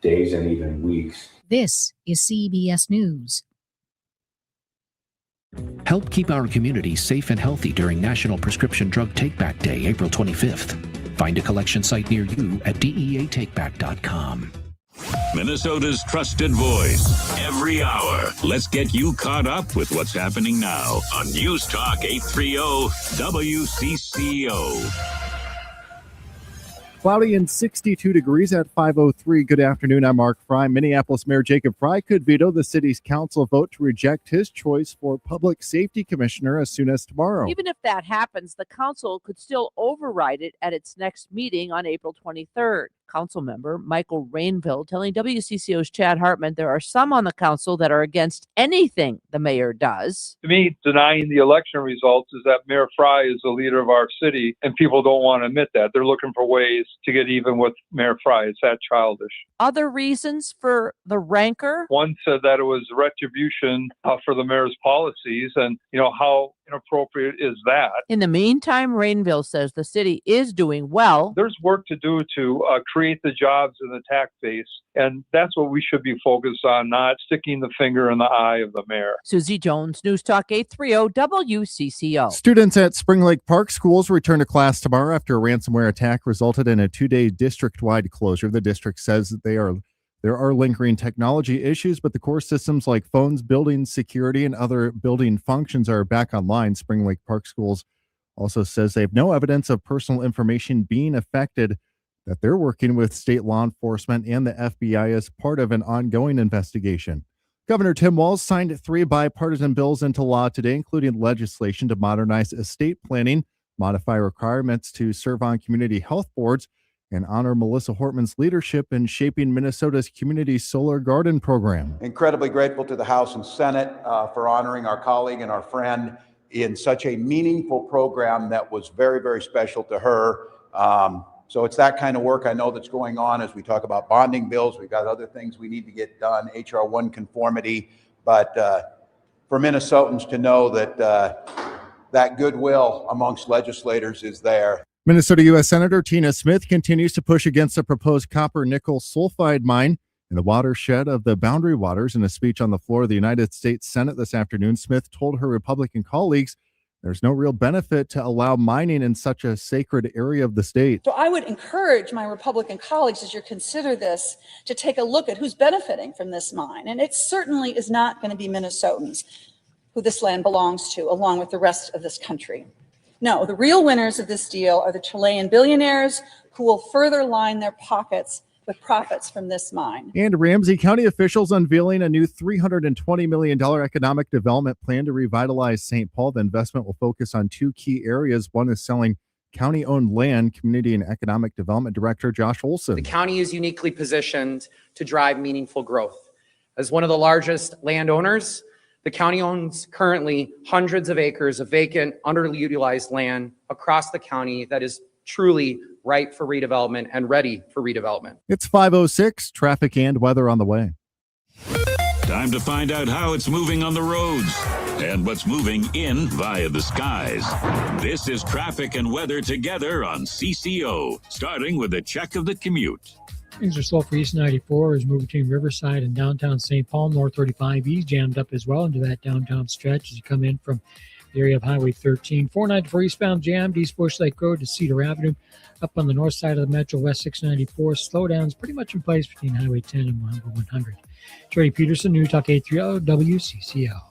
days and even weeks. This is CBS News. Help keep our community safe and healthy during National Prescription Drug Take-Back Day, April 25th. Find a collection site near you at deatakeback.com. Minnesota's trusted voice, every hour. Let's get you caught up with what's happening now on News Talk 830 WCCO. Cloudy and 62 degrees at 5:03. Good afternoon. I'm Mark Fry. Minneapolis Mayor Jacob Fry could veto the city's council vote to reject his choice for public safety commissioner as soon as tomorrow. Even if that happens, the council could still override it at its next meeting on April 23rd. Council member Michael Rainville telling WCCO's Chad Hartman there are some on the council that are against anything the mayor does. To me, denying the election results is that Mayor Fry is the leader of our city, and people don't want to admit that. They're looking for ways to get even with Mayor Fry. It's that childish. Other reasons for the rancor? One said that it was retribution for the mayor's policies, and how inappropriate is that? In the meantime, Rainville says the city is doing well. There's work to do to create the jobs in the tax base, and that's what we should be focused on, not sticking the finger in the eye of the mayor. Susie Jones, News Talk 830 WCCO. Students at Spring Lake Park schools return to class tomorrow after a ransomware attack resulted in a 2-day district-wide closure. The district says that there are lingering technology issues, but the core systems like phones, building security, and other building functions are back online. Spring Lake Park Schools also says they have no evidence of personal information being affected, that they're working with state law enforcement and the FBI as part of an ongoing investigation. Governor Tim Walz signed 3 bipartisan bills into law today, including legislation to modernize estate planning, modify requirements to serve on community health boards, and honor Melissa Hortman's leadership in shaping Minnesota's community solar garden program. Incredibly grateful to the House and Senate for honoring our colleague and our friend in such a meaningful program that was very, very special to her. So it's that kind of work I know that's going on as we talk about bonding bills. We've got other things we need to get done, HR 1 conformity. But for Minnesotans to know that that goodwill amongst legislators is there. Minnesota U.S. Senator Tina Smith continues to push against the proposed copper-nickel sulfide mine in the watershed of the Boundary Waters. In a speech on the floor of the United States Senate this afternoon, Smith told her Republican colleagues there's no real benefit to allow mining in such a sacred area of the state. So I would encourage my Republican colleagues, as you consider this, to take a look at who's benefiting from this mine. And it certainly is not going to be Minnesotans who this land belongs to, along with the rest of this country. No, the real winners of this deal are the Chilean billionaires who will further line their pockets with profits from this mine. And Ramsey County officials unveiling a new $320 million economic development plan to revitalize St. Paul. The investment will focus on 2 key areas. One is selling county-owned land. Community and Economic Development Director Josh Olson. The county is uniquely positioned to drive meaningful growth. As one of the largest landowners, the county owns currently hundreds of acres of vacant, underutilized land across the county that is truly ripe for redevelopment and ready for redevelopment. It's 5:06. Traffic and weather on the way. Time to find out how it's moving on the roads and what's moving in via the skies. This is traffic and weather together on CCO, starting with a check of the commute. Things are slow for East 94 as moving between Riverside and downtown St. Paul. North 35E jammed up as well into that downtown stretch as you come in from the area of Highway 13. 494 eastbound jammed East Bush Lake Road to Cedar Avenue. Up on the north side of the Metro, West 694. Slowdowns pretty much in place between Highway 10 and 100. Trey Peterson, News Talk 830 WCCO.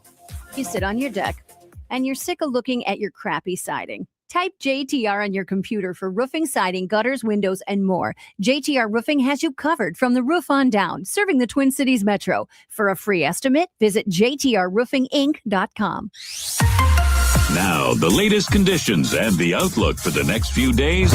You sit on your deck and you're sick of looking at your crappy siding. Type JTR on your computer for roofing, siding, gutters, windows, and more. JTR Roofing has you covered from the roof on down, serving the Twin Cities Metro. For a free estimate, visit jtrroofinginc.com. Now, the latest conditions and the outlook for the next few days.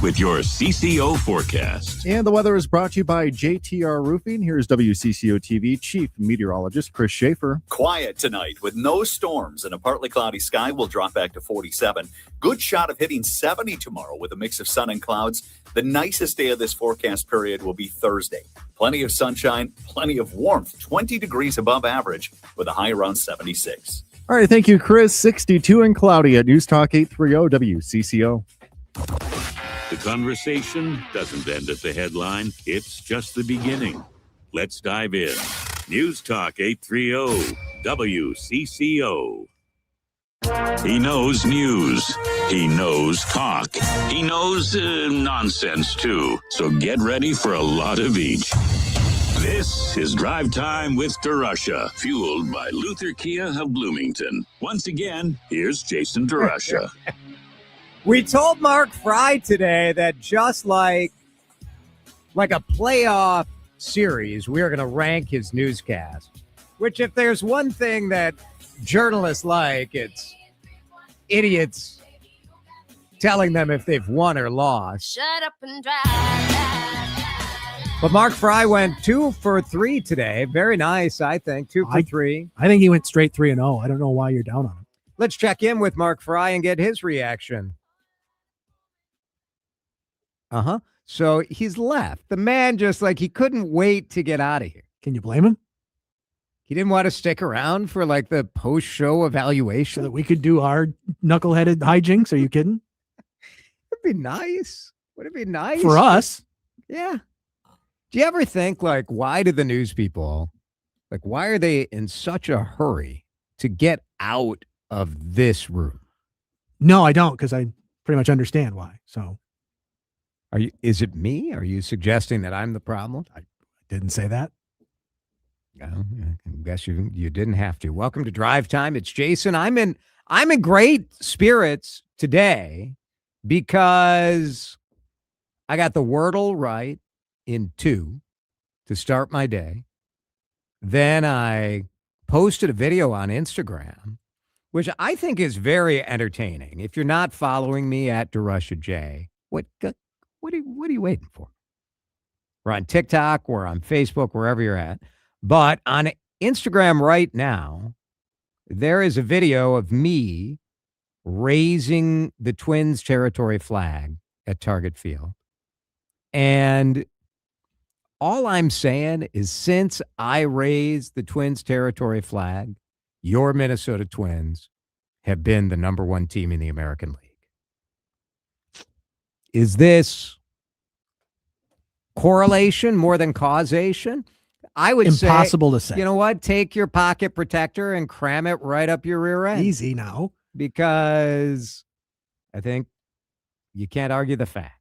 with your CCO forecast. And the weather is brought to you by JTR Roofing. Here's WCCO TV Chief Meteorologist Chris Schaefer. Quiet tonight with no storms and a partly cloudy sky. Will drop back to 47. Good shot of hitting 70 tomorrow with a mix of sun and clouds. The nicest day of this forecast period will be Thursday. Plenty of sunshine, plenty of warmth, 20 degrees above average with a high around 76. All right, thank you, Chris. 62 and cloudy at News Talk 830 WCCO. The conversation doesn't end at the headline. It's just the beginning. Let's dive in. News Talk 830 WCCO. He knows news. He knows talk. He knows nonsense, too. So get ready for a lot of each. This is Drive Time with DeRusha, fueled by Luther Kia of Bloomington. Once again, here's Jason DeRusha. We told Mark Fry today that just like a playoff series, we are going to rank his newscast, which if there's one thing that journalists like, it's idiots telling them if they've won or lost. Shut up and drive. But Mark Fry went 2 for 3 today. Very nice, I think. 2 for 3. I think he went straight 3-0. I don't know why you're down on him. Let's check in with Mark Fry and get his reaction. So he's left. The man just he couldn't wait to get out of here. Can you blame him? He didn't want to stick around for the post-show evaluation. So that we could do our knuckleheaded hijinks? Are you kidding? It'd be nice. Would it be nice? For us? Yeah. Do you ever think, why do the news people, why are they in such a hurry to get out of this room? No, I don't, because I pretty much understand why. So, is it me? Are you suggesting that I'm the problem? I didn't say that. No, I guess you didn't have to. Welcome to Drive Time. It's Jason. I'm in great spirits today because I got the Wordle right in 2 to start my day. Then I posted a video on Instagram, which I think is very entertaining. If you're not following me at DeRusha J, what are you waiting for? We're on TikTok, we're on Facebook, wherever you're at. But on Instagram right now, there is a video of me raising the Twins territory flag at Target Field. And all I'm saying is since I raised the Twins territory flag, your Minnesota Twins have been the number 1 team in the American League. Is this correlation more than causation? I would say impossible to say. You know what? Take your pocket protector and cram it right up your rear end. Easy now. Because I think you can't argue the facts.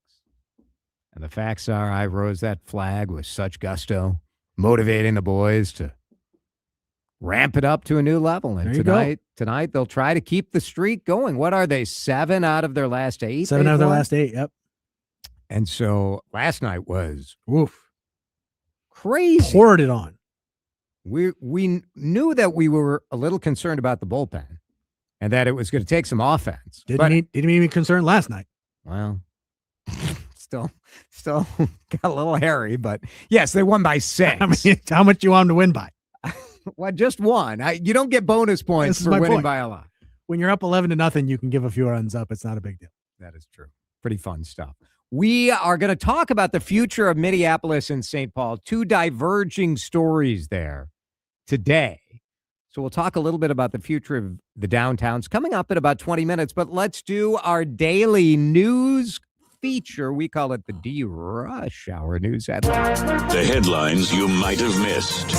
And the facts are I rose that flag with such gusto, motivating the boys to ramp it up to a new level. And tonight they'll try to keep the streak going. What are they? 7 out of their last 8? 7 out of their last 8, yep. And so last night was crazy. Poured it on. We knew that we were a little concerned about the bullpen and that it was going to take some offense. Didn't even concerned last night. Well, still got a little hairy, but yes, they won by 6. How much you want them to win by? Well, just 1. You don't get bonus points for winning by a lot. When you're up 11-0, you can give a few runs up. It's not a big deal. That is true. Pretty fun stuff. We are going to talk about the future of Minneapolis and St. Paul. 2 diverging stories there today. So we'll talk a little bit about the future of the downtowns coming up in about 20 minutes. But let's do our daily news feature. We call it the D-Rush Hour News Headlines. The headlines you might have missed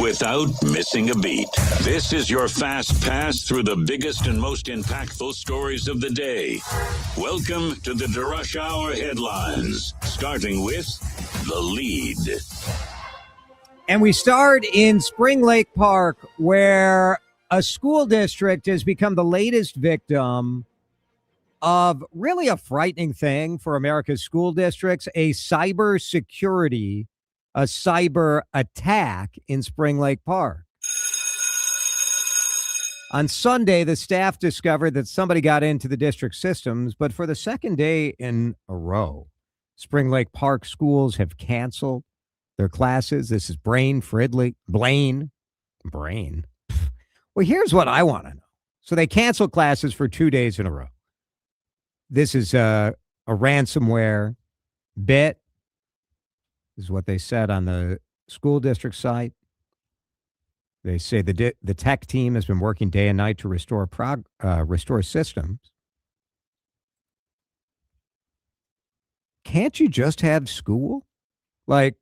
without missing a beat. This is your fast pass through the biggest and most impactful stories of the day. Welcome to the DeRush Hour Headlines, starting with the lead. And we start in Spring Lake Park, where a school district has become the latest victim of really a frightening thing for America's school districts, a cyber attack in Spring Lake Park. On Sunday, the staff discovered that somebody got into the district systems, but for the second day in a row, Spring Lake Park schools have canceled their classes. This is Brain. Well, here's what I want to know. So they canceled classes for 2 days in a row. This is a ransomware bit, is what they said on the school district site. They say the tech team has been working day and night to restore systems. Can't you just have school? Like,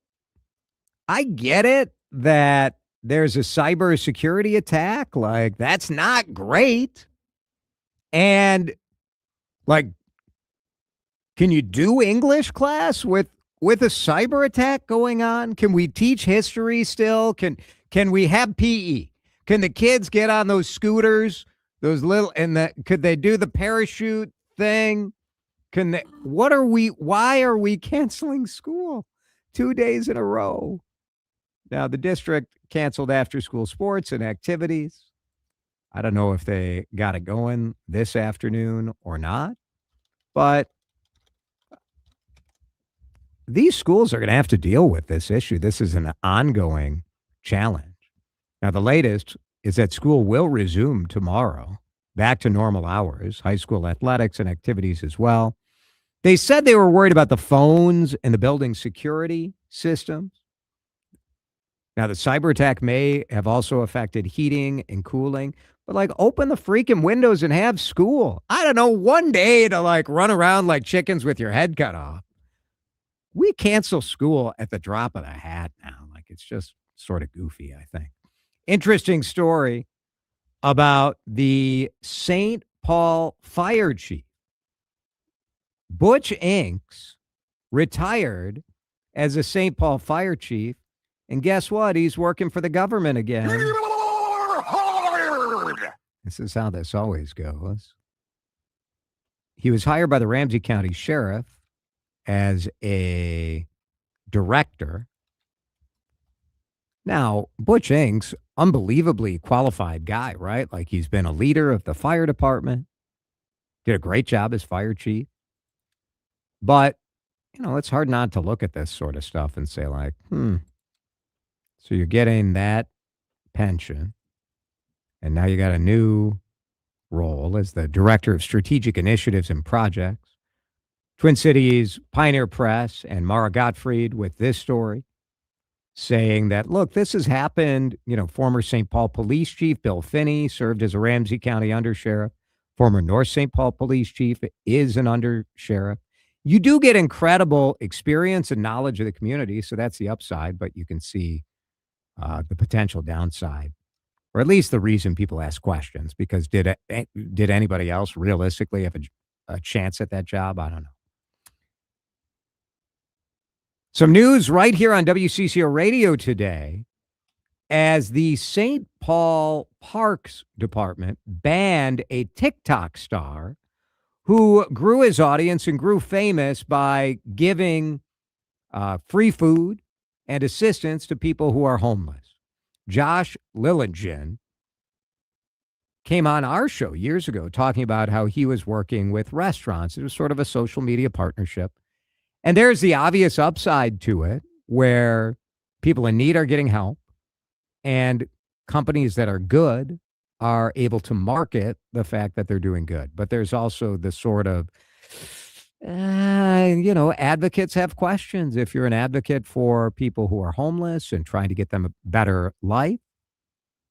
I get it that there's a cybersecurity attack. Like, that's not great. And, like, can you do English class with a cyber attack going on? Can we teach history still? Can we have PE? Can the kids get on those scooters, could they do the parachute thing? Why are we canceling school 2 days in a row? Now, the district canceled after-school sports and activities. I don't know if they got it going this afternoon or not, but these schools are going to have to deal with this issue. This is an ongoing challenge. Now, the latest is that school will resume tomorrow, back to normal hours, high school athletics and activities as well. They said they were worried about the phones and the building security systems. Now, the cyber attack may have also affected heating and cooling, but like open the freaking windows and have school. I don't know, one day to like run around like chickens with your head cut off. We cancel school at the drop of a hat now. Like, it's just sort of goofy, I think. Interesting story about the St. Paul fire chief. Butch Inks retired as a St. Paul fire chief. And guess what? He's working for the government again. This is how this always goes. He was hired by the Ramsey County Sheriff as a director. Now, Butch Inks, unbelievably qualified guy, right? Like, he's been a leader of the fire department, did a great job as fire chief. But, it's hard not to look at this sort of stuff and say like, so you're getting that pension, and now you got a new role as the Director of Strategic Initiatives and Projects. Twin Cities Pioneer Press and Mara Gottfried with this story saying that, look, this has happened. Former St. Paul Police Chief Bill Finney served as a Ramsey County undersheriff. Former North St. Paul Police Chief is an undersheriff. You do get incredible experience and knowledge of the community, so that's the upside, but you can see the potential downside, or at least the reason people ask questions, because did anybody else realistically have a chance at that job? I don't know. Some news right here on WCCO Radio today, as the St. Paul Parks Department banned a TikTok star who grew his audience and grew famous by giving free food and assistance to people who are homeless. Josh Lillingen came on our show years ago talking about how he was working with restaurants. It was sort of a social media partnership. And there's the obvious upside to it, where people in need are getting help and companies that are good are able to market the fact that they're doing good. But there's also the sort of, advocates have questions. If you're an advocate for people who are homeless and trying to get them a better life,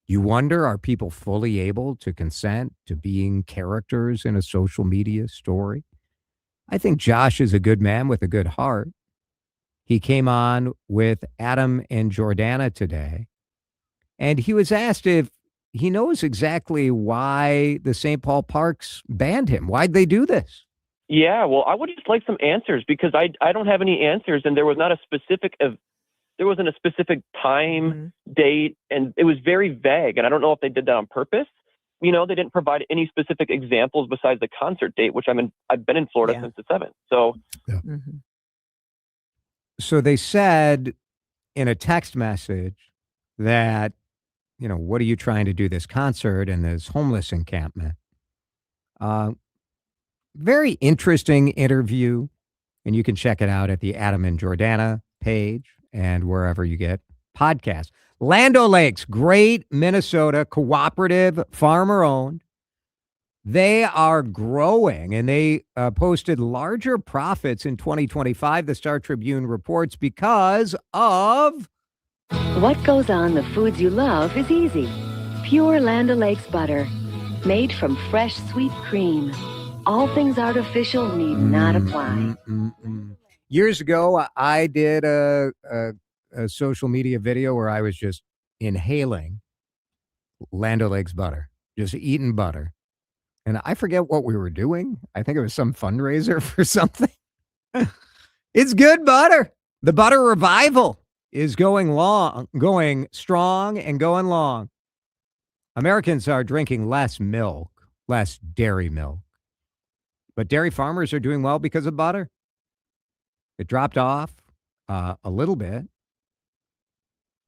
you wonder, are people fully able to consent to being characters in a social media story? I think Josh is a good man with a good heart. He came on with Adam and Jordana today, and he was asked if he knows exactly why the St. Paul Parks banned him. Why'd they do this? Yeah, well, I would just like some answers, because I don't have any answers, and there wasn't a specific time, date, and it was very vague, and I don't know if they did that on purpose. They didn't provide any specific examples besides the concert date, which I've been in Florida since the 7th. So, So they said in a text message that what are you trying to do this concert and this homeless encampment? Very interesting interview, and you can check it out at the Adam and Jordana page and wherever you get podcasts. Land O'Lakes, great Minnesota cooperative, farmer-owned. They are growing, and they posted larger profits in 2025, the Star Tribune reports, because of... What goes on the foods you love is easy. Pure Land O'Lakes butter, made from fresh sweet cream. All things artificial need not apply. Years ago, I did a social media video where I was just inhaling Land O'Lakes butter, just eating butter. And I forget what we were doing. I think it was some fundraiser for something. It's good butter. The butter revival is going strong and going long. Americans are drinking less milk, less dairy milk. But dairy farmers are doing well because of butter. It dropped off a little bit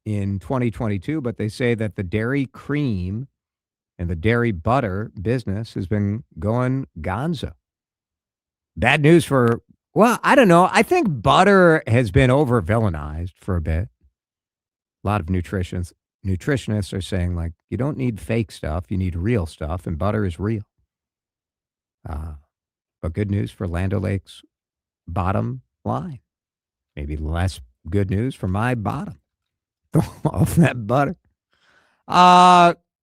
in 2022, but they say that the dairy cream and the dairy butter business has been going gonzo. Bad news for, I don't know. I think butter has been over-villainized for a bit. A lot of nutritionists are saying, like, you don't need fake stuff. You need real stuff, and butter is real. But good news for Land O'Lakes' bottom line. Maybe less good news for my bottom of that butter.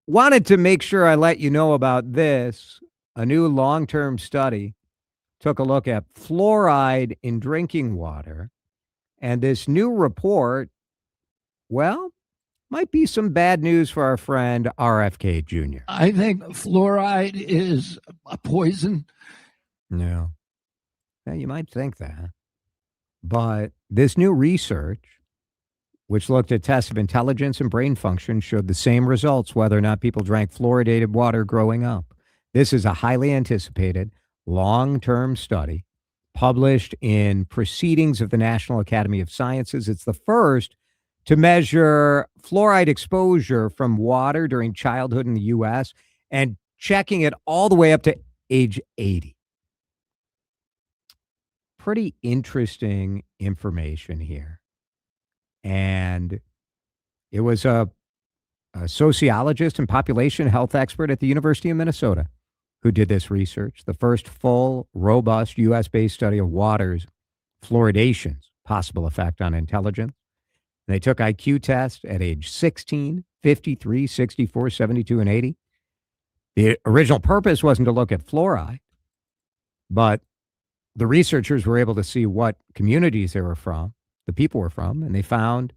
Wanted to make sure I let you know about this. A new long-term study took a look at fluoride in drinking water. And this new report, might be some bad news for our friend RFK Jr. I think fluoride is a poison. No. Yeah, you might think that. But this new research, which looked at tests of intelligence and brain function, showed the same results whether or not people drank fluoridated water growing up. This is a highly anticipated long-term study published in Proceedings of the National Academy of Sciences. It's the first to measure fluoride exposure from water during childhood in the U.S. and checking it all the way up to age 80. Pretty interesting information here. And it was a sociologist and population health expert at the University of Minnesota who did this research, the first full, robust U.S.-based study of water's fluoridation's possible effect on intelligence. And they took IQ tests at age 16, 53, 64, 72, and 80. The original purpose wasn't to look at fluoride, but the researchers were able to see what communities they were from, the people were from, and they found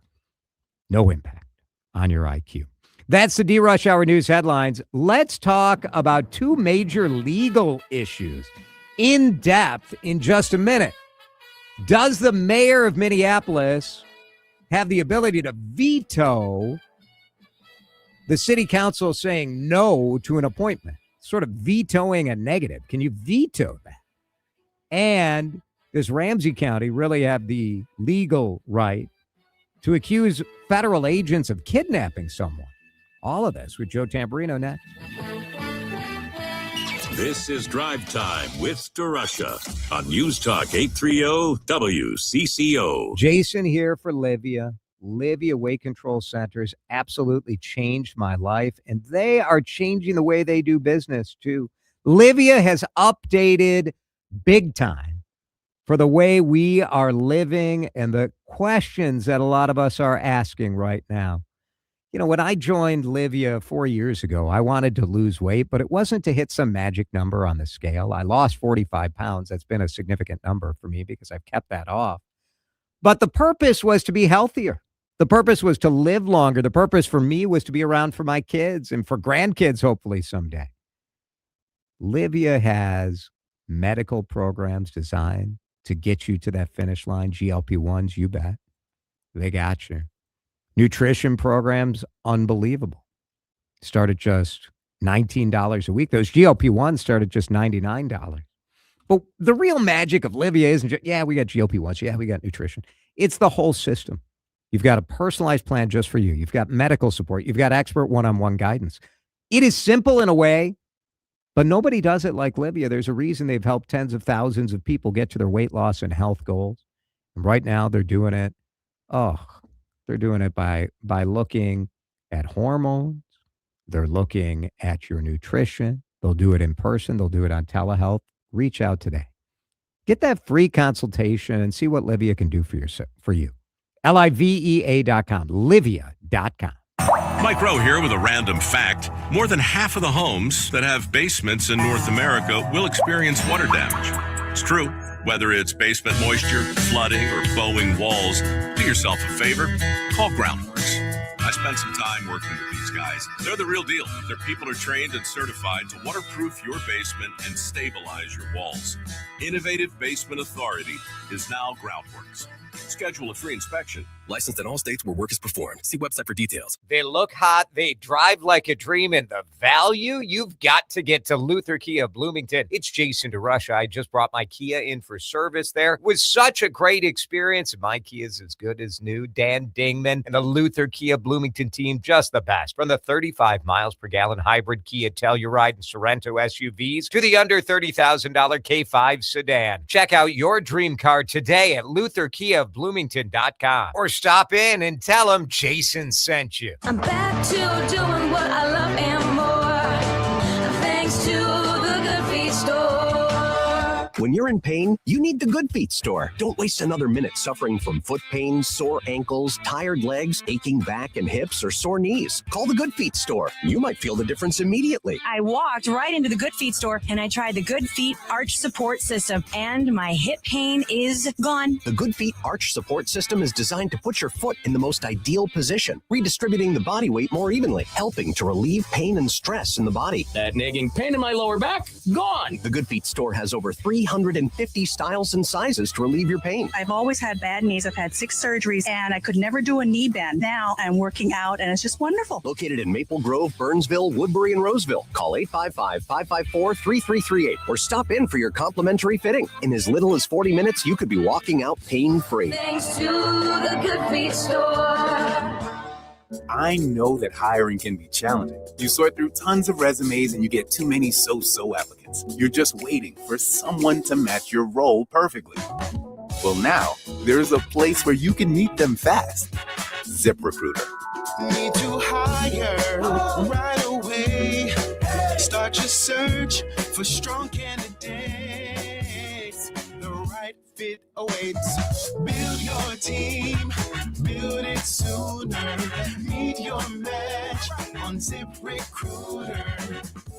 no impact on your IQ. That's the D-Rush Hour News headlines. Let's talk about two major legal issues in depth in just a minute. Does the mayor of Minneapolis have the ability to veto the city council saying no to an appointment? Sort of vetoing a negative. Can you veto that? And does Ramsey County really have the legal right to accuse federal agents of kidnapping someone? All of this with Joe Tamburino next. This is Drive Time with DeRusha on News Talk 830 WCCO. Jason here for Livia. Livia Weight Control Centers absolutely changed my life, and they are changing the way they do business too. Livia has updated big time for the way we are living and the questions that a lot of us are asking right now. You know, when I joined Livia 4 years ago, I wanted to lose weight, but it wasn't to hit some magic number on the scale. I lost 45 pounds. That's been a significant number for me because I've kept that off. But the purpose was to be healthier. The purpose was to live longer. The purpose for me was to be around for my kids and for grandkids, hopefully someday. Livia has medical programs designed to get you to that finish line. GLP-1s, you bet. They got you. Nutrition programs, unbelievable. Start at just $19 a week. Those GLP-1s start at just $99. But the real magic of Livia isn't just, we got GLP-1s. Yeah, we got nutrition. It's the whole system. You've got a personalized plan just for you. You've got medical support. You've got expert one-on-one guidance. It is simple in a way, but nobody does it like Livia. There's a reason they've helped tens of thousands of people get to their weight loss and health goals. And right now they're doing it. They're doing it by looking at hormones. They're looking at your nutrition. They'll do it in person. They'll do it on telehealth. Reach out today. Get that free consultation and see what Livia can do for you. LIVEA.com. Livia.com. Mike Rowe here with a random fact. More than half of the homes that have basements in North America will experience water damage. It's true. Whether it's basement moisture, flooding, or bowing walls, do yourself a favor. Call Groundworks. I spent some time working with these guys. They're the real deal. Their people are trained and certified to waterproof your basement and stabilize your walls. Innovative Basement Authority is now Groundworks. Schedule a free inspection. Licensed in all states where work is performed. See website for details. They look hot. They drive like a dream. And the value, you've got to get to Luther Kia Bloomington. It's Jason DeRusha. I just brought my Kia in for service there. It was such a great experience. My Kia is as good as new. Dan Dingman and the Luther Kia Bloomington team, just the best. From the 35 miles per gallon hybrid Kia Telluride and Sorento SUVs to the under $30,000 K5 sedan. Check out your dream car today at LutherKiaBloomington.com or stop in and tell them Jason sent you. I'm back to doing what I love and more, thanks to the Good Feet store. When you're in pain, you need the Good Feet store. Don't waste another minute suffering from foot pain, sore ankles, tired legs, aching back and hips, or sore knees. Call the Good Feet store. You might feel the difference immediately. I walked right into the Good Feet store and I tried the Good Feet Arch Support System, and my hip pain is gone. The Good Feet Arch Support System is designed to put your foot in the most ideal position, redistributing the body weight more evenly, helping to relieve pain and stress in the body. That nagging pain in my lower back, gone. The Good Feet store has over 350 styles and sizes to relieve your pain. I've always had bad knees. I've had 6 surgeries and I could never do a knee bend. Now I'm working out and it's just wonderful. Located in Maple Grove, Burnsville, Woodbury, and Roseville. Call 855-554-3338 or stop in for your complimentary fitting. In as little as 40 minutes, you could be walking out pain-free. Thanks to the Good Feet store. I know that hiring can be challenging. You sort through tons of resumes and you get too many so-so applicants. You're just waiting for someone to match your role perfectly. Well, now there's a place where you can meet them fast. ZipRecruiter. Need to hire right away. Start your search for strong candidates. The right fit awaits. Build your team. Build it sooner. Meet your match on ZipRecruiter.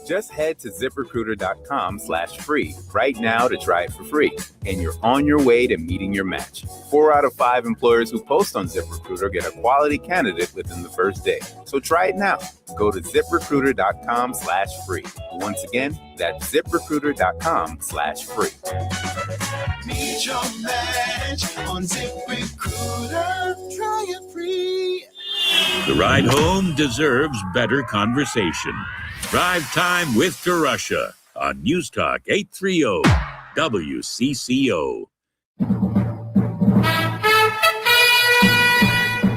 Just head to ZipRecruiter.com/free right now to try it for free. And you're on your way to meeting your match. 4 out of 5 employers who post on ZipRecruiter get a quality candidate within the first day. So try it now. Go to ZipRecruiter.com/free. Once again, that's ZipRecruiter.com/free. Meet your match on ZipRecruiter. Try it free. The ride home deserves better conversation. Drive Time with DeRusha on News Talk 830 WCCO.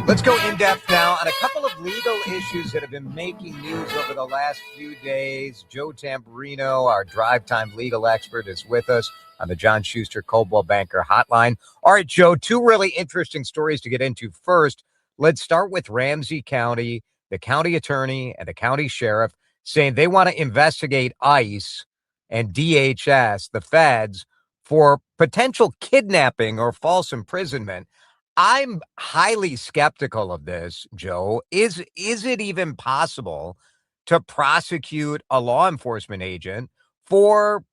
Let's go in depth now on a couple of legal issues that have been making news over the last few days. Joe Tamburino, our Drive Time legal expert, is with us on the John Schuster Coldwell Banker Hotline. All right, Joe, 2 really interesting stories to get into. First, let's start with Ramsey County, the county attorney and the county sheriff saying they want to investigate ICE and DHS, the feds, for potential kidnapping or false imprisonment. I'm highly skeptical of this, Joe. Is it even possible to prosecute a law enforcement agent for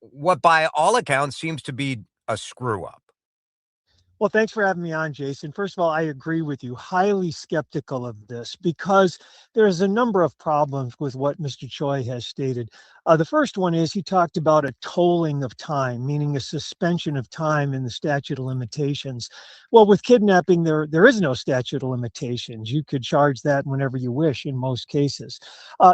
what by all accounts seems to be a screw up? Well, thanks for having me on, Jason. First of all, I agree with you. Highly skeptical of this because there's a number of problems with what Mr. Choi has stated. The first one is he talked about a tolling of time, meaning a suspension of time in the statute of limitations. Well, with kidnapping, there is no statute of limitations. You could charge that whenever you wish in most cases.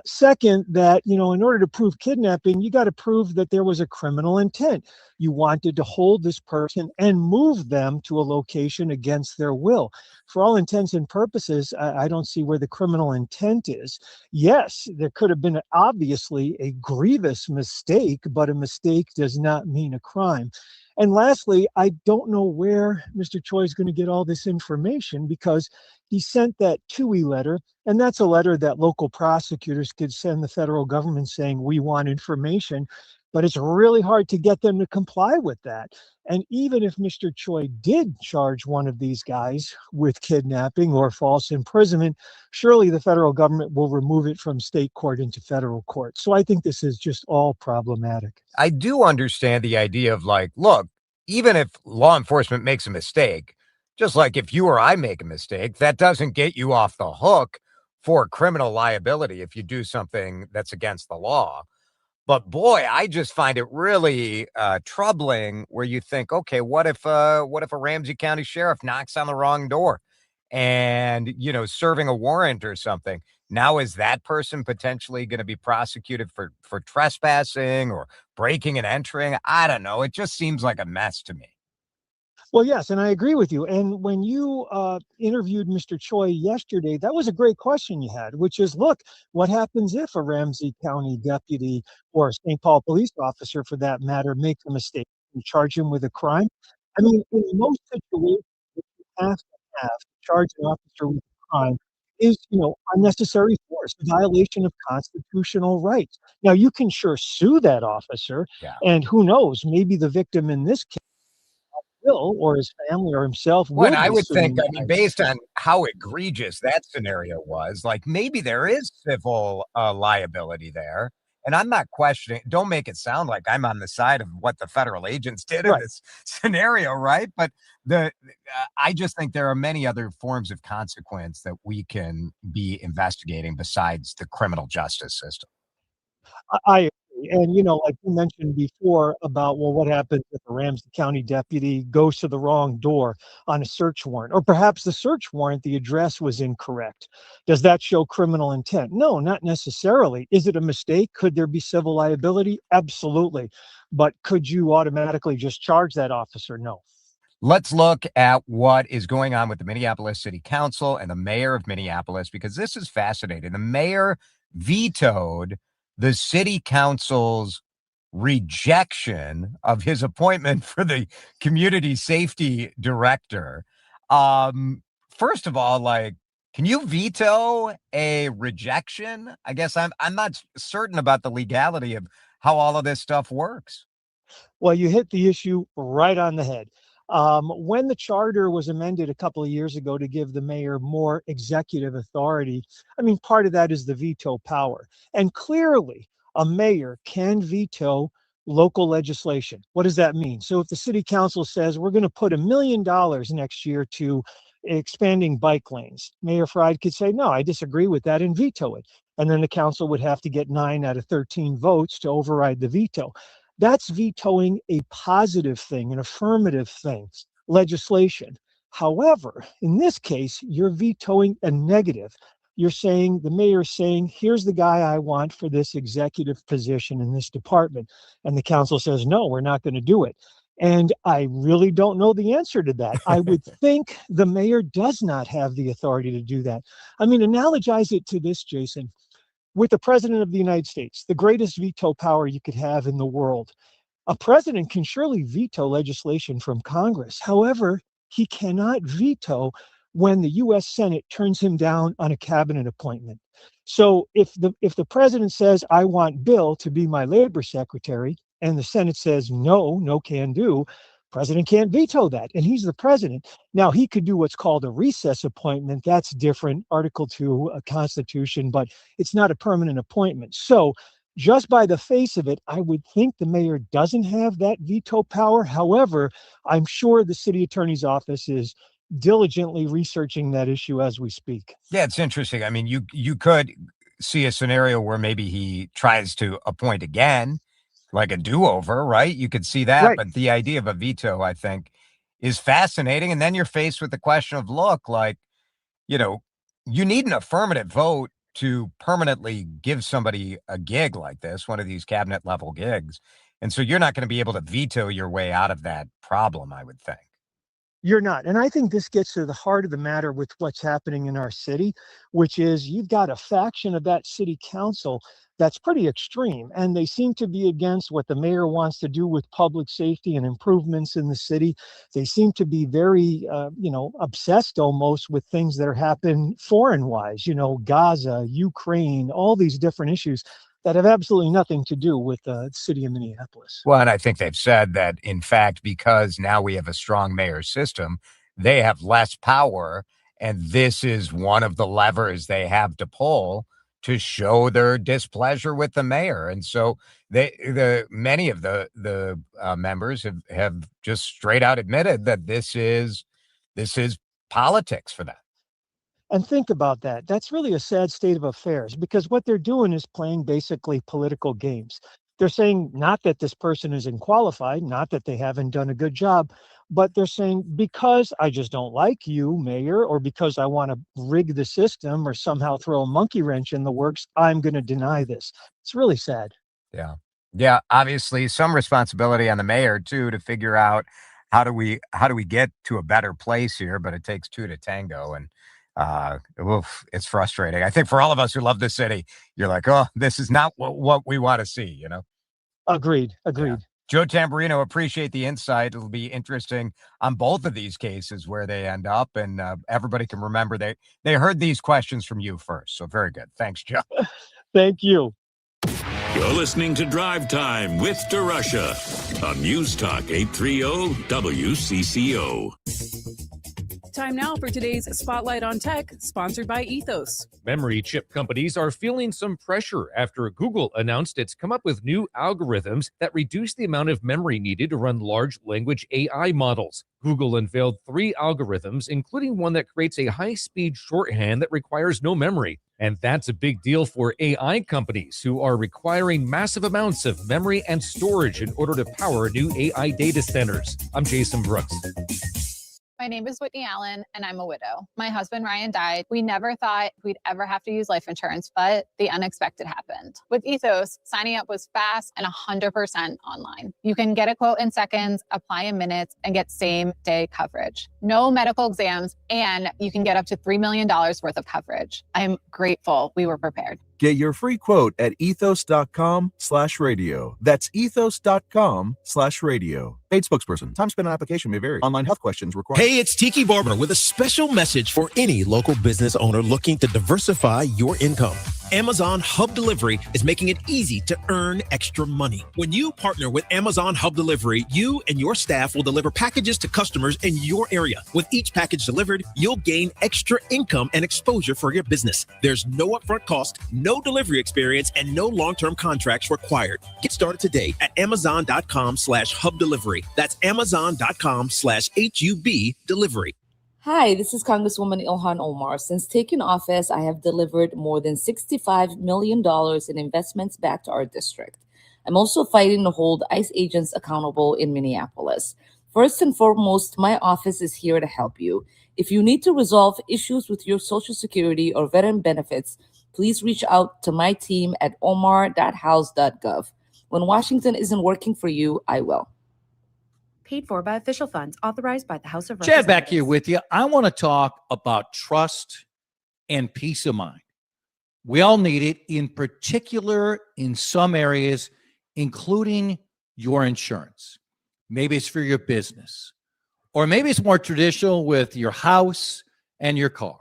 Second, that, in order to prove kidnapping, you got to prove that there was a criminal intent. You wanted to hold this person and move them to a location against their will. For all intents and purposes, I don't see where the criminal intent is. Yes, there could have been obviously a grievous mistake, but a mistake does not mean a crime. And lastly, I don't know where Mr. Choi is going to get all this information, because he sent that TUI letter, and that's a letter that local prosecutors could send the federal government saying, we want information, but it's really hard to get them to comply with that. And even if Mr. Choi did charge one of these guys with kidnapping or false imprisonment, surely the federal government will remove it from state court into federal court. So I think this is just all problematic. I do understand the idea of, like, look, even if law enforcement makes a mistake, just like if you or I make a mistake, that doesn't get you off the hook for criminal liability if you do something that's against the law. But boy, I just find it really troubling where you think, okay, what if a Ramsey County sheriff knocks on the wrong door and, serving a warrant or something? Now, is that person potentially going to be prosecuted for trespassing or breaking and entering? I don't know. It just seems like a mess to me. Well, yes, and I agree with you. And when you interviewed Mr. Choi yesterday, that was a great question you had, which is, look, what happens if a Ramsey County deputy or a St. Paul police officer, for that matter, makes a mistake and charge him with a crime? I mean, in most situations, what you have to charge an officer with a crime is, unnecessary force, a violation of constitutional rights. Now, you can sure sue that officer, and who knows, maybe the victim in this case will, or his family or himself will. Well, I would think, based on how egregious that scenario was, like, maybe there is civil liability there. And I'm not questioning, don't make it sound like I'm on the side of what the federal agents did in this scenario, right? But I just think there are many other forms of consequence that we can be investigating besides the criminal justice system. I agree. And, like you mentioned before about, well, what happens if a Ramsey County deputy goes to the wrong door on a search warrant? Or perhaps the search warrant, the address was incorrect. Does that show criminal intent? No, not necessarily. Is it a mistake? Could there be civil liability? Absolutely. But could you automatically just charge that officer? No. Let's look at what is going on with the Minneapolis City Council and the mayor of Minneapolis, because this is fascinating. The mayor vetoed the city council's rejection of his appointment for the community safety director. First of all, like, can you veto a rejection? I guess I'm not certain about the legality of how all of this stuff works. Well, you hit the issue right on the head. When the charter was amended a couple of years ago to give the mayor more executive authority, I mean, part of that is the veto power. And clearly, a mayor can veto local legislation. What does that mean? So if the city council says we're going to put $1 million next year to expanding bike lanes, Mayor Fried could say, no, I disagree with that, and veto it. And then the council would have to get 9 out of 13 votes to override the veto. That's vetoing a positive thing, an affirmative thing, legislation. However, in this case, you're vetoing a negative. You're saying, the mayor's saying, here's the guy I want for this executive position in this department. And the council says, no, we're not going to do it. And I really don't know the answer to that. I would think the mayor does not have the authority to do that. I mean, analogize it to this, Jason. With the president of the United States, the greatest veto power you could have in the world. A president can surely veto legislation from Congress. However, he cannot veto when the U.S. Senate turns him down on a cabinet appointment. So if the president says, I want Bill to be my labor secretary, and the Senate says, no can do, president can't veto that, and he's the president. Now, he could do what's called a recess appointment. That's different, Article 2, Constitution, but it's not a permanent appointment. So just by the face of it, I would think the mayor doesn't have that veto power. However, I'm sure the city attorney's office is diligently researching that issue as we speak. Yeah, it's interesting. I mean, you could see a scenario where maybe he tries to appoint again, like a do-over, right? You could see that. Right. But the idea of a veto, I think, is fascinating. And then you're faced with the question of, look, like, you need an affirmative vote to permanently give somebody a gig like this, one of these cabinet level gigs. And so you're not going to be able to veto your way out of that problem, I would think. You're not. And I think this gets to the heart of the matter with what's happening in our city, which is you've got a faction of that city council that's pretty extreme. And they seem to be against what the mayor wants to do with public safety and improvements in the city. They seem to be very, obsessed almost with things that are happening foreign wise, Gaza, Ukraine, all these different issues that have absolutely nothing to do with the city of Minneapolis. Well, and I think they've said that, in fact, because now we have a strong mayor system, they have less power. And this is one of the levers they have to pull to show their displeasure with the mayor. And so many of the members have just straight out admitted that this is politics for them. And think about that. That's really a sad state of affairs because what they're doing is playing basically political games. They're saying not that this person is unqualified, not that they haven't done a good job, but they're saying because I just don't like you, mayor, or because I want to rig the system or somehow throw a monkey wrench in the works, I'm going to deny this. It's really sad. Yeah. Yeah. Obviously, some responsibility on the mayor, too, to figure out how do we get to a better place here. But it takes two to tango. And it's frustrating. I think for all of us who love the city, you're like, oh, this is not what we want to see, Agreed. Yeah. Joe Tamburino, appreciate the insight. It'll be interesting on both of these cases where they end up, and everybody can remember they heard these questions from you first. So very good. Thanks, Joe. Thank you. You're listening to Drive Time with DeRusha on News Talk 830 WCCO. Time now for today's Spotlight on Tech, sponsored by Ethos. Memory chip companies are feeling some pressure after Google announced it's come up with new algorithms that reduce the amount of memory needed to run large language AI models. Google unveiled 3 algorithms, including one that creates a high-speed shorthand that requires no memory. And that's a big deal for AI companies who are requiring massive amounts of memory and storage in order to power new AI data centers. I'm Jason Brooks. My name is Whitney Allen, and I'm a widow. My husband, Ryan, died. We never thought we'd ever have to use life insurance, but the unexpected happened. With Ethos, signing up was fast and 100% online. You can get a quote in seconds, apply in minutes, and get same-day coverage. No medical exams, and you can get up to $3 million worth of coverage. I'm grateful we were prepared. Get your free quote at ethos.com/radio. That's ethos.com/radio. Paid spokesperson. Time spent on application may vary. Online health questions required. Hey, it's Tiki Barber with a special message for any local business owner looking to diversify your income. Amazon Hub Delivery is making it easy to earn extra money. When you partner with Amazon Hub Delivery, you and your staff will deliver packages to customers in your area. With each package delivered, you'll gain extra income and exposure for your business. There's no upfront cost, no delivery experience, and no long-term contracts required. Get started today at amazon.com/hub delivery. That's amazon.com/HUB delivery. Hi, this is Congresswoman Ilhan Omar. Since taking office, I have delivered more than $65 million in investments back to our district. I'm also fighting to hold ICE agents accountable in Minneapolis. First and foremost, my office is here to help you. If you need to resolve issues with your Social Security or veteran benefits, please reach out to my team at omar.house.gov. When Washington isn't working for you, I will. Paid for by official funds authorized by the House of Chad Representatives. back here with you. I want to talk about trust and peace of mind. We all need it, in particular in some areas, including your insurance. Maybe it's for your business, or maybe it's more traditional with your house and your car.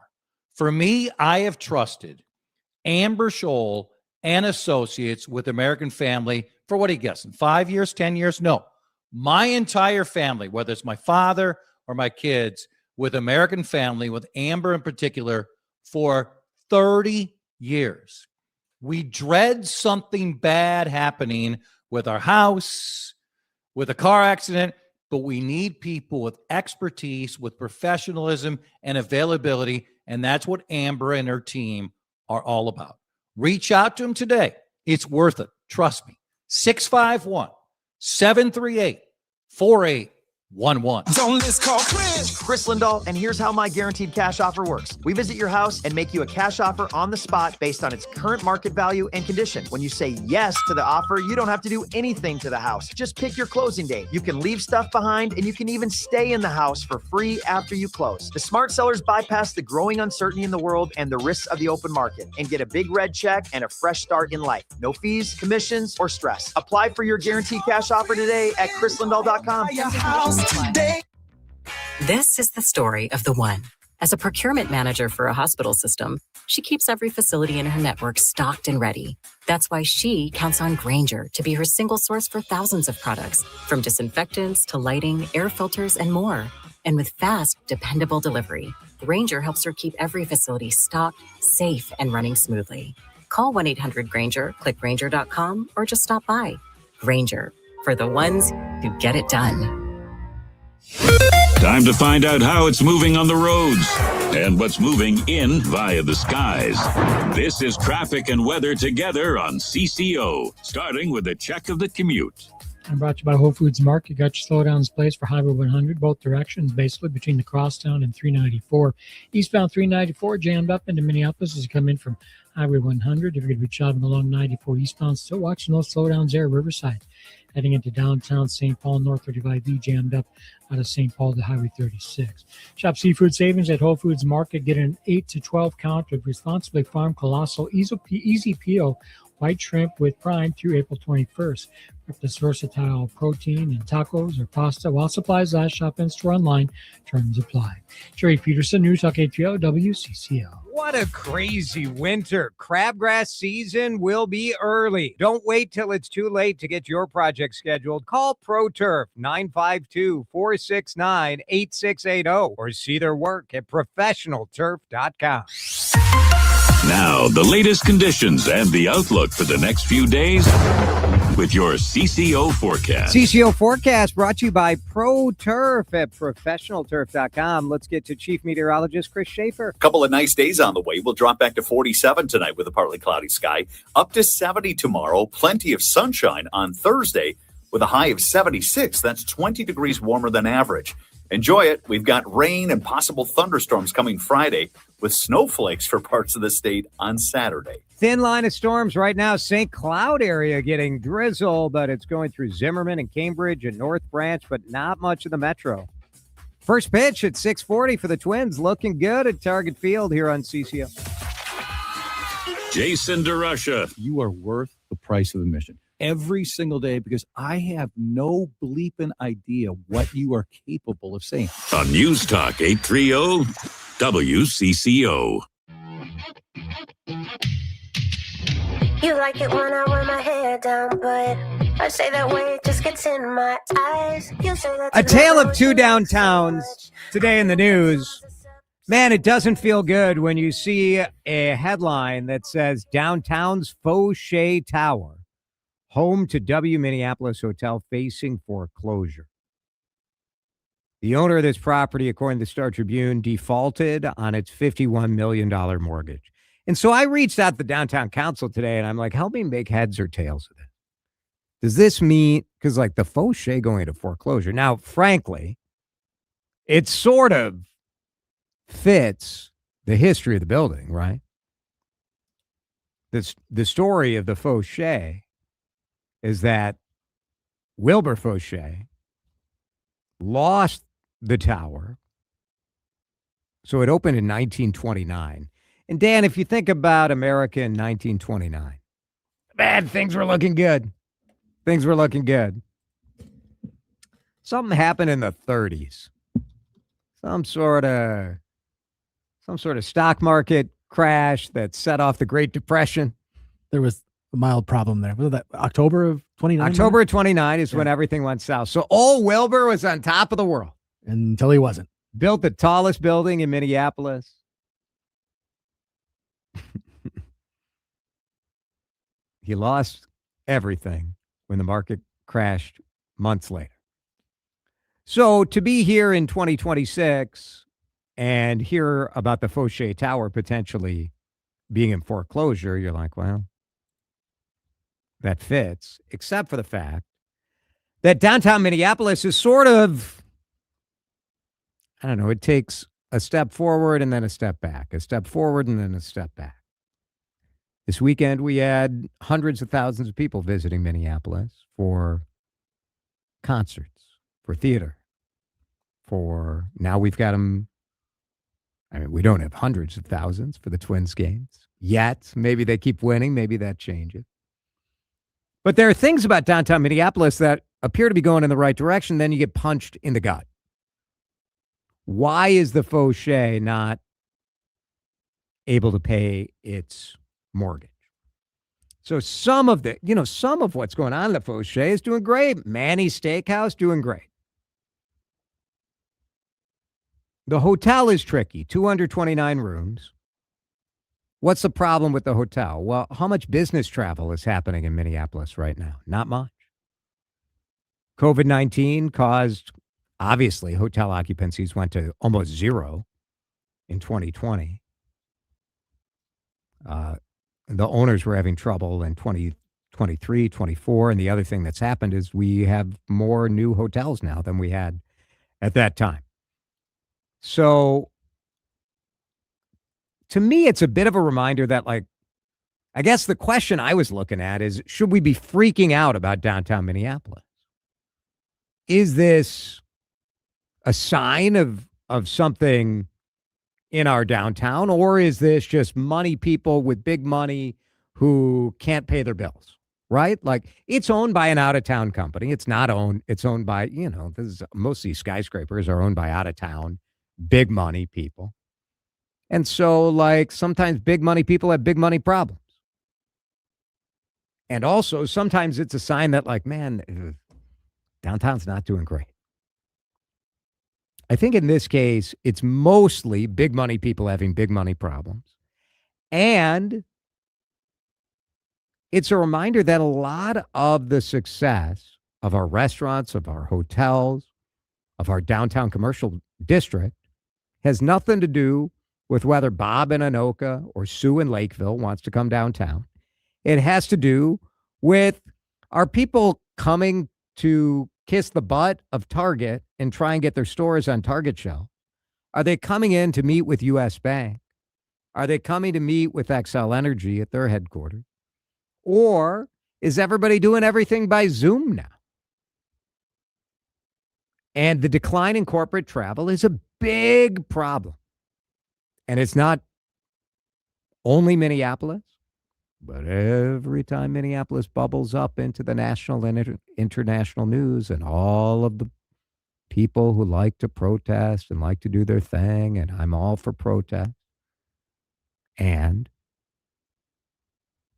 For me, I have trusted Amber Scholl and Associates with American Family for what are you guessing? 5 years, 10 years? No. My entire family, whether it's my father or my kids, with American Family, with Amber in particular, for 30 years. We dread something bad happening with our house, with a car accident, but we need people with expertise, with professionalism and availability, and that's what Amber and her team are all about. Reach out to them today. It's worth it. Trust me. 651-738-4811. Don't list call Chris Lindahl, and here's how my guaranteed cash offer works. We visit your house and make you a cash offer on the spot based on its current market value and condition. When you say yes to the offer, you don't have to do anything to the house. Just pick your closing date. You can leave stuff behind, and you can even stay in the house for free after you close. The smart sellers bypass the growing uncertainty in the world and the risks of the open market and get a big red check and a fresh start in life. No fees, commissions, or stress. Apply for your guaranteed cash offer today at chrislindahl.com. This is the story of the one. As a procurement manager for a hospital system, she keeps every facility in her network stocked and ready. That's why she counts on Grainger to be her single source for thousands of products, from disinfectants to lighting, air filters, and more. And with fast, dependable delivery, Grainger helps her keep every facility stocked, safe, and running smoothly. Call 1-800-GRAINGER, click Grainger.com, or just stop by. Grainger, for the ones who get it done. Time to find out how it's moving on the roads and what's moving in via the skies. This is traffic and weather together on CCO, starting with a check of the commute. I'm brought to you by Whole Foods Market. Got your slowdowns placed for Highway 100, both directions, basically between the Crosstown and 394. Eastbound 394 jammed up into Minneapolis as you come in from Highway 100. If you're going to be traveling along 94 eastbound, still watching those slowdowns there, Riverside. Heading into downtown St. Paul, North 35E jammed up out of St. Paul to Highway 36. Shop seafood savings at Whole Foods Market. Get an 8 to 12 count of responsibly farmed colossal easy peel white shrimp with prime through April 21st. This versatile protein in tacos or pasta while supplies last. Shop in store online. Terms apply. Jerry Peterson, News Talk 830 WCCO. What a crazy winter. Crabgrass season will be early. Don't wait till it's too late to get your project scheduled. Call ProTurf 952-469-8680 or see their work at professionalturf.com. Now, the latest conditions and the outlook for the next few days with your CCO forecast. CCO forecast brought to you by ProTurf at professionalturf.com. Let's get to Chief Meteorologist Chris Schaefer. A couple of nice days on the way. We'll drop back to 47 tonight with a partly cloudy sky. Up to 70 tomorrow. Plenty of sunshine on Thursday with a high of 76. That's 20 degrees warmer than average. Enjoy it. We've got rain and possible thunderstorms coming Friday with snowflakes for parts of the state on Saturday. Thin line of storms right now. St. Cloud area getting drizzle, but it's going through Zimmerman and Cambridge and North Branch, but not much of the metro. First pitch at 6:40 for the Twins. Looking good at Target Field here on CCO. Jason DeRusha. You are worth the price of admission every single day because I have no bleeping idea what you are capable of saying. On News Talk 830 WCCO. You like it when I wear my hair down, but I say that way it just gets in my eyes. You say that A tale of two downtowns today in the news. Man, it doesn't feel good when you see a headline that says downtown's Foshay Tower, home to W Minneapolis Hotel, facing foreclosure. The owner of this property, according to the Star Tribune, defaulted on its $51 million mortgage. And so I reached out to the downtown council today, and I'm like, help me make heads or tails of this. Does this mean, because like the Foshay going into foreclosure. Now, frankly, it sort of fits the history of the building, right? The story of the Foshay is that Wilbur Foshay lost the tower. So it opened in 1929. And Dan, if you think about America in 1929, man, things were looking good. Things were looking good. Something happened in the 30s. Some sort of stock market crash that set off the Great Depression. There was a mild problem there. Was that October of 29? October of 29 is when everything went south. So old Wilbur was on top of the world. Until he wasn't. Built the tallest building in Minneapolis. He lost everything when the market crashed months later. So to be here in 2026 and hear about the Foshay Tower potentially being in foreclosure, you're like, well, that fits, except for the fact that downtown Minneapolis is sort of, I don't know, it takes a step forward and then a step back, a step forward and then a step back. This weekend, we had hundreds of thousands of people visiting Minneapolis for concerts, for theater, for now we've got them. I mean, we don't have hundreds of thousands for the Twins games yet. Maybe they keep winning. Maybe that changes. But there are things about downtown Minneapolis that appear to be going in the right direction. Then you get punched in the gut. Why is the Foshay not able to pay its mortgage? So some of what's going on in the Foshay is doing great. Manny's Steakhouse doing great. The hotel is tricky, 229 rooms. What's the problem with the hotel? Well, how much business travel is happening in Minneapolis right now? Not much. COVID-19 caused, obviously, hotel occupancies went to almost zero in 2020. The owners were having trouble in 2023, 24. And the other thing that's happened is we have more new hotels now than we had at that time. So to me, it's a bit of a reminder that, like, I guess the question I was looking at is, should we be freaking out about downtown Minneapolis? Is this a sign of something in our downtown, or is this just money people with big money who can't pay their bills, right? Like, it's owned by an out-of-town company. It's not owned. It's owned by, most of these skyscrapers are owned by out-of-town, big money people. And so, like, sometimes big money people have big money problems. And also, sometimes it's a sign that, like, man, downtown's not doing great. I think in this case, it's mostly big money people having big money problems. And it's a reminder that a lot of the success of our restaurants, of our hotels, of our downtown commercial district has nothing to do with whether Bob in Anoka or Sue in Lakeville wants to come downtown. It has to do with our people coming to kiss the butt of Target and try and get their stores on Target shelf. Are they coming in to meet with U.S. Bank? Are they coming to meet with Xcel Energy at their headquarters? Or is everybody doing everything by Zoom now? And the decline in corporate travel is a big problem. And it's not only Minneapolis, but every time Minneapolis bubbles up into the national and international news, and all of the people who like to protest and like to do their thing, and I'm all for protest, and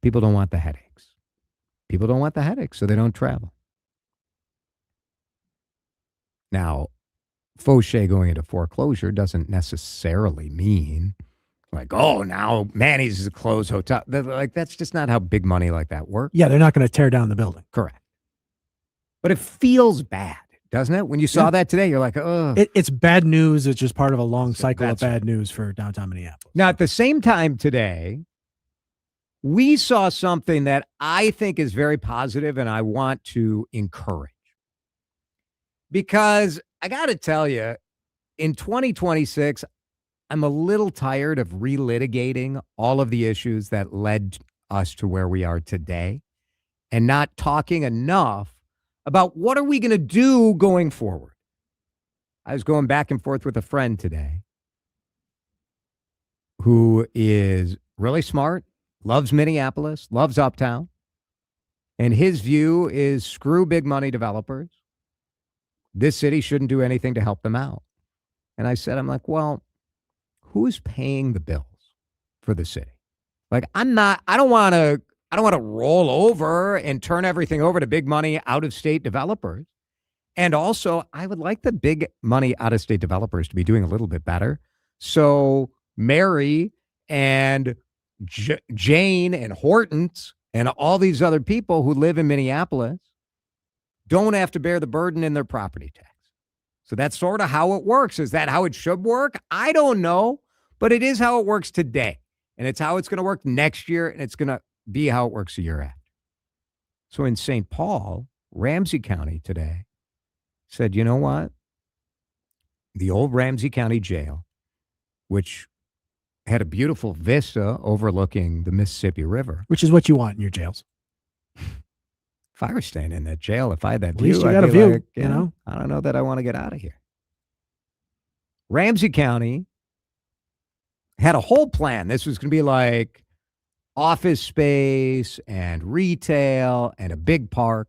people don't want the headaches. People don't want the headaches, so they don't travel. Now, Foshay going into foreclosure doesn't necessarily mean, like, oh, now Manny's is a closed hotel. Like, that's just not how big money like that works. Yeah, they're not going to tear down the building. Correct. But it feels bad, doesn't it? When you saw that today, you're like, oh. It's bad news. It's just part of a long cycle of bad news for downtown Minneapolis. Now, at the same time today, we saw something that I think is very positive and I want to encourage. Because I got to tell you, in 2026, I'm a little tired of relitigating all of the issues that led us to where we are today and not talking enough about what are we going to do going forward. I was going back and forth with a friend today who is really smart, loves Minneapolis, loves Uptown, and his view is screw big money developers. This city shouldn't do anything to help them out. And I said, I'm like, well, who's paying the bills for the city? Like, I don't want to roll over and turn everything over to big money out-of-state developers. And also, I would like the big money out-of-state developers to be doing a little bit better. So Mary and Jane and Hortons and all these other people who live in Minneapolis don't have to bear the burden in their property tax. So that's sort of how it works. Is that how it should work? I don't know, but it is how it works today. And it's how it's going to work next year, and it's going to be how it works a year after. So in St. Paul, Ramsey County today said, you know what? The old Ramsey County jail, which had a beautiful vista overlooking the Mississippi River. Which is what you want in your jails. If I were staying in that jail, if I had that At view, least you I'd got a be view, like, you know? I don't know that I want to get out of here. Ramsey County had a whole plan. This was going to be like office space and retail and a big park.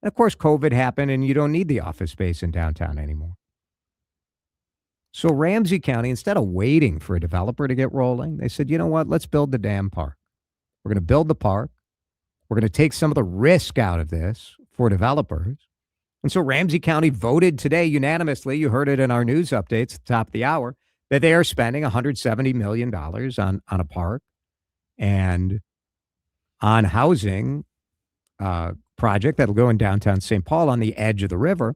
And of course, COVID happened and you don't need the office space in downtown anymore. So Ramsey County, instead of waiting for a developer to get rolling, they said, you know what? Let's build the damn park. We're going to build the park. We're going to take some of the risk out of this for developers. And so Ramsey County voted today unanimously, you heard it in our news updates at the top of the hour, that they are spending $170 million on a park and on housing project that'll go in downtown St. Paul on the edge of the river.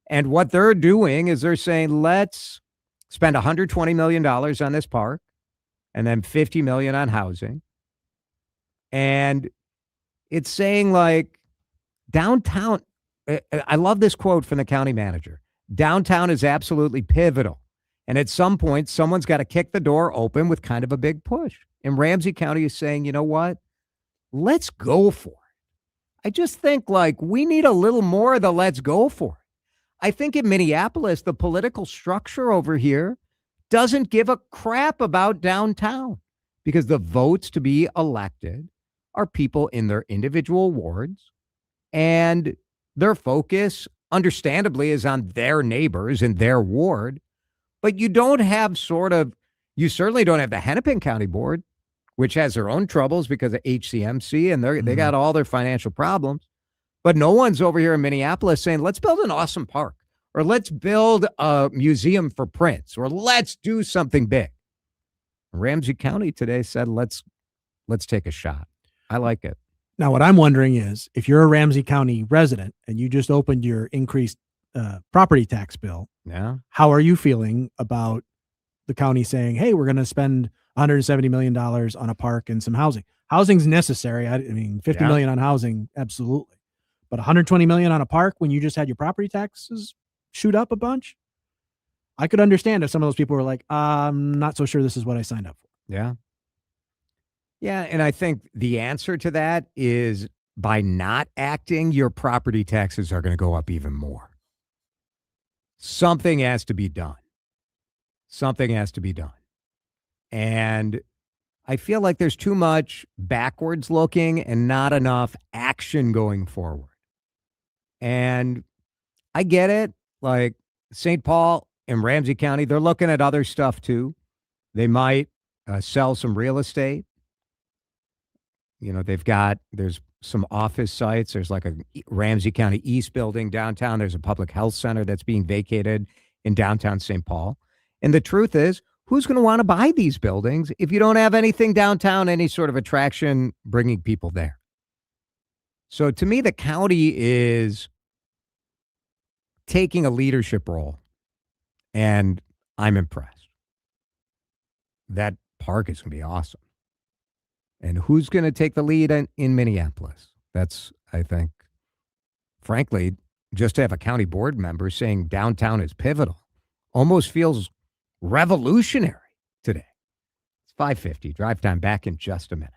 And what they're doing is they're saying, let's spend $120 million on this park and then $50 million on housing. And it's saying like downtown, I love this quote from the county manager. Downtown is absolutely pivotal. And at some point, someone's got to kick the door open with kind of a big push. And Ramsey County is saying, you know what? Let's go for it. I just think like we need a little more of the let's go for it. I think in Minneapolis, the political structure over here doesn't give a crap about downtown because the votes to be elected are people in their individual wards, and their focus, understandably, is on their neighbors in their ward. But you don't have you certainly don't have the Hennepin County Board, which has their own troubles because of HCMC, and they got all their financial problems. But no one's over here in Minneapolis saying, let's build an awesome park, or let's build a museum for Prince, or let's do something big. Ramsey County today said, let's take a shot. I like it. Now, what I'm wondering is if you're a Ramsey County resident and you just opened your increased property tax bill, how are you feeling about the county saying, hey, we're going to spend $170 million on a park and some housing? Housing's necessary. I mean, $50 million on housing, absolutely. But $120 million on a park when you just had your property taxes shoot up a bunch? I could understand if some of those people were like, I'm not so sure this is what I signed up for. Yeah. Yeah, and I think the answer to that is by not acting, your property taxes are going to go up even more. Something has to be done. Something has to be done. And I feel like there's too much backwards looking and not enough action going forward. And I get it. Like St. Paul and Ramsey County, they're looking at other stuff too. They might sell some real estate. You know, there's some office sites. There's like a Ramsey County East building downtown. There's a public health center that's being vacated in downtown St. Paul. And the truth is, who's going to want to buy these buildings if you don't have anything downtown, any sort of attraction bringing people there? So to me, the county is taking a leadership role, and I'm impressed. That park is going to be awesome. And who's going to take the lead in Minneapolis? That's, I think, frankly, just to have a county board member saying downtown is pivotal almost feels revolutionary today. It's 5:50. Drive time back in just a minute.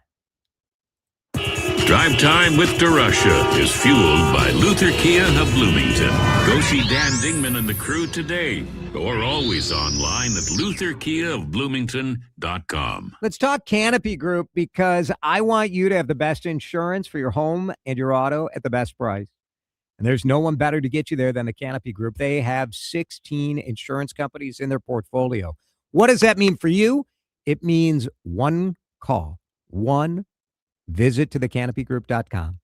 Drive Time with DeRusha is fueled by Luther Kia of Bloomington. Go see Dan Dingman and the crew today, or always online at lutherkiaofbloomington.com. Let's talk Canopy Group, because I want you to have the best insurance for your home and your auto at the best price. And there's no one better to get you there than the Canopy Group. They have 16 insurance companies in their portfolio. What does that mean for you? It means one call, one visit to thecanopygroup.com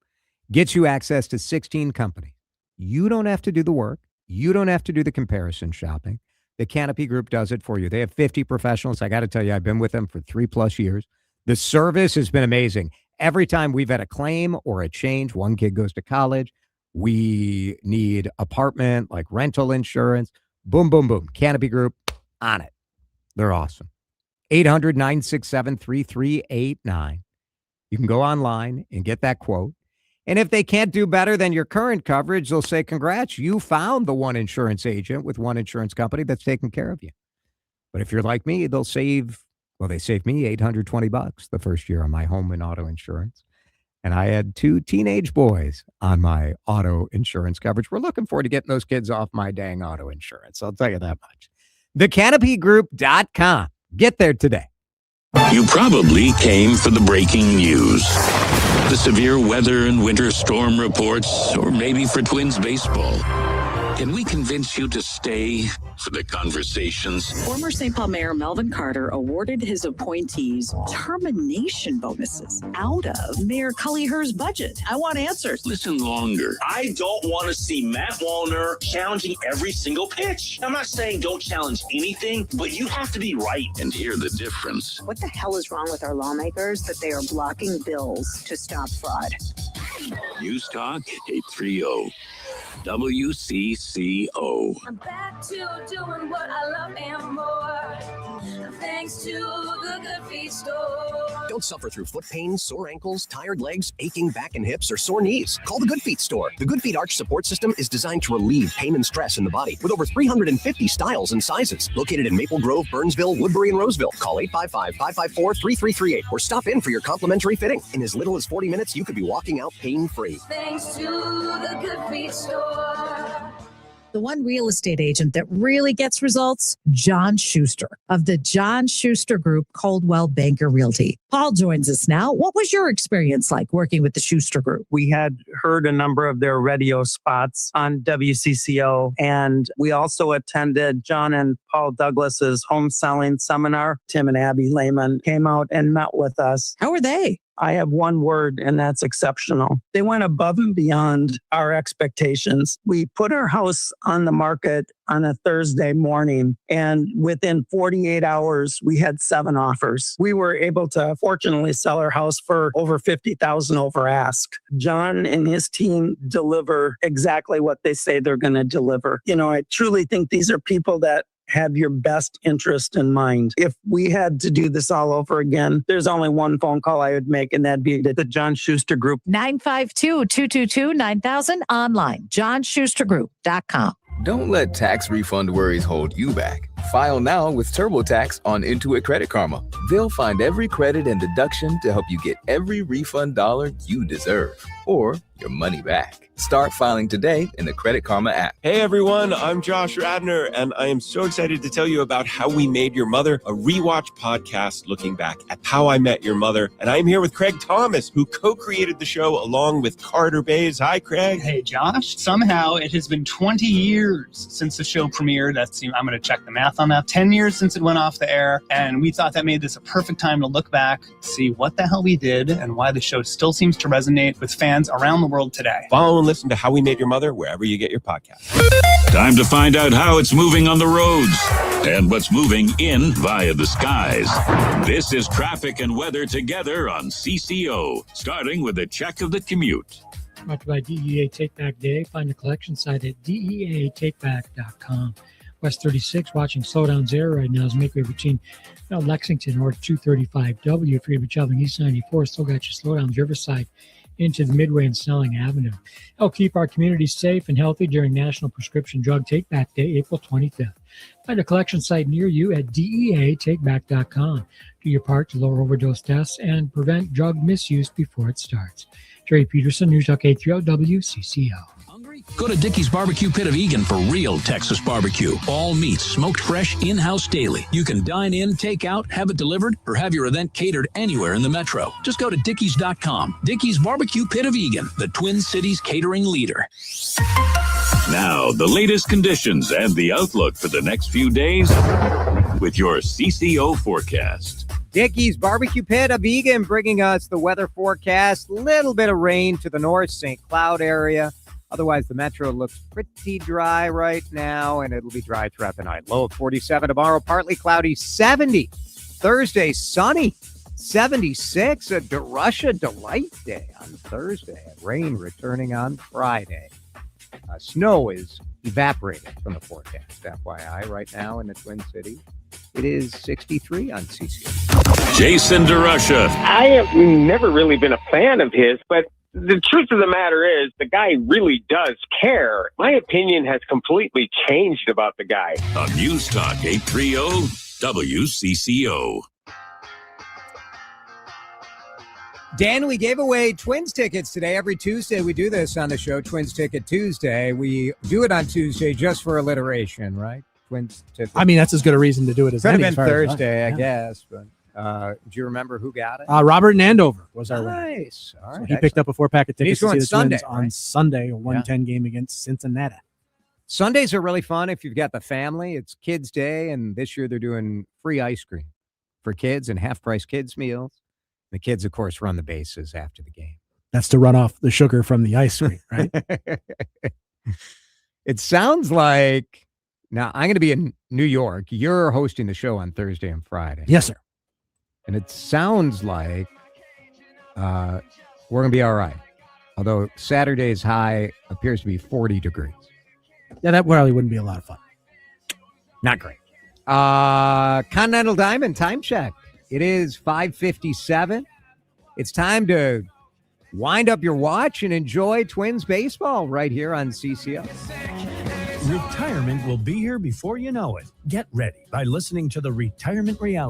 gets you access to 16 companies. You don't have to do the work. You don't have to do the comparison shopping. The Canopy Group does it for you. They have 50 professionals. I got to tell you, I've been with them for 3+ years. The service has been amazing. Every time we've had a claim or a change, one kid goes to college, we need apartment, like rental insurance, boom, boom, boom. Canopy Group, on it. They're awesome. 800-967-3389. You can go online and get that quote. And if they can't do better than your current coverage, they'll say, congrats, you found the one insurance agent with one insurance company that's taking care of you. But if you're like me, they saved me $820 the first year on my home and auto insurance. And I had 2 teenage boys on my auto insurance coverage. We're looking forward to getting those kids off my dang auto insurance. I'll tell you that much. TheCanopyGroup.com. Get there today. You probably came for the breaking news. The severe weather and winter storm reports, or maybe for Twins baseball. Can we convince you to stay for the conversations? Former St. Paul Mayor Melvin Carter awarded his appointees termination bonuses out of Mayor Cullyher's budget. I want answers. Listen longer. I don't want to see Matt Wallner challenging every single pitch. I'm not saying don't challenge anything, but you have to be right. And hear the difference. What the hell is wrong with our lawmakers that they are blocking bills to stop fraud? News Talk 830. WCCO. I'm back to doing what I love and more. Thanks to the Good Feet Store. Don't suffer through foot pain, sore ankles, tired legs, aching back and hips, or sore knees. Call the Good Feet Store. The Good Feet Arch Support System is designed to relieve pain and stress in the body with over 350 styles and sizes. Located in Maple Grove, Burnsville, Woodbury, and Roseville. Call 855-554-3338 or stop in for your complimentary fitting. In as little as 40 minutes, you could be walking out pain-free. Thanks to the Good Feet Store. The one real estate agent that really gets results, John Schuster of the John Schuster Group, Coldwell Banker Realty. Paul joins us now. What was your experience like working with the Schuster Group? We had heard a number of their radio spots on WCCO, and we also attended John and Paul Douglas's home selling seminar. Tim and Abby Lehman came out and met with us. How were they? I have one word, and that's exceptional. They went above and beyond our expectations. We put our house on the market on a Thursday morning, and within 48 hours, we had 7 offers. We were able to fortunately sell our house for over $50,000 over ask. John and his team deliver exactly what they say they're going to deliver. You know, I truly think these are people that have your best interest in mind. If we had to do this all over again, there's only one phone call I would make, and that'd be the John Schuster Group. 952-222-9000 online, johnschustergroup.com. Don't let tax refund worries hold you back. File now with TurboTax on Intuit Credit Karma. They'll find every credit and deduction to help you get every refund dollar you deserve, or your money back. Start filing today in the Credit Karma app. Hey everyone, I'm Josh Radner, and I am so excited to tell you about How We Made Your Mother, a rewatch podcast looking back at How I Met Your Mother. And I'm here with Craig Thomas, who co-created the show along with Carter Bays. Hi, Craig. Hey, Josh. Somehow it has been 20 years since the show premiered. I'm going to check the math on that. 10 years since it went off the air, and we thought that made this a perfect time to look back, see what the hell we did, and why the show still seems to resonate with fans around the world today. Follow and listen to How We Made Your Mother wherever you get your podcast. Time to find out how it's moving on the roads and what's moving in via the skies. This is traffic and weather together on CCO, starting with a check of the commute. Brought to you by DEA Take Back Day. Find the collection site at deatakeback.com. West 36 watching slowdowns there right now as make way between Lexington or 235W. If you're going to be traveling East 94, still got your slowdowns Riverside into the Midway and Snelling Avenue. Help keep our community safe and healthy during National Prescription Drug Take Back Day, April 25th. Find a collection site near you at deatakeback.com. Do your part to lower overdose deaths and prevent drug misuse before it starts. Jerry Peterson, News Talk 830 WCCO. Go to Dickey's Barbecue Pit of Egan for real Texas barbecue. All meats smoked fresh in-house daily. You can dine in, take out, have it delivered, or have your event catered anywhere in the metro. Just go to Dickeys.com. Dickey's Barbecue Pit of Egan, the Twin Cities catering leader. Now, the latest conditions and the outlook for the next few days with your CCO forecast. Dickey's Barbecue Pit of Egan bringing us the weather forecast. Little bit of rain to the north, St. Cloud area. Otherwise, the metro looks pretty dry right now, and it'll be dry throughout the night. Low of 47 tomorrow, partly cloudy, 70. Thursday, sunny, 76. A DeRusha Delight Day on Thursday. Rain returning on Friday. Snow is evaporating from the forecast, FYI, right now in the Twin Cities. It is 63 on CCO. Jason DeRusha. I have never really been a fan of his, but the truth of the matter is the guy really does care. My opinion has completely changed about the guy. On News Talk 830 WCCO. Dan, we gave away Twins tickets today. Every Tuesday we do this on the show, Twins Ticket Tuesday. We do it on Tuesday just for alliteration, right? Twins ticket. I mean, that's as good a reason to do it as Could have any. been as far as Thursday, I yeah. guess. But do you remember who got it? Robert Nandover was our winner. Nice. All right. So he picked up a 4-pack of tickets He's going to see the Twins Sunday, on right? Sunday, a 110 game against Cincinnati. Sundays are really fun if you've got the family. It's Kids Day, and this year they're doing free ice cream for kids and half-price kids meals. The kids, of course, run the bases after the game. That's to run off the sugar from the ice cream, right? It sounds like, now I'm going to be in New York. You're hosting the show on Thursday and Friday. Yes, sir. And it sounds like we're going to be all right. Although Saturday's high appears to be 40 degrees. Yeah, that probably wouldn't be a lot of fun. Not great. Continental Diamond time check. It is 5:57. It's time to wind up your watch and enjoy Twins baseball right here on CCO. Retirement will be here before you know it. Get ready by listening to the Retirement Reality